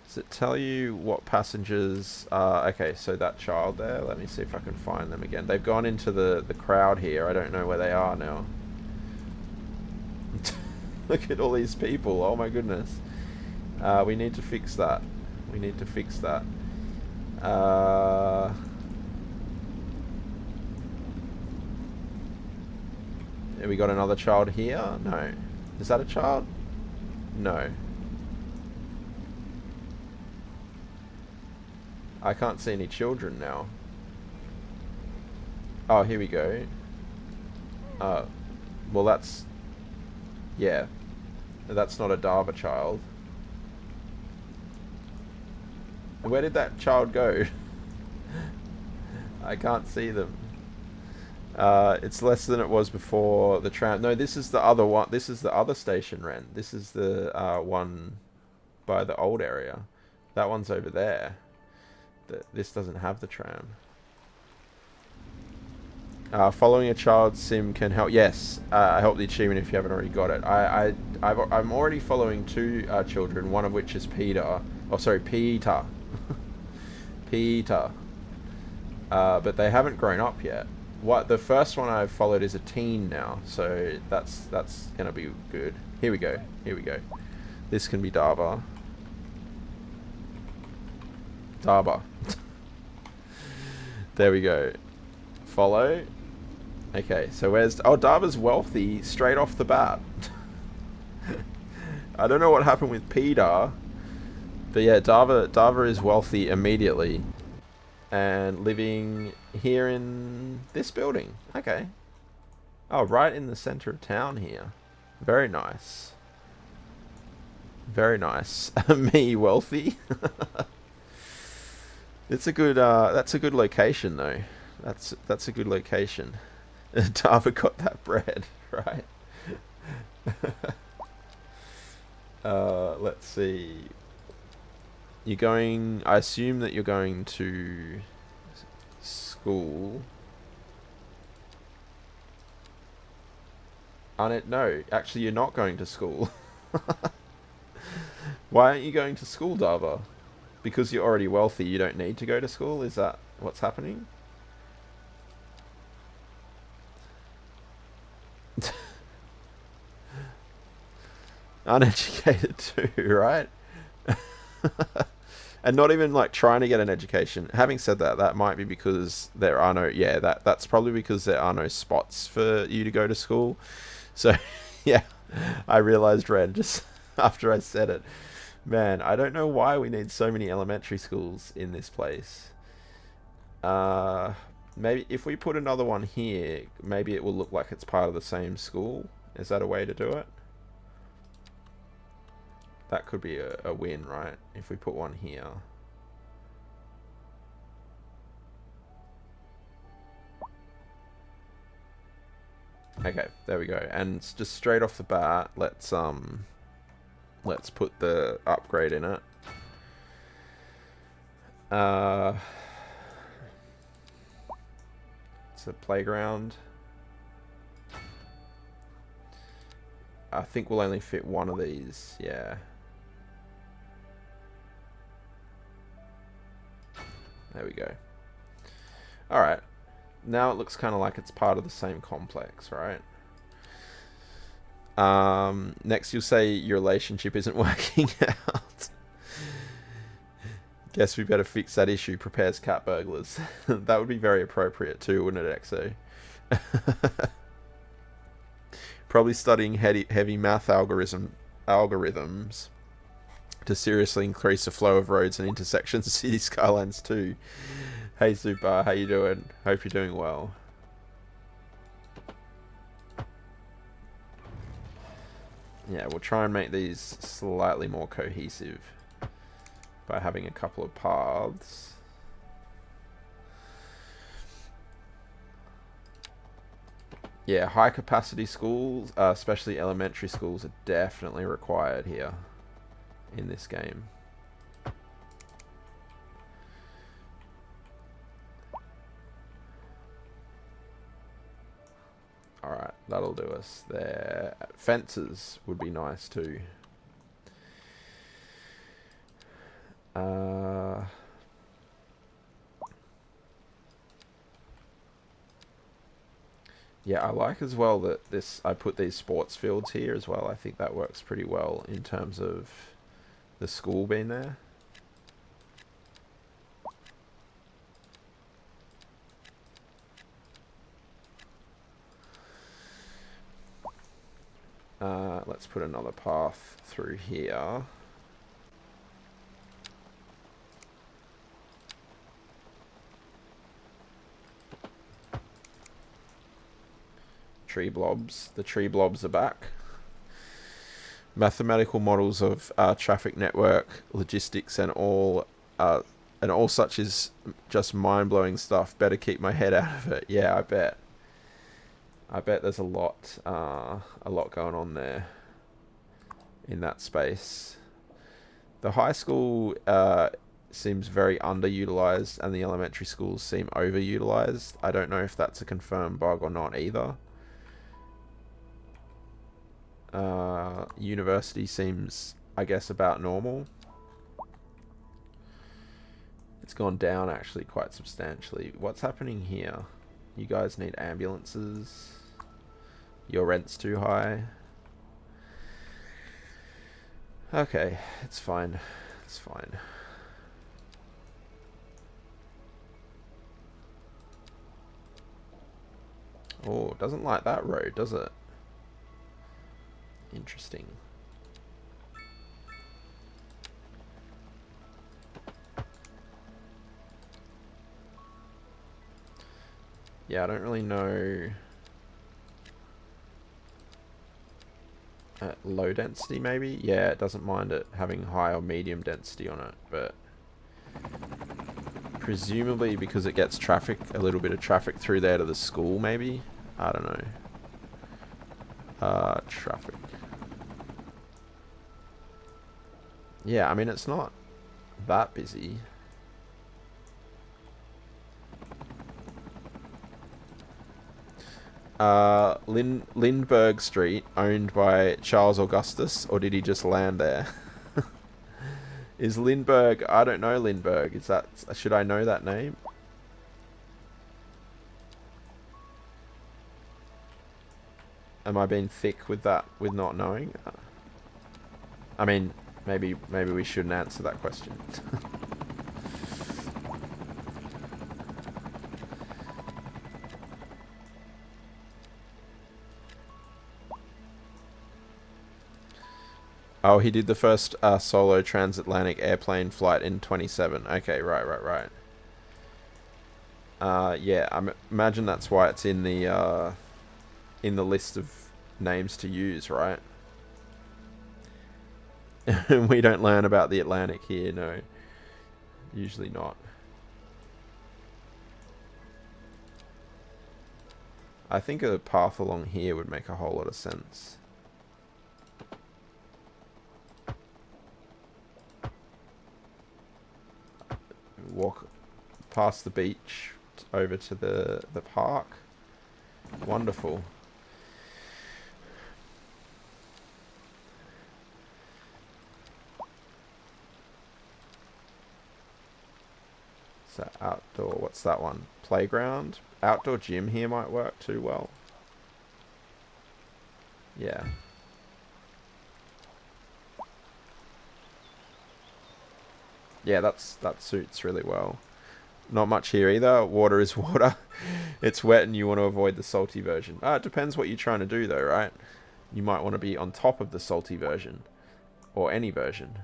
Does it tell you what passengers... okay, so that child there, let me see if I can find them again. They've gone into the crowd here. I don't know where they are now. Look at all these people. Oh my goodness. We need to fix that. We need to fix that. Have we got another child here? No. Is that a child? No. I can't see any children now. Oh, here we go. Well, that's... yeah. That's not a Dava child. Where did that child go? I can't see them. It's less than it was before the tram. No, this is the other one. This is the other station, Ren. This is the one by the old area. That one's over there. This doesn't have the tram. Following a child sim can help. Yes, help the achievement if you haven't already got it. I'm already following two children, one of which is Peter. Oh, sorry, Peter. Peter. But they haven't grown up yet. The first one I've followed is a teen now, so that's gonna be good. Here we go. Here we go. This can be Dava. Dava. There we go. Follow. Okay, so where's... oh, Dava's wealthy straight off the bat. I don't know what happened with Peter, but yeah, Dava is wealthy immediately. And living here in this building. Okay. Oh, right in the center of town here. Very nice. Very nice. Me wealthy. It's a good. That's a good location, though. That's a good location. Dava got that bread, right? Let's see. You're going... I assume that you're going to school. No, actually you're not going to school. Why aren't you going to school, Dava? Because you're already wealthy, you don't need to go to school? Is that what's happening? Uneducated too, right? And not even like trying to get an education. Having said that, that might be because there are no... Yeah, that's probably because there are no spots for you to go to school. So, yeah, I realized, Red, just after I said it. Man, I don't know why we need so many elementary schools in this place. Maybe if we put another one here, maybe it will look like it's part of the same school. Is that a way to do it? That could be a win, right? If we put one here. Okay, there we go. And just straight off the bat, let's put the upgrade in it. It's a playground. I think we'll only fit one of these, yeah. There we go. Alright. Now it looks kind of like it's part of the same complex, right? Next you'll say your relationship isn't working out. Guess we better fix that issue, prepares cat burglars. That would be very appropriate too, wouldn't it, XO? Probably studying heavy math algorithms to seriously increase the flow of roads and intersections of city skylines too. Hey Super, how you doing? Hope you're doing well. Yeah, we'll try and make these slightly more cohesive by having a couple of paths. Yeah, high capacity schools, especially elementary schools, are definitely required here in this game. Alright, that'll do us there. Fences would be nice too. Yeah, I like as well that I put these sports fields here as well. I think that works pretty well in terms of the school being there. Let's put another path through here. Tree blobs. The tree blobs are back. Mathematical models of traffic network, logistics, and all such is just mind-blowing stuff. Better keep my head out of it. Yeah, I bet. I bet there's a lot going on there in that space. The high school seems very underutilized, and the elementary schools seem overutilized. I don't know if that's a confirmed bug or not either. University seems, I guess, about normal. It's gone down actually quite substantially. What's happening here? You guys need ambulances. Your rent's too high. Okay, it's fine. It's fine. Oh, doesn't like that road, does it? Interesting. Yeah, I don't really know. Low density, maybe? Yeah, it doesn't mind it having high or medium density on it, but presumably because it gets traffic, a little bit of traffic through there to the school, maybe? I don't know. Traffic. Yeah, I mean, it's not that busy. Lindbergh Street, owned by Charles Augustus, or did he just land there? Is Lindbergh... I don't know Lindbergh. Is that... Should I know that name? Am I being thick with that, with not knowing? I mean, maybe we shouldn't answer that question. Oh, he did the first solo transatlantic airplane flight in 27. Okay, right. Yeah, I imagine that's why it's in the list of names to use, right? We don't learn about the Atlantic here, no. Usually not. I think a path along here would make a whole lot of sense. Walk past the beach over to the park. Wonderful. So outdoor, what's that one? Playground? Outdoor gym here might work too well. Yeah. Yeah, that suits really well. Not much here either. Water is water. It's wet and you want to avoid the salty version. It depends what you're trying to do though, right? You might want to be on top of the salty version. Or any version.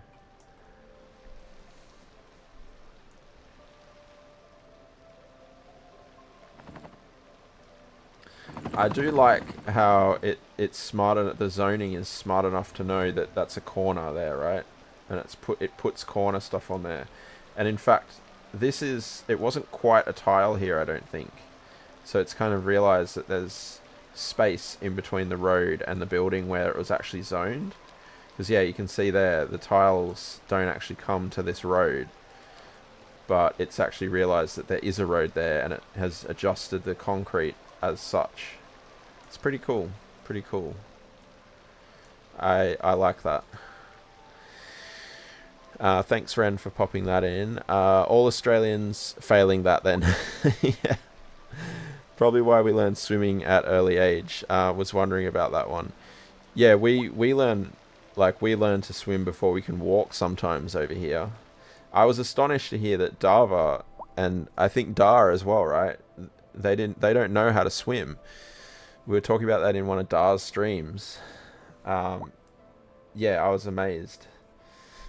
I do like how it's smarter. The zoning is smart enough to know that that's a corner there, right? And it puts corner stuff on there. And in fact, it wasn't quite a tile here, I don't think. So it's kind of realized that there's space in between the road and the building where it was actually zoned. Because yeah, you can see there, the tiles don't actually come to this road. But it's actually realized that there is a road there and it has adjusted the concrete as such. It's pretty cool. Pretty cool. I like that. Thanks, Ren, for popping that in. All Australians failing that then. Yeah. Probably why we learned swimming at early age. Was wondering about that one. Yeah, we learn to swim before we can walk sometimes over here. I was astonished to hear that Dava, and I think Dar as well, right? They don't know how to swim. We were talking about that in one of Dar's streams. Yeah, I was amazed.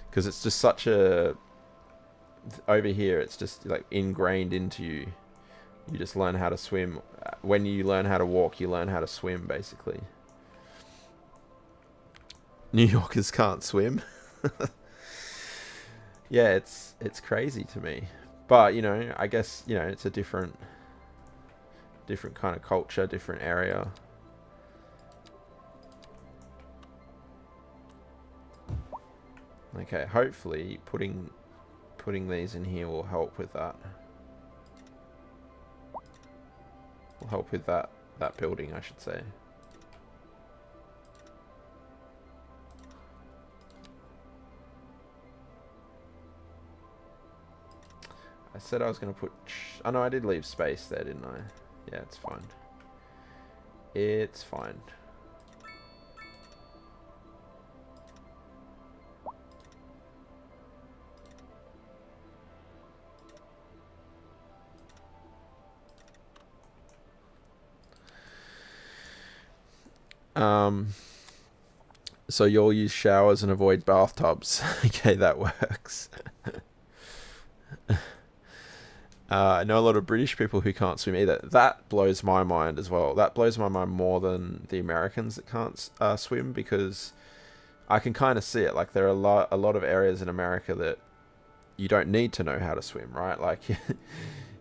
Because it's just such a... Over here, it's just like ingrained into you. You just learn how to swim. When you learn how to walk, you learn how to swim, basically. New Yorkers can't swim. Yeah, it's crazy to me. But, you know, I guess, you know, it's a different kind of culture, different area. Okay, hopefully putting these in here will help with that. Will help with that building, I should say. I said I was going to put... Oh no, I did leave space there, didn't I? Yeah, it's fine. It's fine. So you'll use showers and avoid bathtubs. Okay, that works. I know a lot of British people who can't swim either. That blows my mind as well. That blows my mind more than the Americans that can't swim, because I can kind of see it. Like, there are a lot of areas in America that you don't need to know how to swim, right? Like,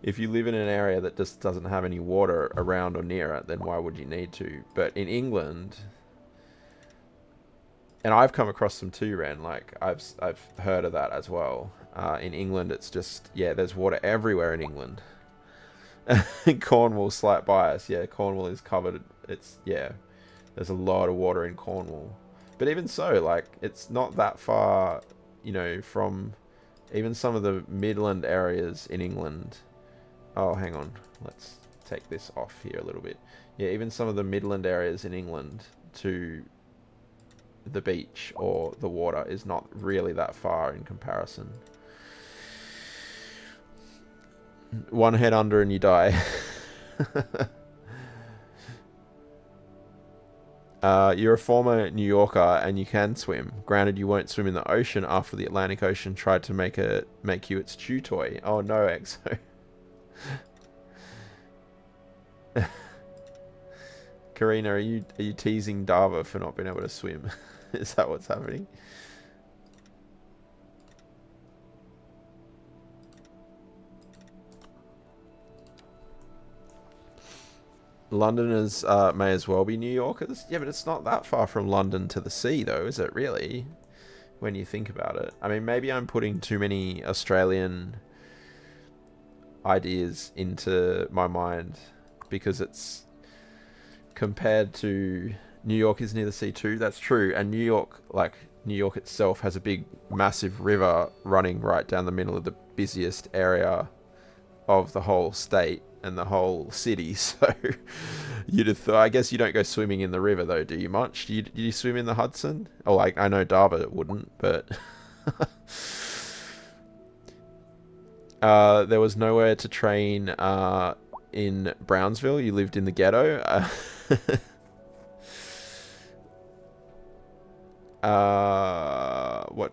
if you live in an area that just doesn't have any water around or near it, then why would you need to? But in England, And I've come across them too, Ren. Like I've heard of that as well. In England, it's just there's water everywhere in England. Cornwall, slight bias. Yeah, Cornwall is covered. There's a lot of water in Cornwall. But even so, like it's not that far, from even some of the Midland areas in England. Oh, hang on. Let's take this off here a little bit. Yeah, even some of the Midland areas in England to the beach or the water is not really that far in comparison. One head under and you die. You're a former New Yorker and you can swim. Granted, you won't swim in the ocean after the Atlantic Ocean tried to make you its chew toy. Oh no, EXO. Karina, are you teasing Dava for not being able to swim? Is that what's happening? Londoners may as well be New Yorkers. Yeah, but it's not that far from London to the sea, though, is it really? When you think about it. I mean, maybe I'm putting too many Australian ideas into my mind because it's compared to New York is near the sea too. That's true. And New York itself has a big, massive river running right down the middle of the busiest area of the whole state and the whole city. So you'd have thought, I guess you don't go swimming in the river though, do you much? Do you swim in the Hudson? Oh, like I know Darva wouldn't, but there was nowhere to train in Brownsville. You lived in the ghetto.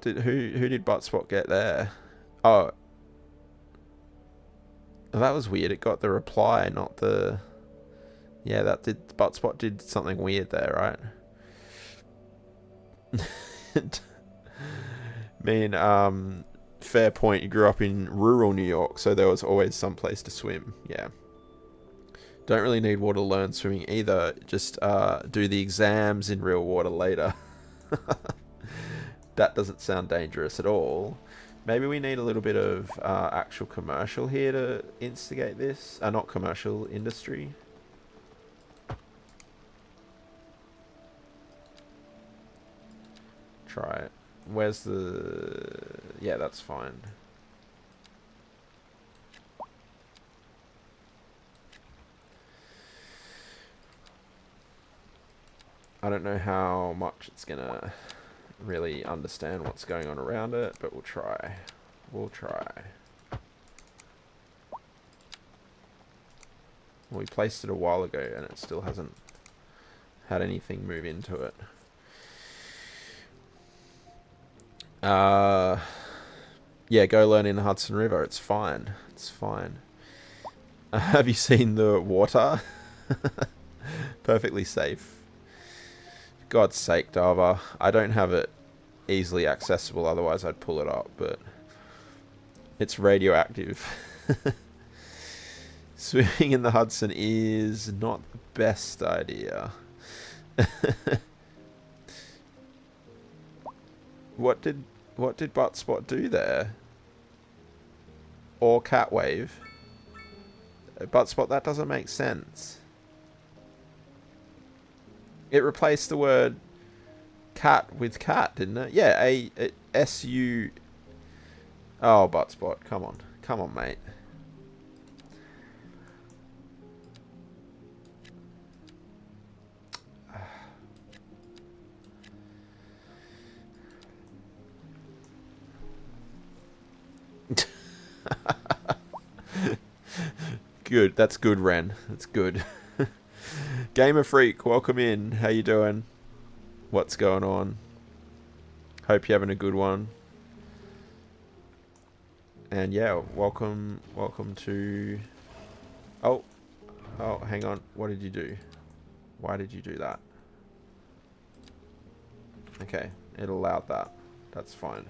Who did Buttspot get there? Oh, that was weird. It got the reply, not the. Yeah, Buttspot did something weird there, right? Fair point. You grew up in rural New York, so there was always some place to swim. Yeah. Don't really need water to learn swimming either. Just do the exams in real water later. That doesn't sound dangerous at all. Maybe we need a little bit of actual commercial here to instigate this. Not commercial, industry. Try it. Where's the... Yeah, that's fine. I don't know how much it's gonna really understand what's going on around it, but we'll try. We'll try. Well, we placed it a while ago and it still hasn't had anything move into it. Yeah, go learn in the Hudson River. It's fine. It's fine. Have you seen the water? Perfectly safe. God's sake, Dava. I don't have it easily accessible, otherwise I'd pull it up, but it's radioactive. Swimming in the Hudson is not the best idea. What did Buttspot do there? Or Catwave? Buttspot, that doesn't make sense. It replaced the word cat with cat, didn't it? Yeah, a S-U... Oh, Buttspot, come on. Come on, mate. Good, that's good, Ren. That's good. Gamer Freak, welcome in. How you doing? What's going on? Hope you're having a good one. And yeah, welcome to... Oh, hang on. What did you do? Why did you do that? Okay, it allowed that. That's fine.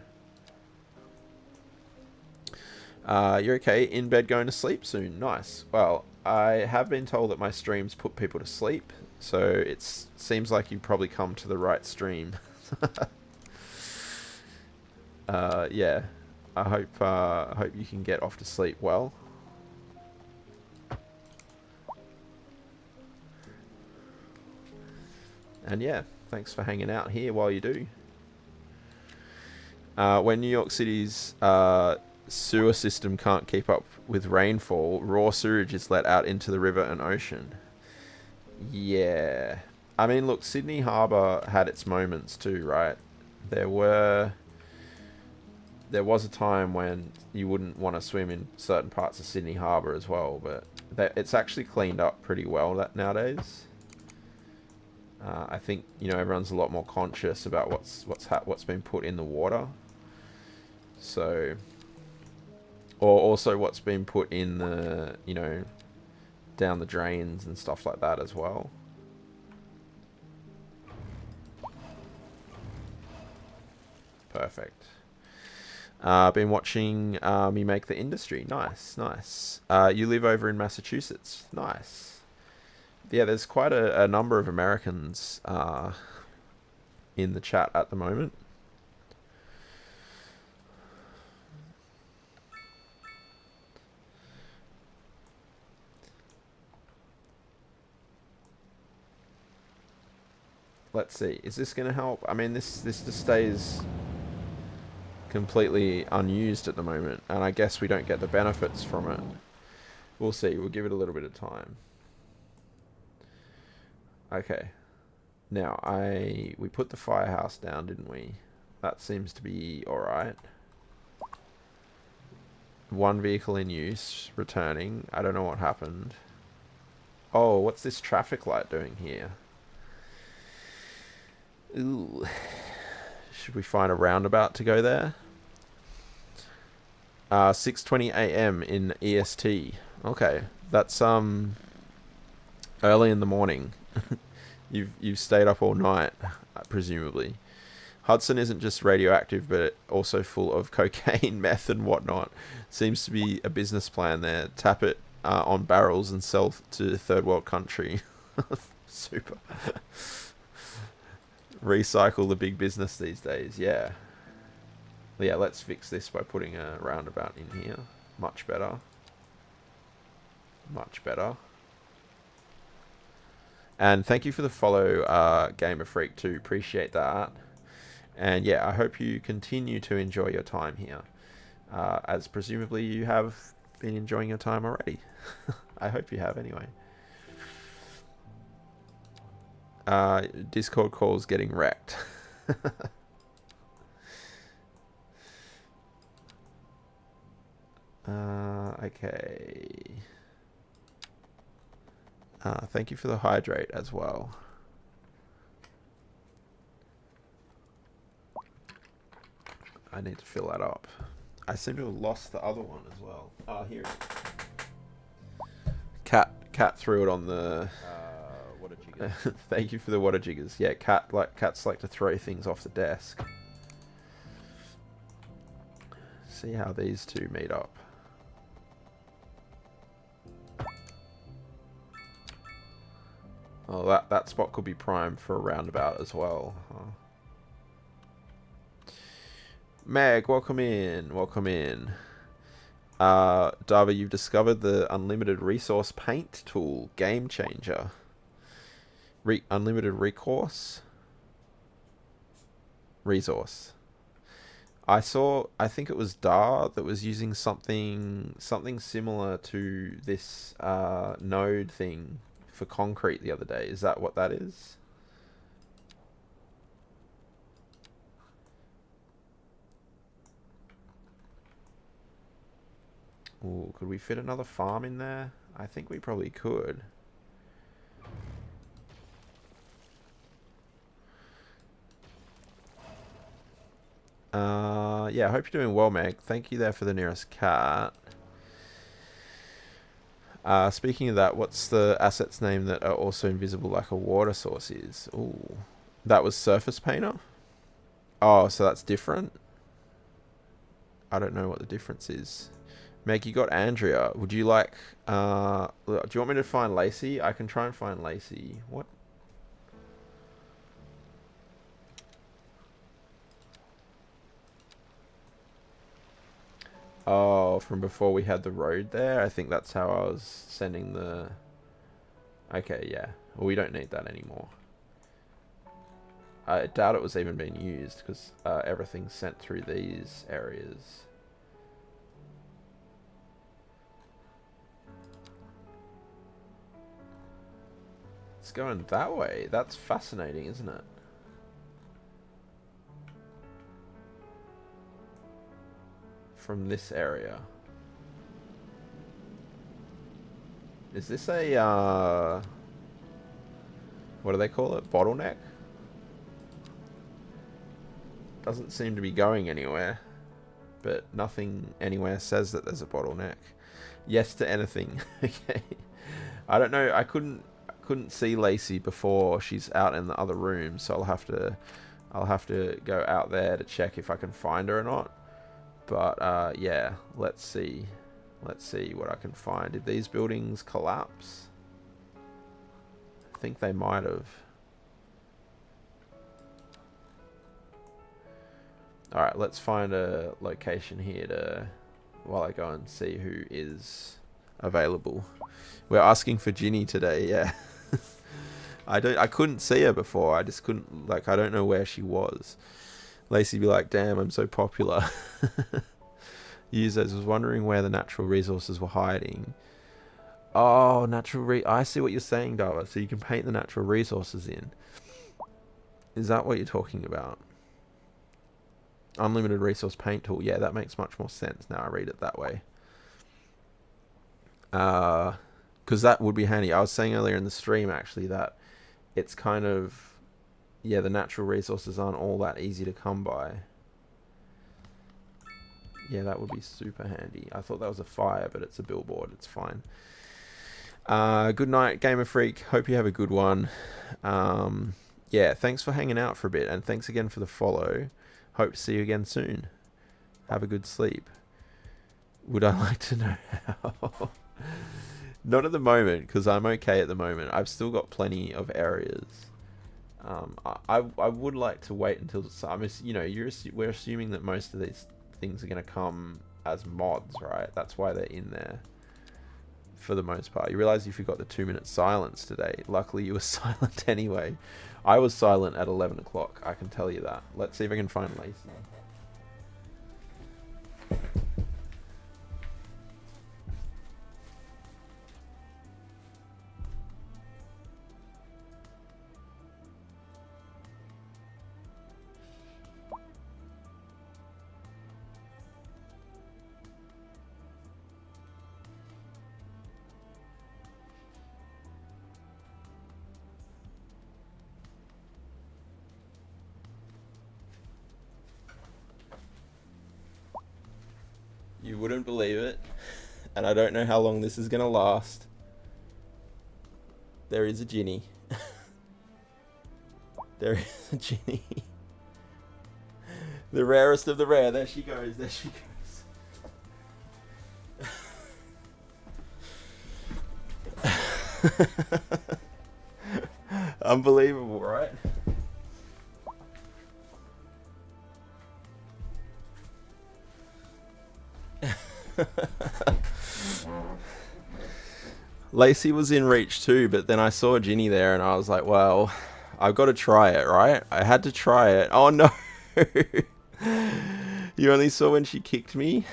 You're okay? In bed going to sleep soon. Nice. Well, I have been told that my streams put people to sleep, so it seems like you probably come to the right stream. Yeah, I hope you can get off to sleep well. And yeah, thanks for hanging out here while you do. When New York City's sewer system can't keep up with rainfall, raw sewage is let out into the river and ocean. Yeah. I mean, look, Sydney Harbour had its moments too, right? There was a time when you wouldn't want to swim in certain parts of Sydney Harbour as well, but it's actually cleaned up pretty well nowadays. I think, you know, everyone's a lot more conscious about what's been put in the water. So, or also what's been put in the, you know, down the drains and stuff like that as well. Perfect. Been watching me make the industry. Nice, nice. You live over in Massachusetts. Nice. Yeah, there's quite a number of Americans in the chat at the moment. Let's see. Is this going to help? I mean, this just stays completely unused at the moment, and I guess we don't get the benefits from it. We'll see. We'll give it a little bit of time. Okay. Now, we put the firehouse down, didn't we? That seems to be alright. One vehicle in use, returning. I don't know what happened. Oh, what's this traffic light doing here? Ooh. Should we find a roundabout to go there? 6:20 a.m. in EST. Okay, that's early in the morning. You've stayed up all night, presumably. Hudson isn't just radioactive, but also full of cocaine, meth, and whatnot. Seems to be a business plan there. Tap it on barrels and sell to third world country. Super. Recycle the big business these days. Yeah. Yeah, let's fix this by putting a roundabout in here. Much better. Much better. And thank you for the follow, Gamer Freak, too. Appreciate that. And yeah, I hope you continue to enjoy your time here. As presumably you have been enjoying your time already. I hope you have, anyway. Discord calls getting wrecked. Okay. Thank you for the hydrate as well. I need to fill that up. I seem to have lost the other one as well. Here it is. Cat threw it on the... water jiggers. Thank you for the water jiggers. Yeah, cats like to throw things off the desk. See how these two meet up. Oh, that spot could be prime for a roundabout as well. Huh? Meg, welcome in. Welcome in. Darby, you've discovered the unlimited resource paint tool. Game changer. Unlimited recourse. Resource. I think it was Dar that was using something similar to this node thing for concrete the other day. Is that what that is? Ooh, could we fit another farm in there? I think we probably could. Yeah, I hope you're doing well, Meg. Thank you there for the nearest cat. Speaking of that, what's the assets name that are also invisible like a water source is? Ooh, that was Surface Painter? Oh, so that's different? I don't know what the difference is. Meg, you got Andrea. Would you like... do you want me to find Lacey? I can try and find Lacey. What? Oh, from before we had the road there? I think that's how I was sending the... Okay, yeah. Well, we don't need that anymore. I doubt it was even being used, because everything's sent through these areas. It's going that way. That's fascinating, isn't it? From this area. Is this a, what do they call it? Bottleneck? Doesn't seem to be going anywhere. But nothing anywhere says that there's a bottleneck. Yes to anything. Okay. I don't know. I couldn't see Lacey before she's out in the other room, so I'll have to go out there to check if I can find her or not. But yeah, let's see what I can find. Did these buildings collapse? I think they might have. Alright, let's find a location here while I go and see who is available. We're asking for Ginny today, yeah. I couldn't see her before. I just couldn't, like, I don't know where she was. Lacey be like, damn, I'm so popular. Users was wondering where the natural resources were hiding. Oh, I see what you're saying, Dava. So you can paint the natural resources in. Is that what you're talking about? Unlimited resource paint tool. Yeah, that makes much more sense now I read it that way. Because that would be handy. I was saying earlier in the stream, actually, that it's kind of... Yeah, the natural resources aren't all that easy to come by. Yeah, that would be super handy. I thought that was a fire, but it's a billboard. It's fine. Good night, Gamer Freak. Hope you have a good one. Yeah, thanks for hanging out for a bit, and thanks again for the follow. Hope to see you again soon. Have a good sleep. Would I like to know how? Not at the moment, because I'm okay at the moment. I've still got plenty of areas. I would like to wait until the summer. You know, we're assuming that most of these things are going to come as mods, right? That's why they're in there for the most part. You realize you forgot the 2-minute silence today. Luckily, you were silent anyway. I was silent at 11 o'clock. I can tell you that. Let's see if I can find Lacey. You wouldn't believe it, and I don't know how long this is going to last. There is a Ginny. There is a Ginny. The rarest of the rare. There she goes. There she goes. Unbelievable, right? Lacey was in reach too, but then I saw Ginny there and I was like, well, I've got to try it, right? I had to try it. Oh no. You only saw when she kicked me?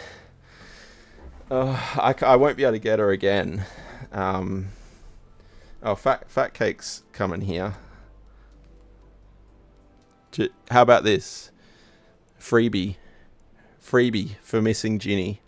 I won't be able to get her again. Oh, Fat Cake's coming here. How about this? Freebie for missing Ginny.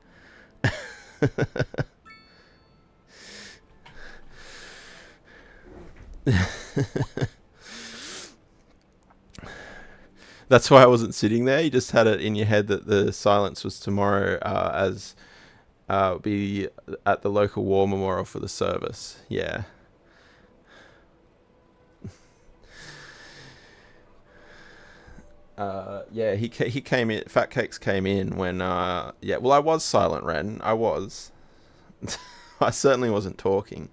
That's why I wasn't sitting there. You just had it in your head that the silence was tomorrow, as be at the local war memorial for the service. Yeah. Yeah, he came in. Fat Cakes came in when. Yeah, well, I was silent, Ren. I was. I certainly wasn't talking.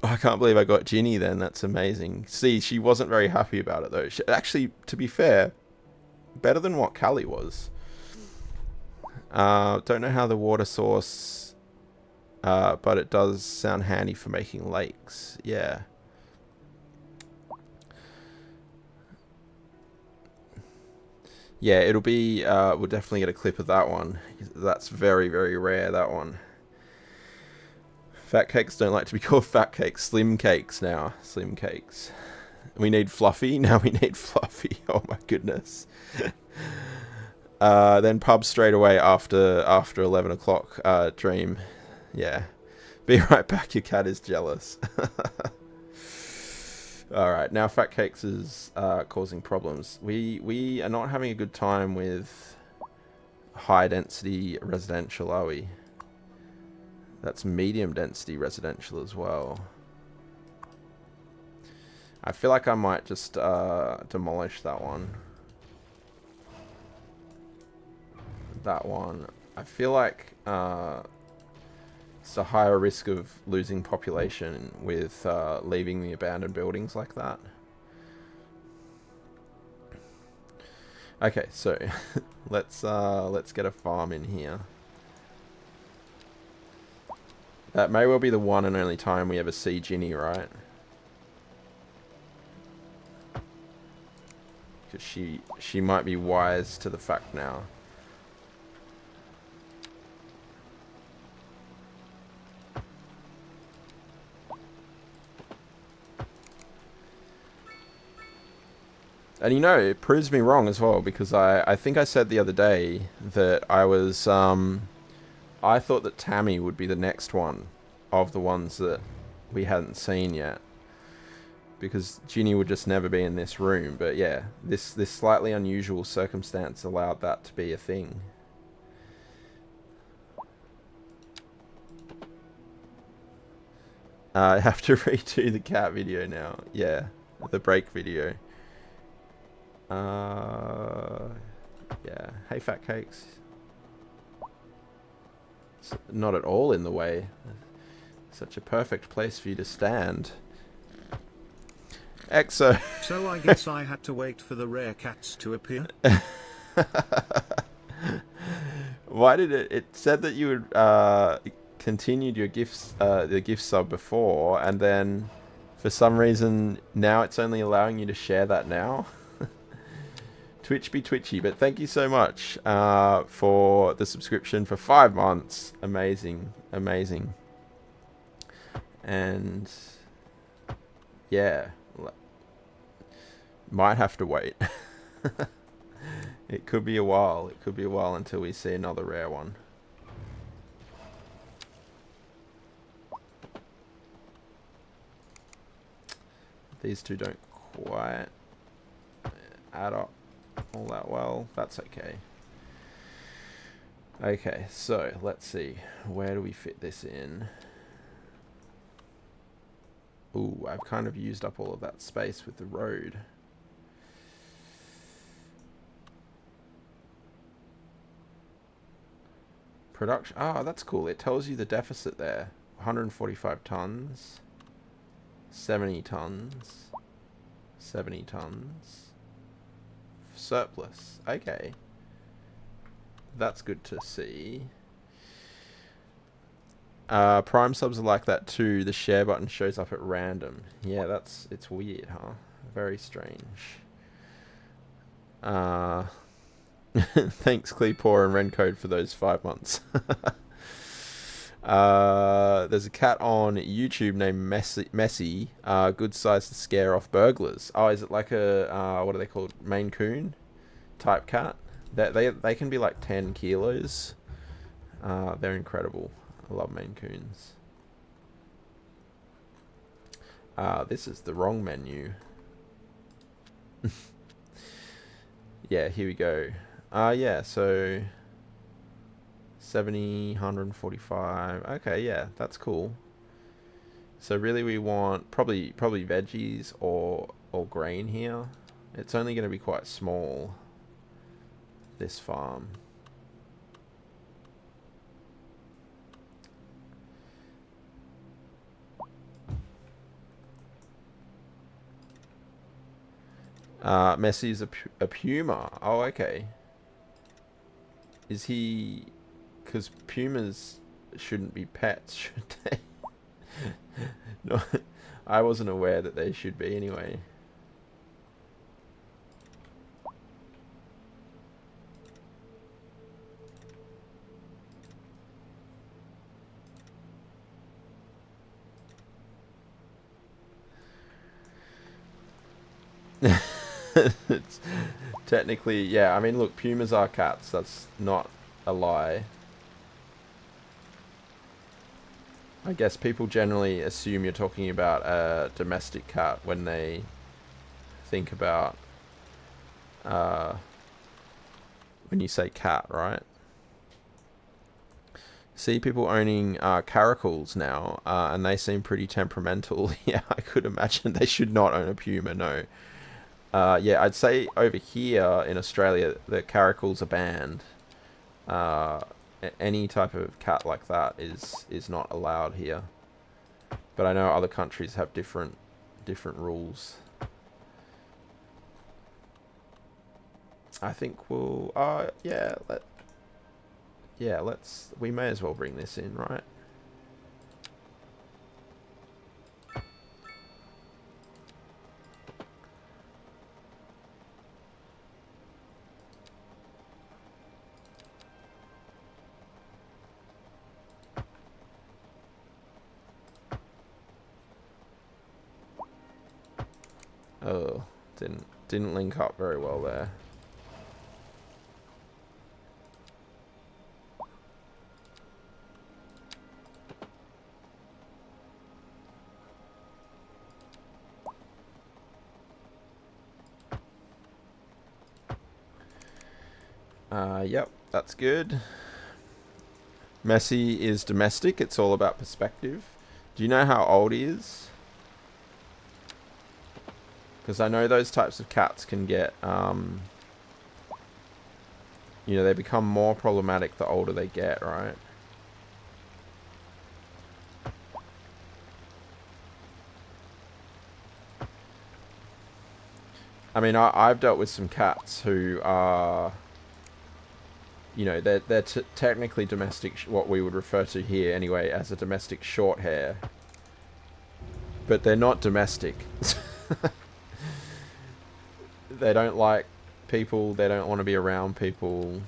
I can't believe I got Ginny then. That's amazing. See, she wasn't very happy about it, though. Actually, to be fair, better than what Callie was. Don't know how the water source, but it does sound handy for making lakes. Yeah. Yeah, it'll be, we'll definitely get a clip of that one. That's very, very rare, that one. Fat cakes don't like to be called fat cakes. Slim cakes now. Slim cakes. We need fluffy. Now we need fluffy. Oh my goodness. Then pub straight away after 11 o'clock. Dream. Yeah. Be right back. Your cat is jealous. Alright, now Fat Cakes is causing problems. We are not having a good time with high density residential, are we? That's medium density residential as well. I feel like I might just demolish that one. That one. I feel like it's a higher risk of losing population with leaving the abandoned buildings like that. Okay, so let's get a farm in here. That may well be the one and only time we ever see Ginny, right? Because she might be wise to the fact now. And you know, it proves me wrong as well, because I think I said the other day that I was, I thought that Tammy would be the next one of the ones that we hadn't seen yet. Because Ginny would just never be in this room, but yeah, this slightly unusual circumstance allowed that to be a thing. I have to redo the cat video now. Yeah, the break video. Yeah. Hey, Fat Cakes. It's not at all in the way. Such a perfect place for you to stand. Exo. So I guess I had to wait for the rare cats to appear. Why did it said that you would continued your gifts the gift sub before, and then for some reason now it's only allowing you to share that now? Twitch be twitchy, but thank you so much for the subscription for 5 months. Amazing, amazing. And yeah, might have to wait. It could be a while. It could be a while until we see another rare one. These two don't quite add up all that well. That's okay. Okay, so let's see. Where do we fit this in? Ooh, I've kind of used up all of that space with the road. Production. Ah, that's cool. It tells you the deficit there. 145 tons. 70 tons. 70 tons. Surplus. Okay. That's good to see. Prime subs are like that too. The share button shows up at random. Yeah, it's weird, huh? Very strange. Thanks, Cleepor and Rencode, for those 5 months. There's a cat on YouTube named Messy. Good size to scare off burglars. Oh, is it like a what are they called? Maine Coon type cat? They can be like 10 kilos. They're incredible. I love Maine Coons. This is the wrong menu. Yeah, here we go. Yeah, so 70, 145. Okay, yeah, that's cool. So really we want probably veggies or grain here. It's only going to be quite small, this farm. Messi's a puma. Oh, okay. Is he Because pumas shouldn't be pets, should they? No, I wasn't aware that they should be anyway. It's technically, yeah, I mean, look, pumas are cats. That's not a lie. I guess people generally assume you're talking about a domestic cat when they think about when you say cat, right? See people owning caracals now, and they seem pretty temperamental. Yeah, I could imagine they should not own a puma, no. Yeah, I'd say over here in Australia, the caracals are banned. Any type of cat like that is not allowed here. But I know other countries have different rules. I think we'll we may as well bring this in, right? Oh, didn't link up very well there. Yep, that's good. Messi is domestic. It's all about perspective. Do you know how old he is? Because I know those types of cats can get, you know, they become more problematic the older they get, right? I mean, I've dealt with some cats who are, you know, they're technically domestic, what we would refer to here anyway as a domestic short hair. But they're not domestic. They don't like people, they don't want to be around people.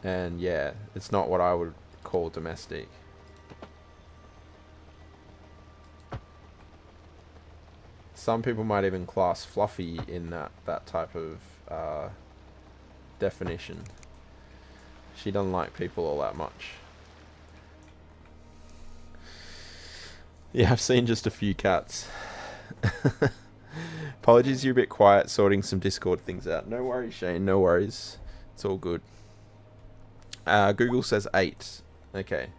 And yeah, it's not what I would call domestic. Some people might even class Fluffy in that type of definition. She doesn't like people all that much. Yeah, I've seen just a few cats. Apologies, you're a bit quiet sorting some Discord things out. No worries, Shane, no worries. It's all good. Google says 8. Okay.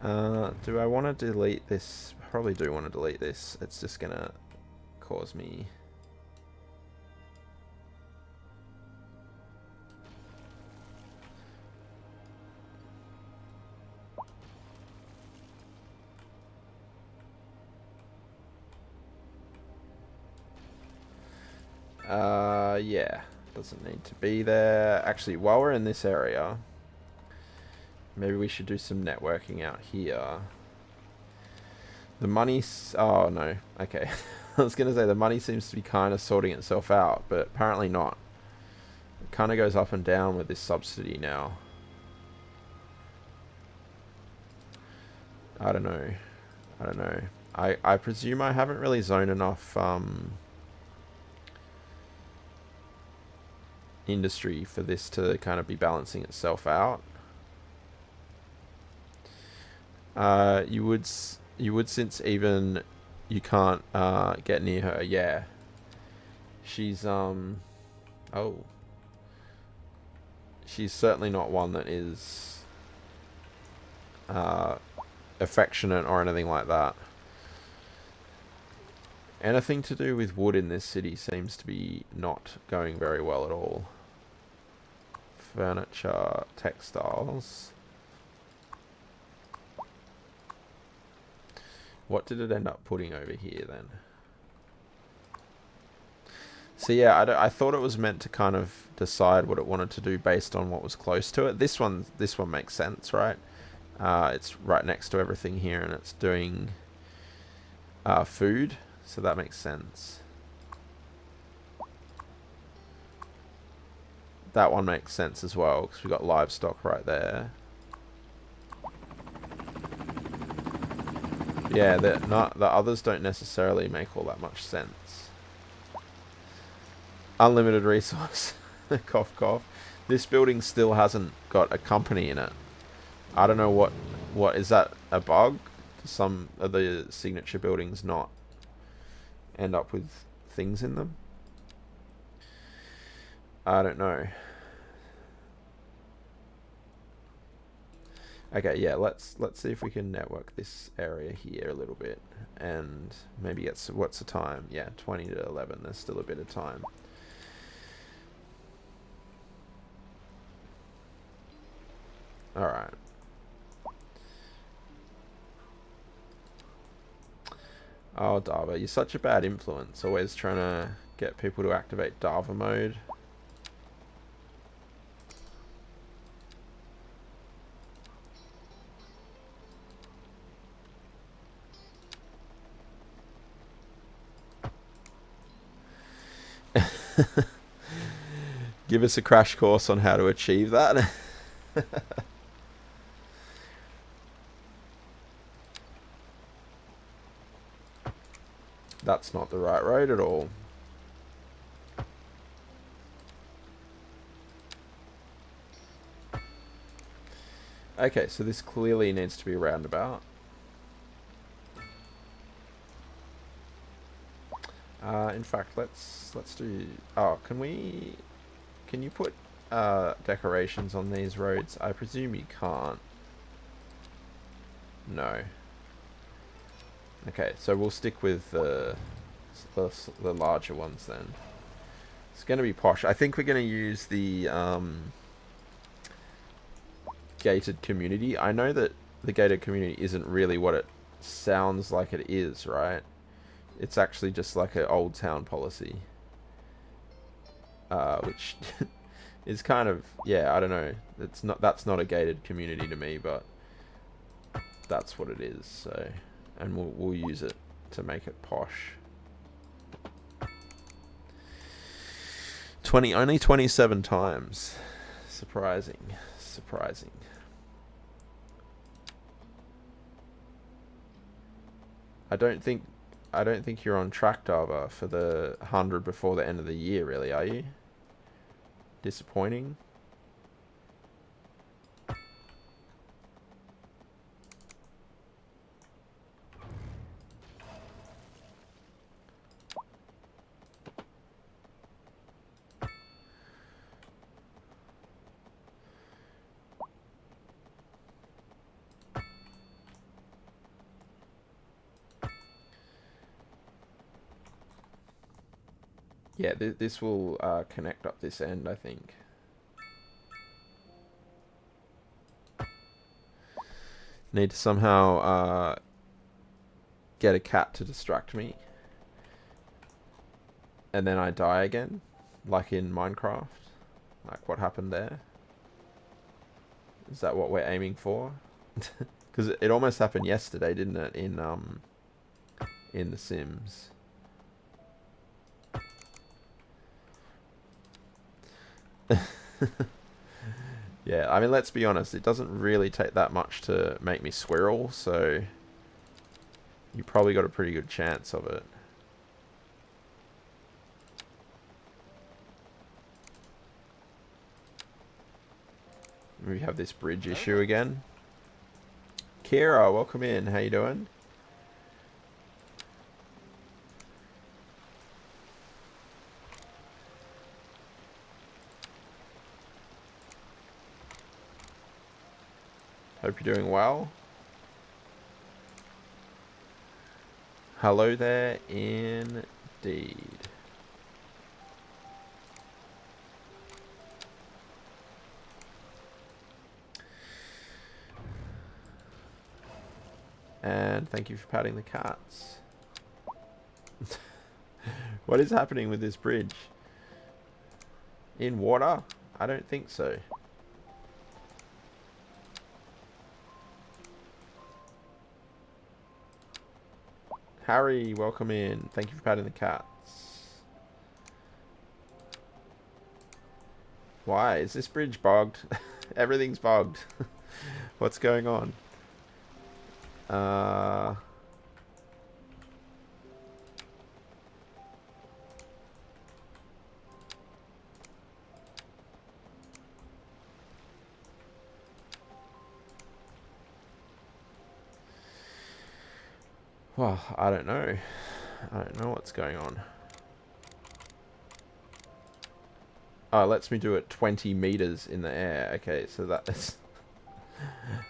Do I want to delete this? Probably do want to delete this. It's just gonna cause me... yeah, doesn't need to be there. Actually, while we're in this area, maybe we should do some networking out here. The money's... oh, no. Okay. I was going to say the money seems to be kind of sorting itself out, but apparently not. It kind of goes up and down with this subsidy now. I don't know. I don't know. I presume I haven't really zoned enough industry for this to kind of be balancing itself out. You would since even you can't get near her. Yeah, she's she's certainly not one that is affectionate or anything like that. Anything to do with wood in this city seems to be not going very well at all. Furniture, textiles. What did it end up putting over here then? So yeah, I thought it was meant to kind of decide what it wanted to do based on what was close to it. This one makes sense, right? It's right next to everything here, and it's doing food, so that makes sense. That one makes sense as well, because we've got livestock right there. Yeah, the others don't necessarily make all that much sense. Unlimited resource. Cough, cough. This building still hasn't got a company in it. I don't know what is that a bug? Some of the signature buildings not end up with things in them. I don't know. Okay, yeah, let's see if we can network this area here a little bit, and maybe get what's the time? Yeah, 20 to 11. There's still a bit of time. All right. Oh, Dava, you're such a bad influence. Always trying to get people to activate Dava mode. Give us a crash course on how to achieve that. That's not the right road at all. Okay, so this clearly needs to be a roundabout. In fact, let's do. Oh, can you put decorations on these roads? I presume you can't. No. Okay, so we'll stick with the larger ones then. It's going to be posh. I think we're going to use the gated community. I know that the gated community isn't really what it sounds like it is, right? It's actually just like an old town policy. Which is kind of, yeah, I don't know. That's not a gated community to me, but that's what it is. So, and we'll use it to make it posh. Only 27 times. Surprising. I don't think you're on track, Dava, for the 100 before the end of the year, really, are you? Disappointing. Yeah, this will connect up this end, I think. Need to somehow get a cat to distract me. And then I die again. Like in Minecraft. Like what happened there. Is that what we're aiming for? Because it almost happened yesterday, didn't it? In The Sims. Yeah, I mean, let's be honest, it doesn't really take that much to make me squirrel, so you probably got a pretty good chance of it. We have this bridge issue again. Kira, welcome in. How you doing? Hope you're doing well. Hello there, indeed. And thank you for patting the cats. What is happening with this bridge? In water? I don't think so. Harry, welcome in. Thank you for patting the cats. Why? Is this bridge bogged? Everything's bogged. What's going on? Well, I don't know. I don't know what's going on. Oh, it lets me do it 20 meters in the air. Okay, so that's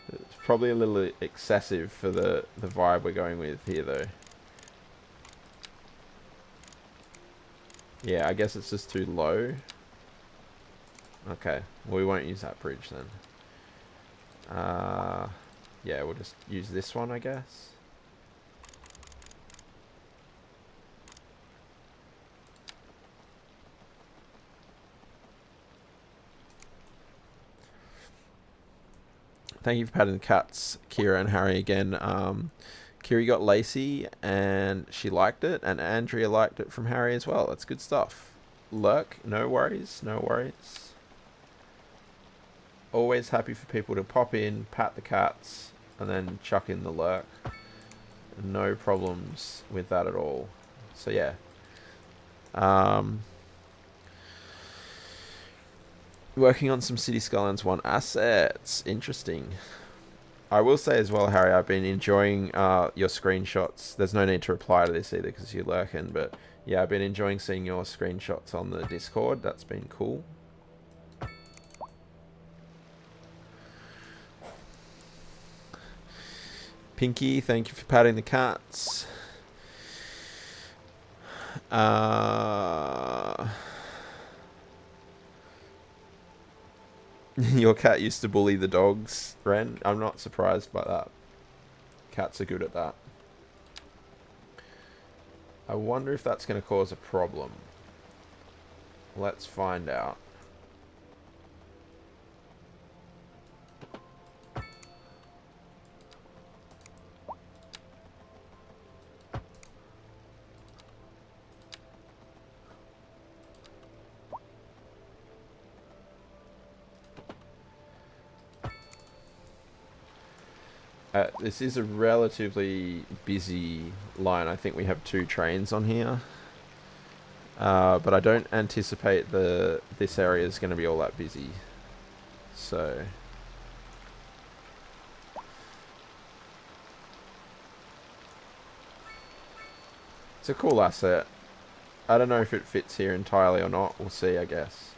it's probably a little excessive for the vibe we're going with here, though. Yeah, I guess it's just too low. Okay, well, we won't use that bridge then. Yeah, we'll just use this one, I guess. Thank you for patting the cats, Kira and Harry again. Kira got Lacey and she liked it, and Andrea liked it from Harry as well. That's good stuff. Lurk, no worries, no worries. Always happy for people to pop in, pat the cats, and then chuck in the lurk. No problems with that at all. So yeah. Working on some City Skylines 1 assets. Interesting. I will say as well, Harry, I've been enjoying your screenshots. There's no need to reply to this either because you're lurking, but yeah, I've been enjoying seeing your screenshots on the Discord. That's been cool. Pinky, thank you for patting the cats. Your cat used to bully the dogs, Ren. I'm not surprised by that. Cats are good at that. I wonder if that's going to cause a problem. Let's find out. This is a relatively busy line. I think we have 2 trains on here. But I don't anticipate this area is going to be all that busy. So... it's a cool asset. I don't know if it fits here entirely or not. We'll see, I guess.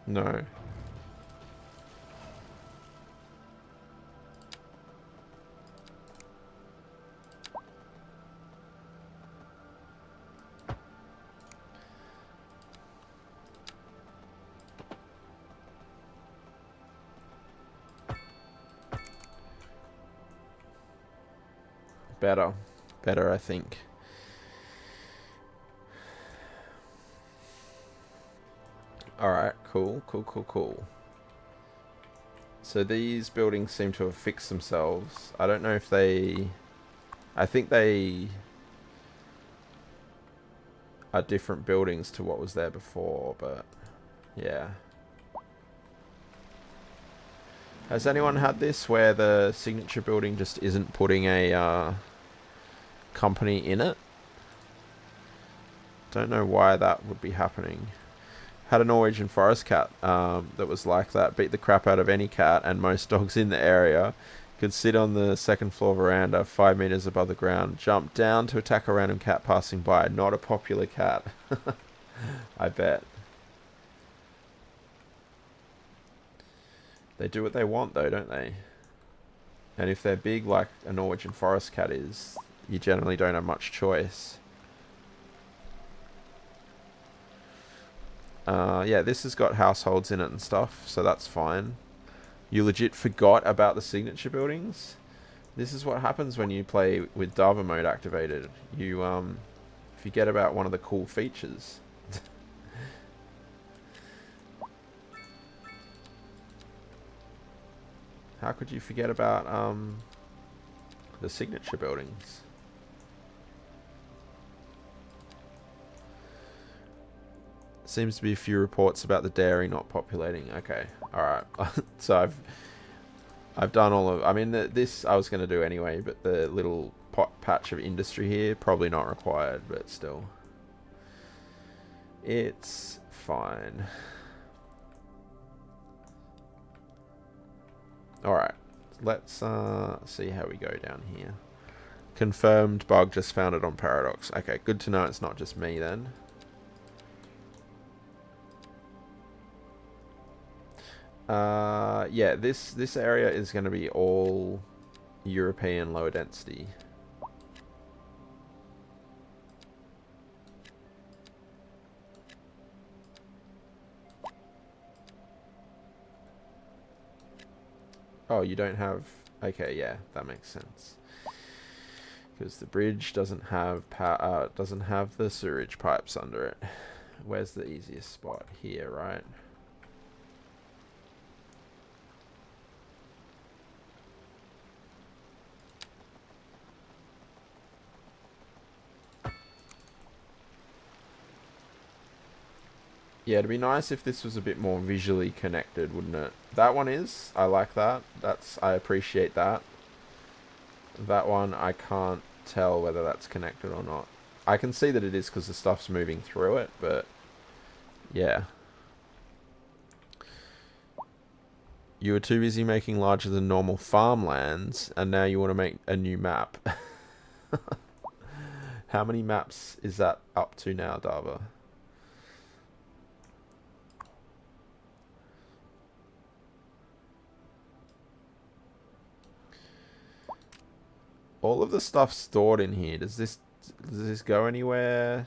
No. Better, I think. Alright, cool. So these buildings seem to have fixed themselves. I don't know if they... I think they are different buildings to what was there before, but yeah. Has anyone had this where the signature building just isn't putting a company in it? Don't know why that would be happening. Had a Norwegian forest cat that was like that. Beat the crap out of any cat and most dogs in the area. Could sit on the second floor veranda, 5 meters above the ground. Jump down to attack a random cat passing by. Not a popular cat. I bet. They do what they want though, don't they? And if they're big like a Norwegian forest cat is, you generally don't have much choice. Yeah, this has got households in it and stuff, so that's fine. You legit forgot about the signature buildings? This is what happens when you play with Dava mode activated. You forget about one of the cool features. How could you forget about the signature buildings? Seems to be a few reports about the dairy not populating. Okay, all right. So I've done all of. I mean, this I was going to do anyway, but the little patch of industry here probably not required, but still, it's fine. All right, let's see how we go down here. Confirmed bug just found it on Paradox. Okay, good to know it's not just me then. Yeah, this area is going to be all European lower density. Oh, you don't have... Okay, yeah, that makes sense. Because the bridge doesn't have doesn't have the sewage pipes under it. Where's the easiest spot? Here, right? Yeah, it'd be nice if this was a bit more visually connected, wouldn't it? That one is. I like that. I appreciate that. That one, I can't tell whether that's connected or not. I can see that it is because the stuff's moving through it, but yeah. You were too busy making larger than normal farmlands, and now you want to make a new map. How many maps is that up to now, Dava? All of the stuff stored in here, does this go anywhere?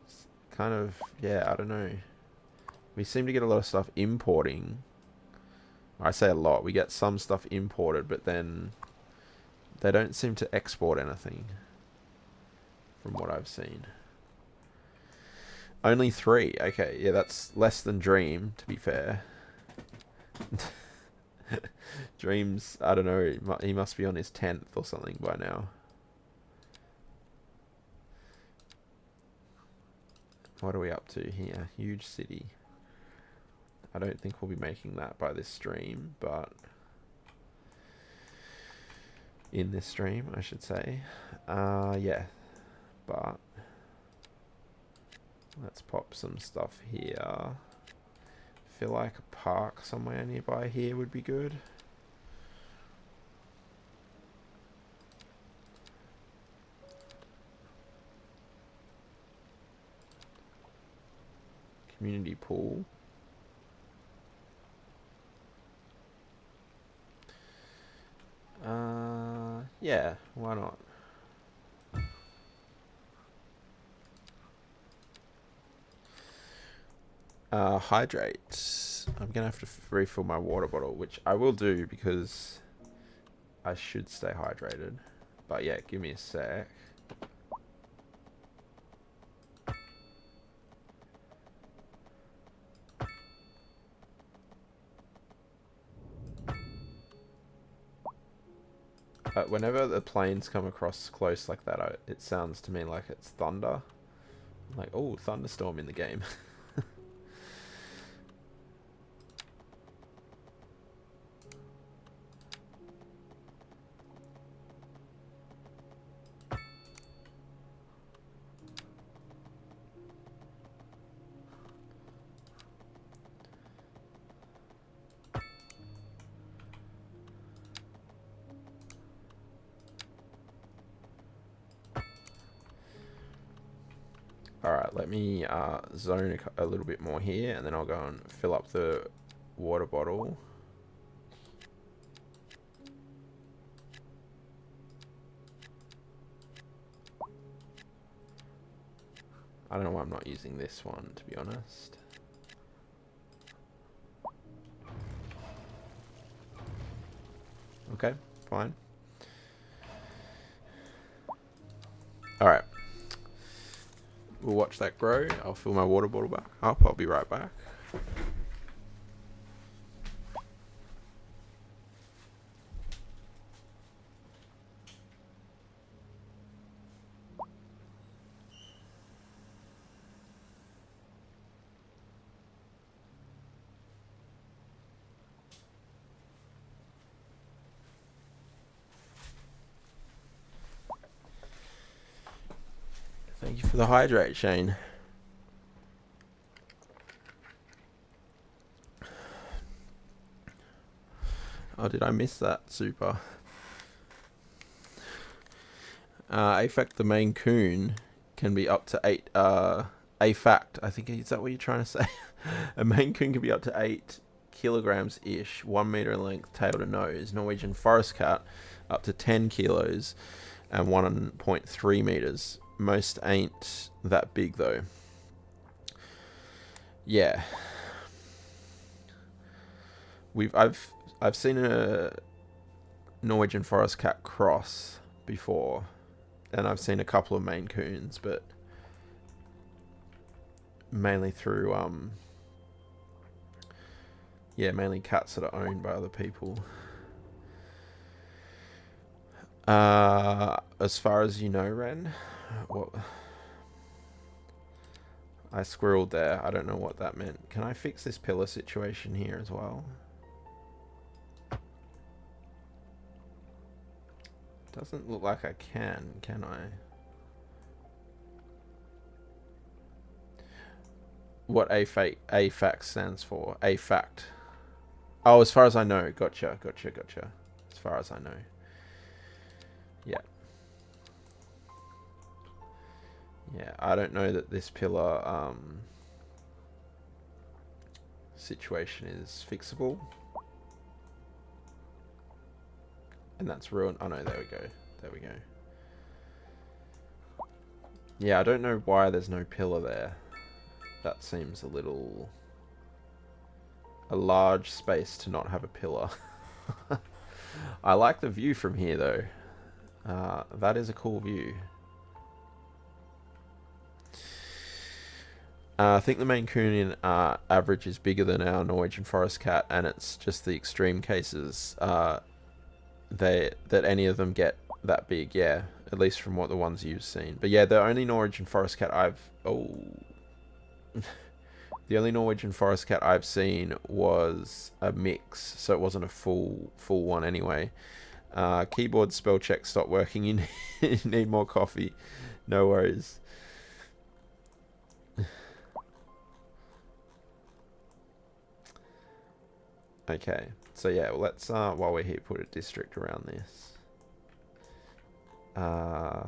It's kind of, yeah, I don't know. We seem to get a lot of stuff importing. I say a lot. We get some stuff imported, but then they don't seem to export anything from what I've seen. Only 3. Okay, yeah, that's less than Dream, to be fair. Dreams, I don't know, he must be on his 10th or something by now. What are we up to here? Huge city. I don't think we'll be making that by this stream, but... in this stream, I should say. Yeah. But... let's pop some stuff here. Feel like a park somewhere nearby here would be good. Community pool. Yeah, why not? Hydrate. I'm gonna have to refill my water bottle, which I will do because I should stay hydrated. But yeah, give me a sec. Whenever the planes come across close like that, it sounds to me like it's thunder. Like, oh, thunderstorm in the game. Let me zone a little bit more here, and then I'll go and fill up the water bottle. I don't know why I'm not using this one, to be honest. Okay, fine. Alright. We'll watch that grow. I'll fill my water bottle back up. I'll be right back. Thank you for the hydrate, Shane. Oh, did I miss that? Super. AFAC the Maine Coon can be up to 8. AFAC, I think, is that what you're trying to say? A Maine Coon can be up to 8 kilograms-ish, 1 meter in length, tail to nose. Norwegian Forest Cat up to 10 kilos and 1.3 meters. Most ain't that big though. Yeah. I've seen a Norwegian Forest Cat cross before, and I've seen a couple of Maine Coons, but mainly through yeah, mainly cats that are owned by other people. As far as you know, Ren, what? I squirreled there. I don't know what that meant. Can I fix this pillar situation here as well? Doesn't look like I can I? What AFAC stands for? AFACT. Oh, as far as I know. Gotcha. As far as I know. Yeah. Yeah, I don't know that this pillar situation is fixable. And that's ruined. Oh no, there we go. There we go. Yeah, I don't know why there's no pillar there. That seems a large space to not have a pillar. I like the view from here though. That is a cool view. I think the Maine Coon average is bigger than our Norwegian Forest Cat, and it's just the extreme cases that any of them get that big. Yeah, at least from what the ones you've seen. But yeah, the only Norwegian Forest Cat the only Norwegian Forest Cat I've seen was a mix, so it wasn't a full one anyway. Keyboard spell check stopped working. You need more coffee. No worries. Okay, so yeah, well, let's while we're here, put a district around this. I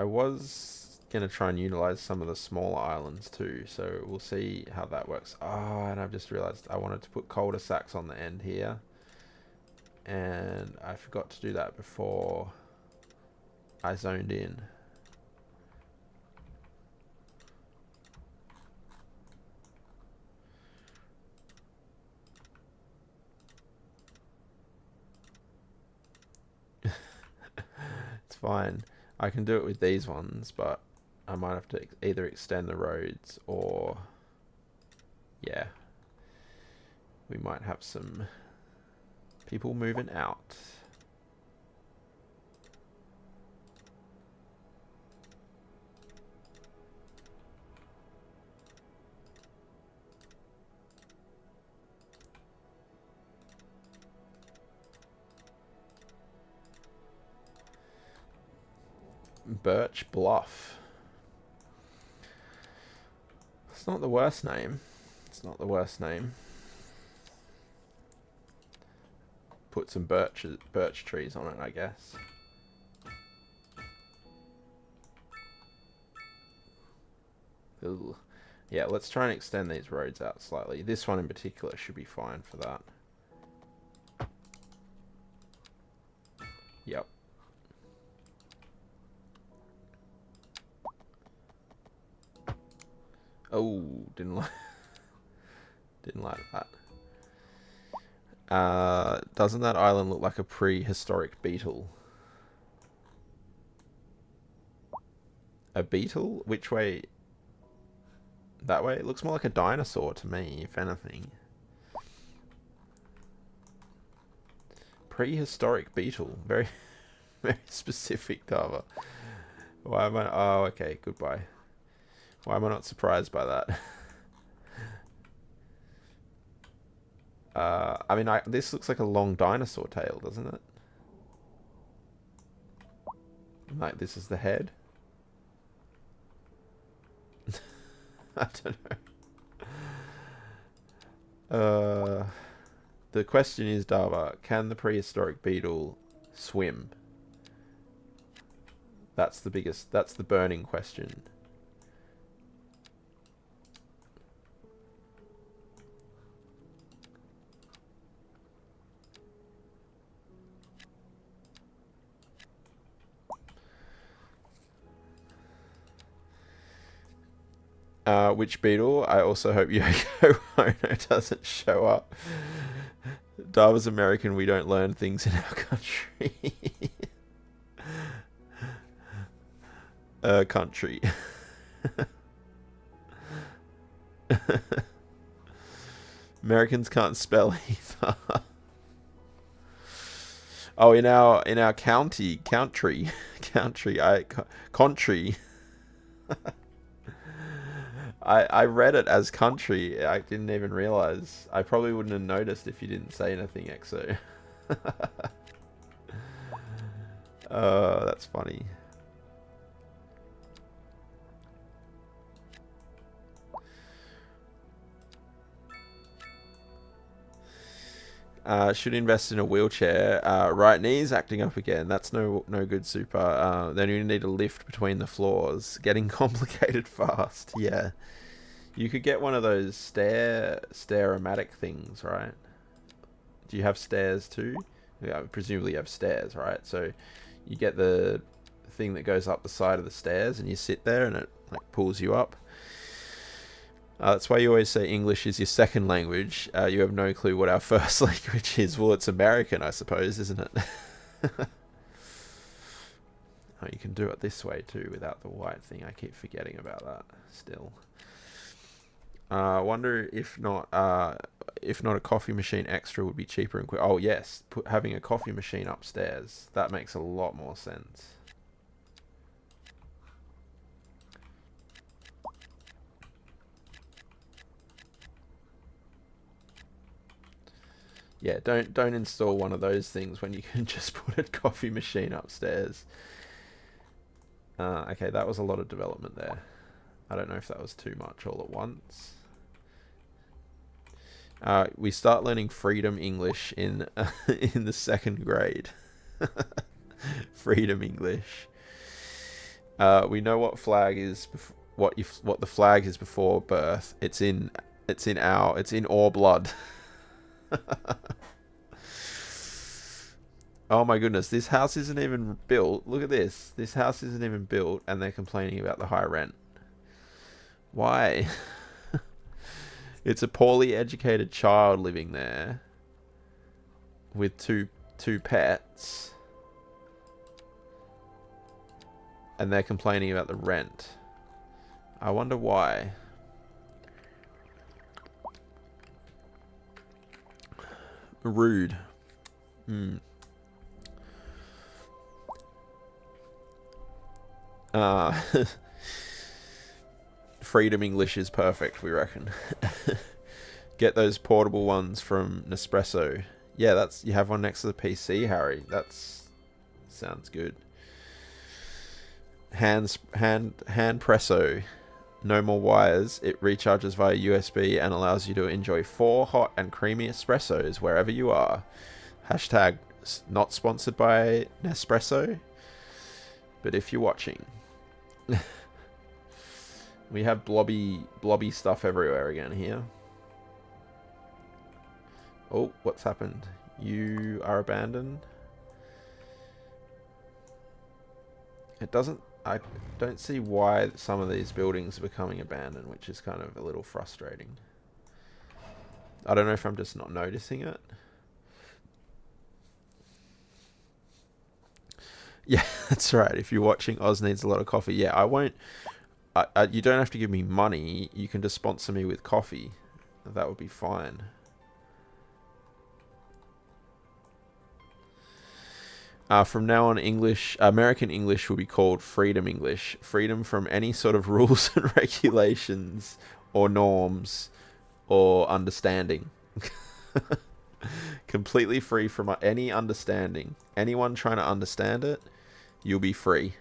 was gonna try and utilize some of the smaller islands too, so we'll see how that works. Oh, and I've just realized I wanted to put cul-de-sacs on the end here, and I forgot to do that before I zoned in. It's fine. I can do it with these ones, but I might have to either extend the roads or, yeah, we might have some people moving out. Birch Bluff. It's not the worst name. It's not the worst name. put some birch trees on it, I guess. Ooh. Yeah, let's try and extend these roads out slightly. This one in particular should be fine for that. Yep. Oh, didn't like that. Doesn't that island look like a prehistoric beetle? A beetle? Which way? That way? It looks more like a dinosaur to me, if anything. Prehistoric beetle. Very, very specific, Dava. Why am I... Oh, okay. Goodbye. Why am I not surprised by that? I mean, this looks like a long dinosaur tail, doesn't it? Like, this is the head? I don't know. The question is, Dava, can the prehistoric beetle swim? That's the burning question. Which beetle? I also hope Yoko Ono doesn't show up. Dava's American, we don't learn things in our country. Country. Americans can't spell either. Oh, in our country. Country. I read it as country. I didn't even realize. I probably wouldn't have noticed if you didn't say anything, EXO. Oh, that's funny. Should invest in a wheelchair. Right knee's acting up again. That's no good, Super. Then you need a lift between the floors. Getting complicated fast. Yeah. You could get one of those stair-o-matic things, right? Do you have stairs too? Yeah, presumably you have stairs, right? So you get the thing that goes up the side of the stairs and you sit there and it like pulls you up. That's why you always say English is your second language. You have no clue what our first language is. Well, it's American, I suppose, isn't it? Oh, you can do it this way too without the white thing. I keep forgetting about that still. Wonder if not a coffee machine extra would be cheaper and quick. Oh yes, having a coffee machine upstairs. That makes a lot more sense. Yeah, don't install one of those things when you can just put a coffee machine upstairs. Okay, that was a lot of development there. I don't know if that was too much all at once. We start learning freedom English in in the 2nd grade. Freedom English. We know what flag is what the flag is before birth. It's in our blood. Oh my goodness, this house isn't even built. Look at this. This house isn't even built and they're complaining about the high rent. Why? It's a poorly educated child living there with two pets. And they're complaining about the rent. I wonder why. Rude. Freedom English is perfect, we reckon. Get those portable ones from Nespresso. Yeah, you have one next to the PC, Harry. Sounds good. Hand presso. No more wires. It recharges via USB and allows you to enjoy 4 hot and creamy espressos wherever you are. Hashtag not sponsored by Nespresso. But if you're watching, we have blobby stuff everywhere again here. Oh, what's happened? You are abandoned. It doesn't... I don't see why some of these buildings are becoming abandoned, which is kind of a little frustrating. I don't know if I'm just not noticing it. Yeah, that's right. If you're watching, Oz needs a lot of coffee. Yeah, I won't... you don't have to give me money. You can just sponsor me with coffee. That would be fine. From now on, American English will be called Freedom English. Freedom from any sort of rules and regulations or norms or understanding. Completely free from any understanding. Anyone trying to understand it, you'll be free.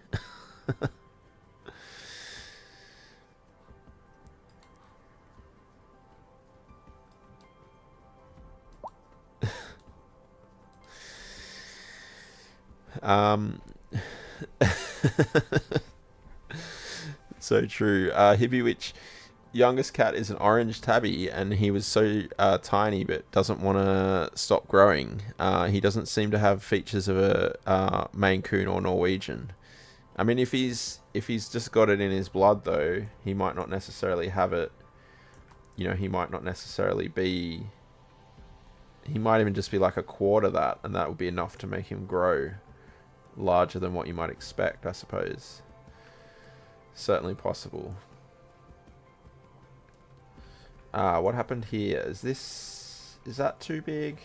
So true. Hibiwitch, youngest cat is an orange tabby, and he was so tiny but doesn't want to stop growing. He doesn't seem to have features of a Maine Coon or Norwegian. I mean, if he's just got it in his blood, though, he might not necessarily have it. You know, he might not necessarily be... He might even just be like a quarter that, and that would be enough to make him grow larger than what you might expect, I suppose. Certainly possible. What happened here? Is that too big?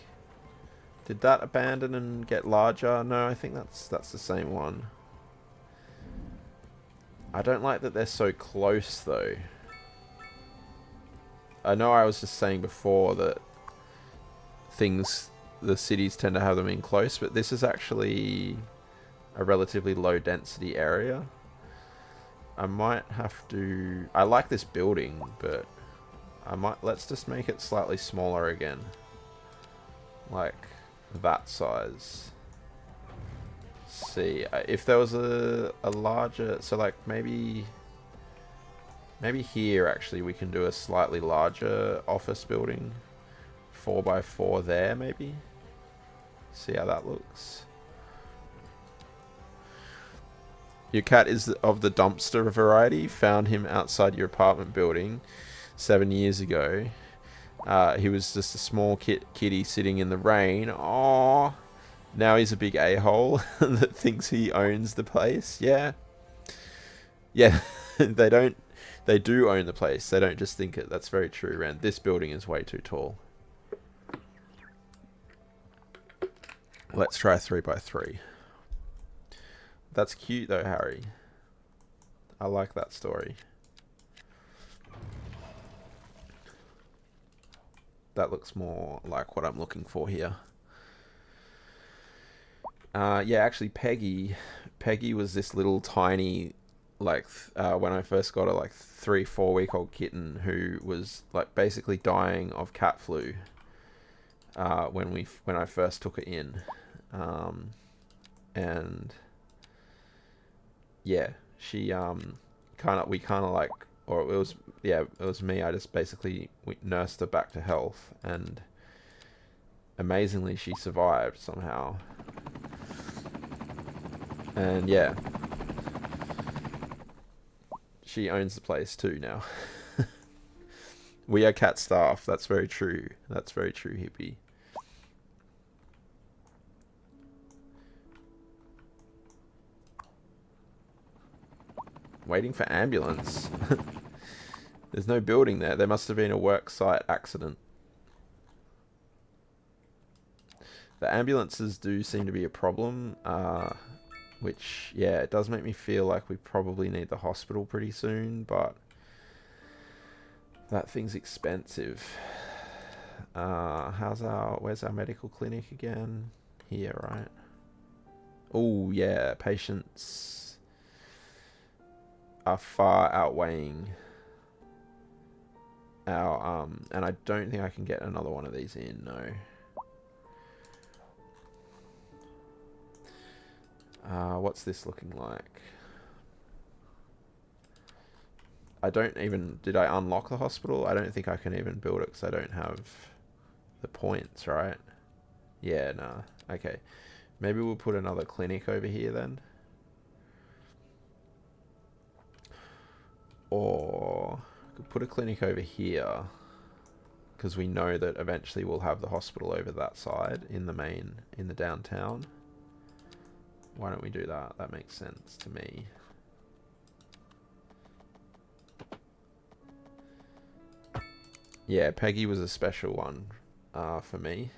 Did that abandon and get larger? No, I think that's the same one. I don't like that they're so close, though. I know I was just saying before that the cities tend to have them in close, but this is actually a relatively low density area. I might have to... I like this building, but let's just make it slightly smaller again. Like that size. See, if there was a larger... So like maybe here actually we can do a slightly larger office building. 4x4 there maybe. See how that looks. Your cat is of the dumpster variety. Found him outside your apartment building 7 years ago. He was just a small kitty sitting in the rain. Aww. Now he's a big a-hole that thinks he owns the place. Yeah. Yeah, they do own the place. They don't just think it. That's very true, Ren. This building is way too tall. Let's try 3x3. That's cute though, Harry. I like that story. That looks more like what I'm looking for here. Yeah, actually Peggy was this little tiny, like, when I first got her, like 3-4 week old kitten who was like basically dying of cat flu when I first took her in. And yeah, she we kind of like, or it was me. I just basically nursed her back to health, and amazingly she survived somehow. And yeah, she owns the place too now. We are cat staff. That's very true. That's very true, Hippie. Waiting for ambulance. There's no building there. There must have been a work site accident. The ambulances do seem to be a problem, which, yeah, it does make me feel like we probably need the hospital pretty soon, but that thing's expensive. Where's our medical clinic again? Here, right? Oh, yeah, patients are far outweighing our, and I don't think I can get another one of these in, no. What's this looking like? I don't even... Did I unlock the hospital? I don't think I can even build it because I don't have the points, right? Yeah, nah. Okay. Maybe we'll put another clinic over here then. Or could put a clinic over here because we know that eventually we'll have the hospital over that side in the downtown. Why don't we do that? That makes sense to me. Yeah, Peggy was a special one for me.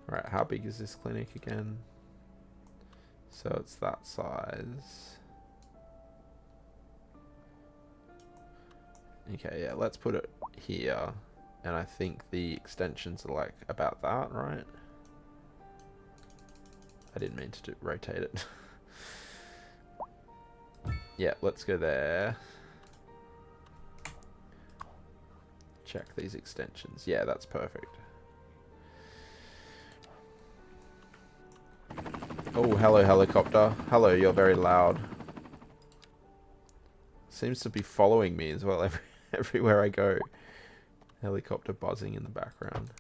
Right, how big is this clinic again? So it's that size. Okay, yeah, let's put it here. And I think the extensions are like about that, right? I didn't mean to rotate it. Yeah, let's go there. Check these extensions. Yeah, that's perfect. Oh, hello, helicopter. Hello, you're very loud. Seems to be following me as well everywhere I go. Helicopter buzzing in the background.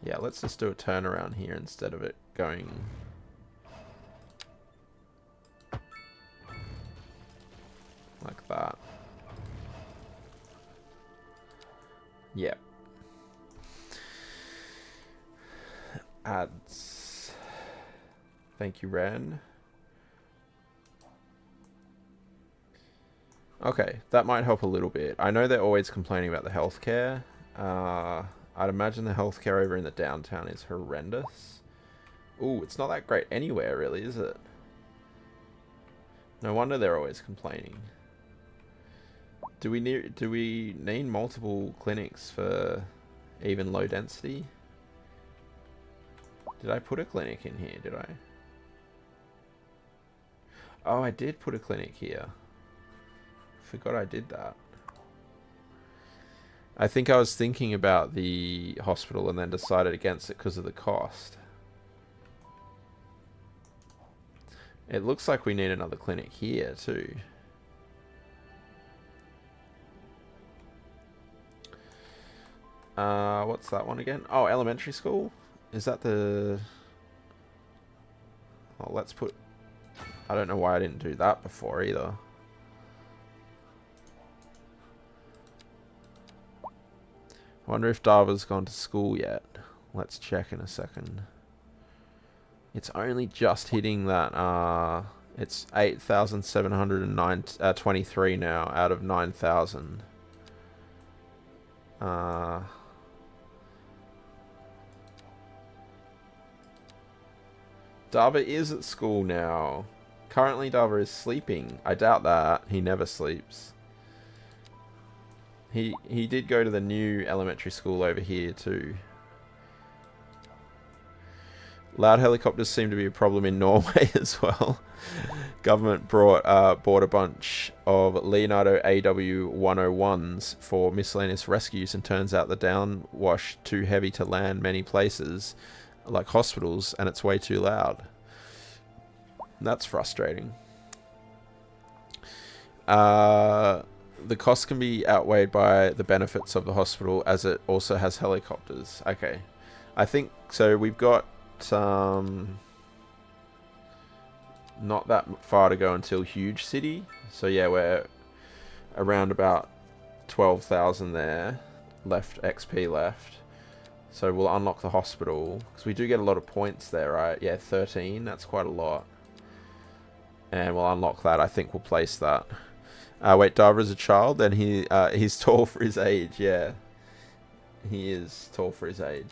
Yeah, let's just do a turnaround here instead of it going... like that. Yeah. Ads. Thank you, Ren. Okay, that might help a little bit. I know they're always complaining about the healthcare. I'd imagine the healthcare over in the downtown is horrendous. Ooh, it's not that great anywhere, really, is it? No wonder they're always complaining. Do we need multiple clinics for even low density? Did I put a clinic in here? Did I? Oh, I did put a clinic here. Forgot I did that. I think I was thinking about the hospital and then decided against it because of the cost. It looks like we need another clinic here too. What's that one again? Oh, elementary school? Is that the... Oh, let's put... I don't know why I didn't do that before either. I wonder if Dava's gone to school yet. Let's check in a second. It's only just hitting that, it's 8,723 now out of 9,000. Dava is at school now. Currently Dava is sleeping. I doubt that. He never sleeps. He did go to the new elementary school over here too. Loud helicopters seem to be a problem in Norway as well. Government bought a bunch of Leonardo AW101s for miscellaneous rescues, and turns out the downwash too heavy to land many places, like hospitals, and it's way too loud. That's frustrating. The cost can be outweighed by the benefits of the hospital, as it also has helicopters. Okay. I think, so we've got not that far to go until Huge City. So yeah, we're around about 12,000 there. Left, XP left. So we'll unlock the hospital, because we do get a lot of points there, right? Yeah, 13, that's quite a lot. And we'll unlock that. I think we'll place that. Wait, Dava is a child? Then he's tall for his age, yeah. He is tall for his age.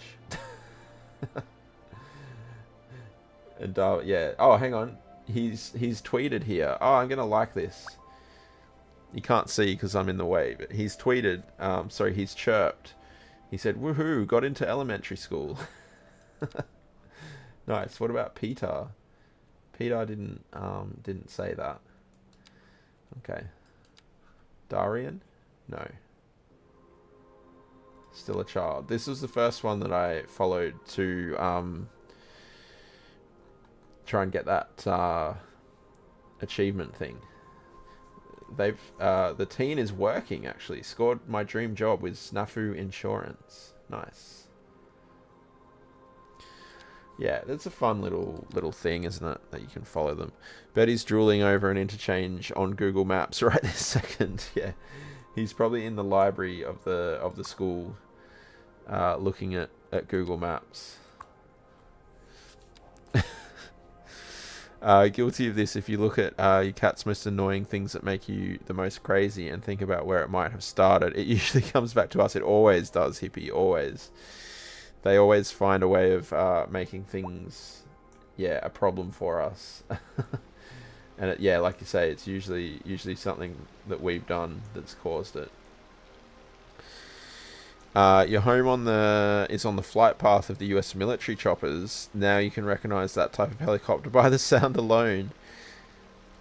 And Dava, yeah. Oh, hang on. He's tweeted here. Oh, I'm gonna like this. You can't see because I'm in the way, but he's tweeted, sorry, he's chirped. He said, woohoo, got into elementary school. Nice. What about Peter? Peter didn't say that. Okay. Darian? No. Still a child. This was the first one that I followed to try and get that achievement thing. They've the teen is working actually. Scored my dream job with Snafu Insurance. Nice. Yeah, that's a fun little thing, isn't it? That you can follow them. Betty's drooling over an interchange on Google Maps right this second. Yeah, he's probably in the library of the school, looking at Google Maps. Guilty of this. If you look at your cat's most annoying things that make you the most crazy and think about where it might have started, it usually comes back to us. It always does, Hippie. Always. They always find a way of making things, yeah, a problem for us. And yeah, like you say, it's usually something that we've done that's caused it. Your home is on the flight path of the US military choppers. Now you can recognize that type of helicopter by the sound alone.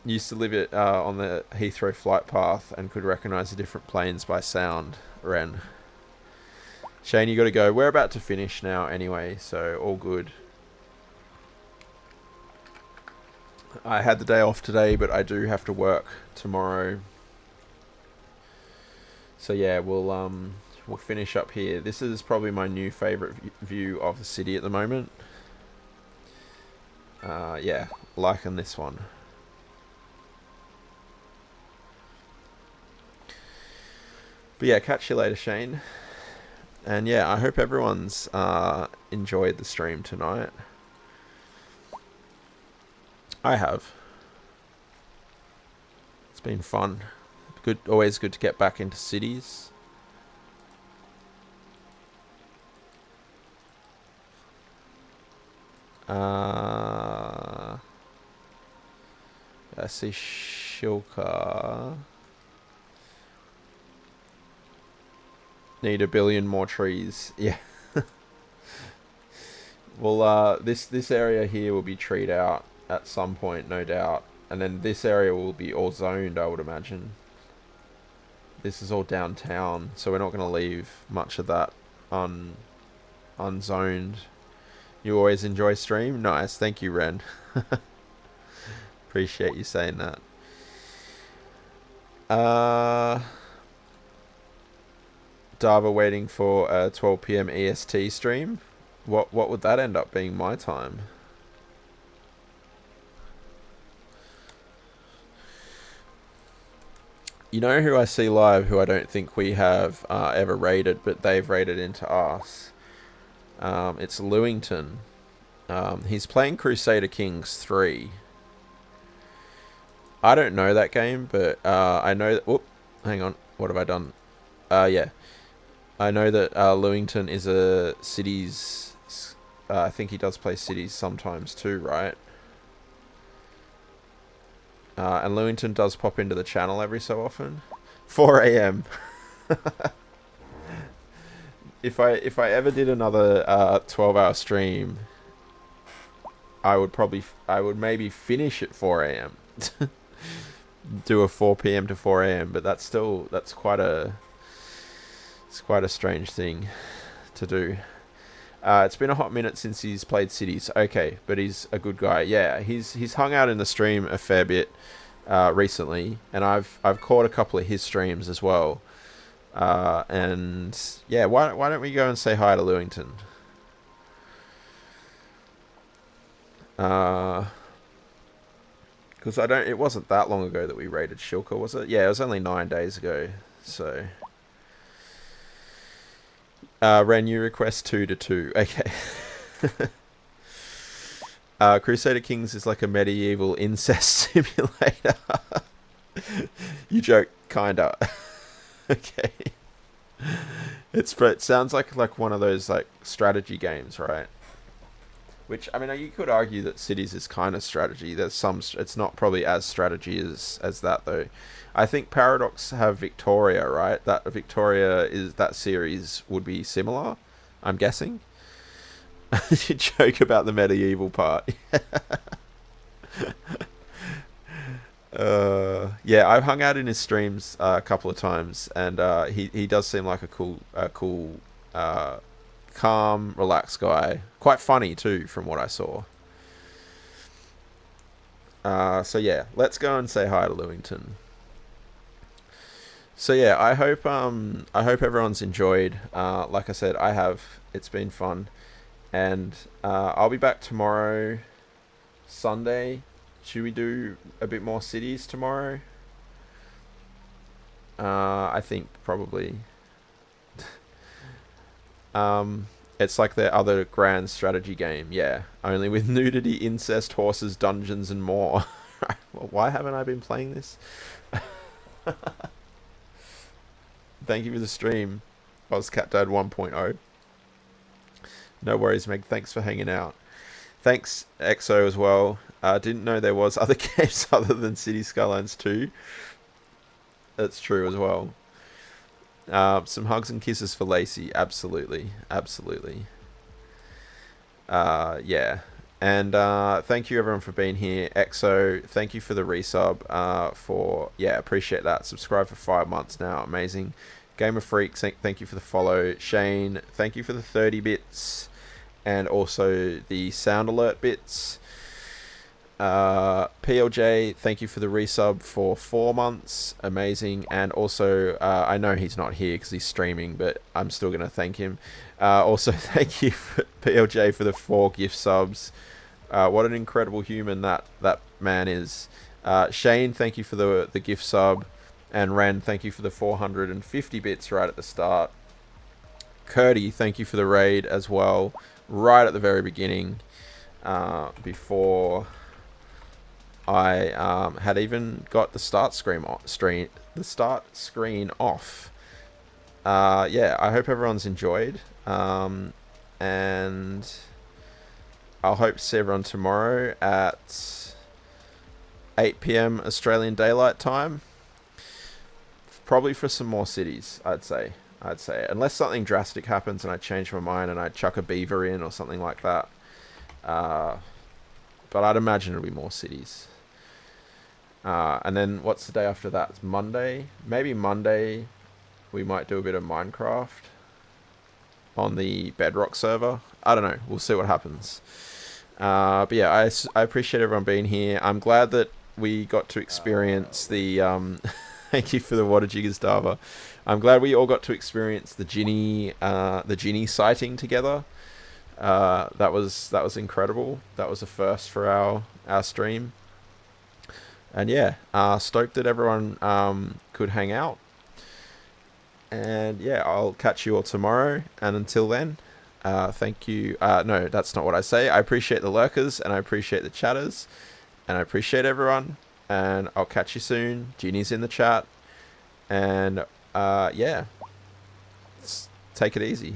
Used to live on the Heathrow flight path and could recognize the different planes by sound. Ren. Shane, you got to go. We're about to finish now anyway, so all good. I had the day off today, but I do have to work tomorrow. So yeah, we'll finish up here. This is probably my new favorite view of the city at the moment. Yeah, liking this one. But yeah, catch you later, Shane. And yeah, I hope everyone's enjoyed the stream tonight. I have. It's been fun. Good, always good to get back into cities. I see Shilka. Need 1 billion more trees. Yeah. Well, this area here will be treed out at some point, no doubt. And then this area will be all zoned, I would imagine. This is all downtown, so we're not going to leave much of that unzoned. You always enjoy stream? Nice, thank you, Ren. Appreciate you saying that. Dava waiting for a 12 PM EST stream. What would that end up being my time? You know who I see live who I don't think we have ever raided, but they've raided into us? It's Lewington. He's playing Crusader Kings 3. I don't know that game, but I know that... Whoop, hang on. What have I done? Yeah. I know that Lewington is a Cities... I think he does play Cities sometimes too, right? And Lewington does pop into the channel every so often. 4 AM. If I ever did another 12-hour stream, I would maybe finish at 4 AM. Do a 4 PM to 4 AM, but that's quite a strange thing to do. It's been a hot minute since he's played Cities. Okay, but he's a good guy. Yeah, he's hung out in the stream a fair bit recently, and I've caught a couple of his streams as well. And yeah, why don't we go and say hi to Lewington? Because it wasn't that long ago that we raided Shilka, was it? Yeah, it was only 9 days ago. So Ren, you request 2 to 2. Okay. Crusader Kings is like a medieval incest simulator. You joke, kinda. Okay. It sounds like one of those like strategy games, right? Which, I mean, you could argue that Cities is kind of strategy. There's some, it's not probably as strategy as that though. I think Paradox have Victoria, right? That Victoria is, that series would be similar, I'm guessing. You joke about the medieval part. Yeah, I've hung out in his streams a couple of times, and he does seem like a cool, calm, relaxed guy. Quite funny too, from what I saw. So yeah, let's go and say hi to Lewington. So yeah, I hope everyone's enjoyed. Like I said, I have. It's been fun, and I'll be back tomorrow, Sunday. Should we do a bit more cities tomorrow? I think probably. It's like their other grand strategy game, yeah. Only with nudity, incest, horses, dungeons, and more. Well, why haven't I been playing this? Thank you for the stream, OzCatDad 1.0. No worries, Meg. Thanks for hanging out. Thanks, EXO, as well. Didn't know there was other games other than City Skylines 2. That's true as well. Some hugs and kisses for Lacey. Absolutely. Absolutely. Yeah. And thank you, everyone, for being here. EXO, thank you for the resub. Yeah, appreciate that. Subscribe for 5 months now. Amazing. Gamer Freaks, thank you for the follow. Shane, thank you for the 30 bits. And also the sound alert bits. PLJ, thank you for the resub for 4 months. Amazing. And also, I know he's not here because he's streaming, but I'm still going to thank him. Also, thank you, PLJ, for the 4 gift subs. What an incredible human that man is. Shane, thank you for the gift sub. And Ren, thank you for the 450 bits right at the start. Curdy, thank you for the raid as well, right at the very beginning, before I had even got the start screen off. Yeah, I hope everyone's enjoyed, and I'll hope to see everyone tomorrow at 8 PM Australian Daylight Time. Probably for some more cities, I'd say. Unless something drastic happens and I change my mind and I chuck a beaver in or something like that. But I'd imagine it'll be more cities. And then what's the day after that? It's Monday. Maybe Monday we might do a bit of Minecraft on the Bedrock server. I don't know. We'll see what happens. But yeah, I appreciate everyone being here. I'm glad that we got to experience the... Thank you for the water jiggers, Dava. I'm glad we all got to experience the Ginny sighting together. That was incredible. That was a first for our stream. And yeah, stoked that everyone could hang out. And yeah, I'll catch you all tomorrow. And until then, thank you. No, that's not what I say. I appreciate the lurkers and I appreciate the chatters. And I appreciate everyone. And I'll catch you soon. Ginny's in the chat. And yeah, take it easy.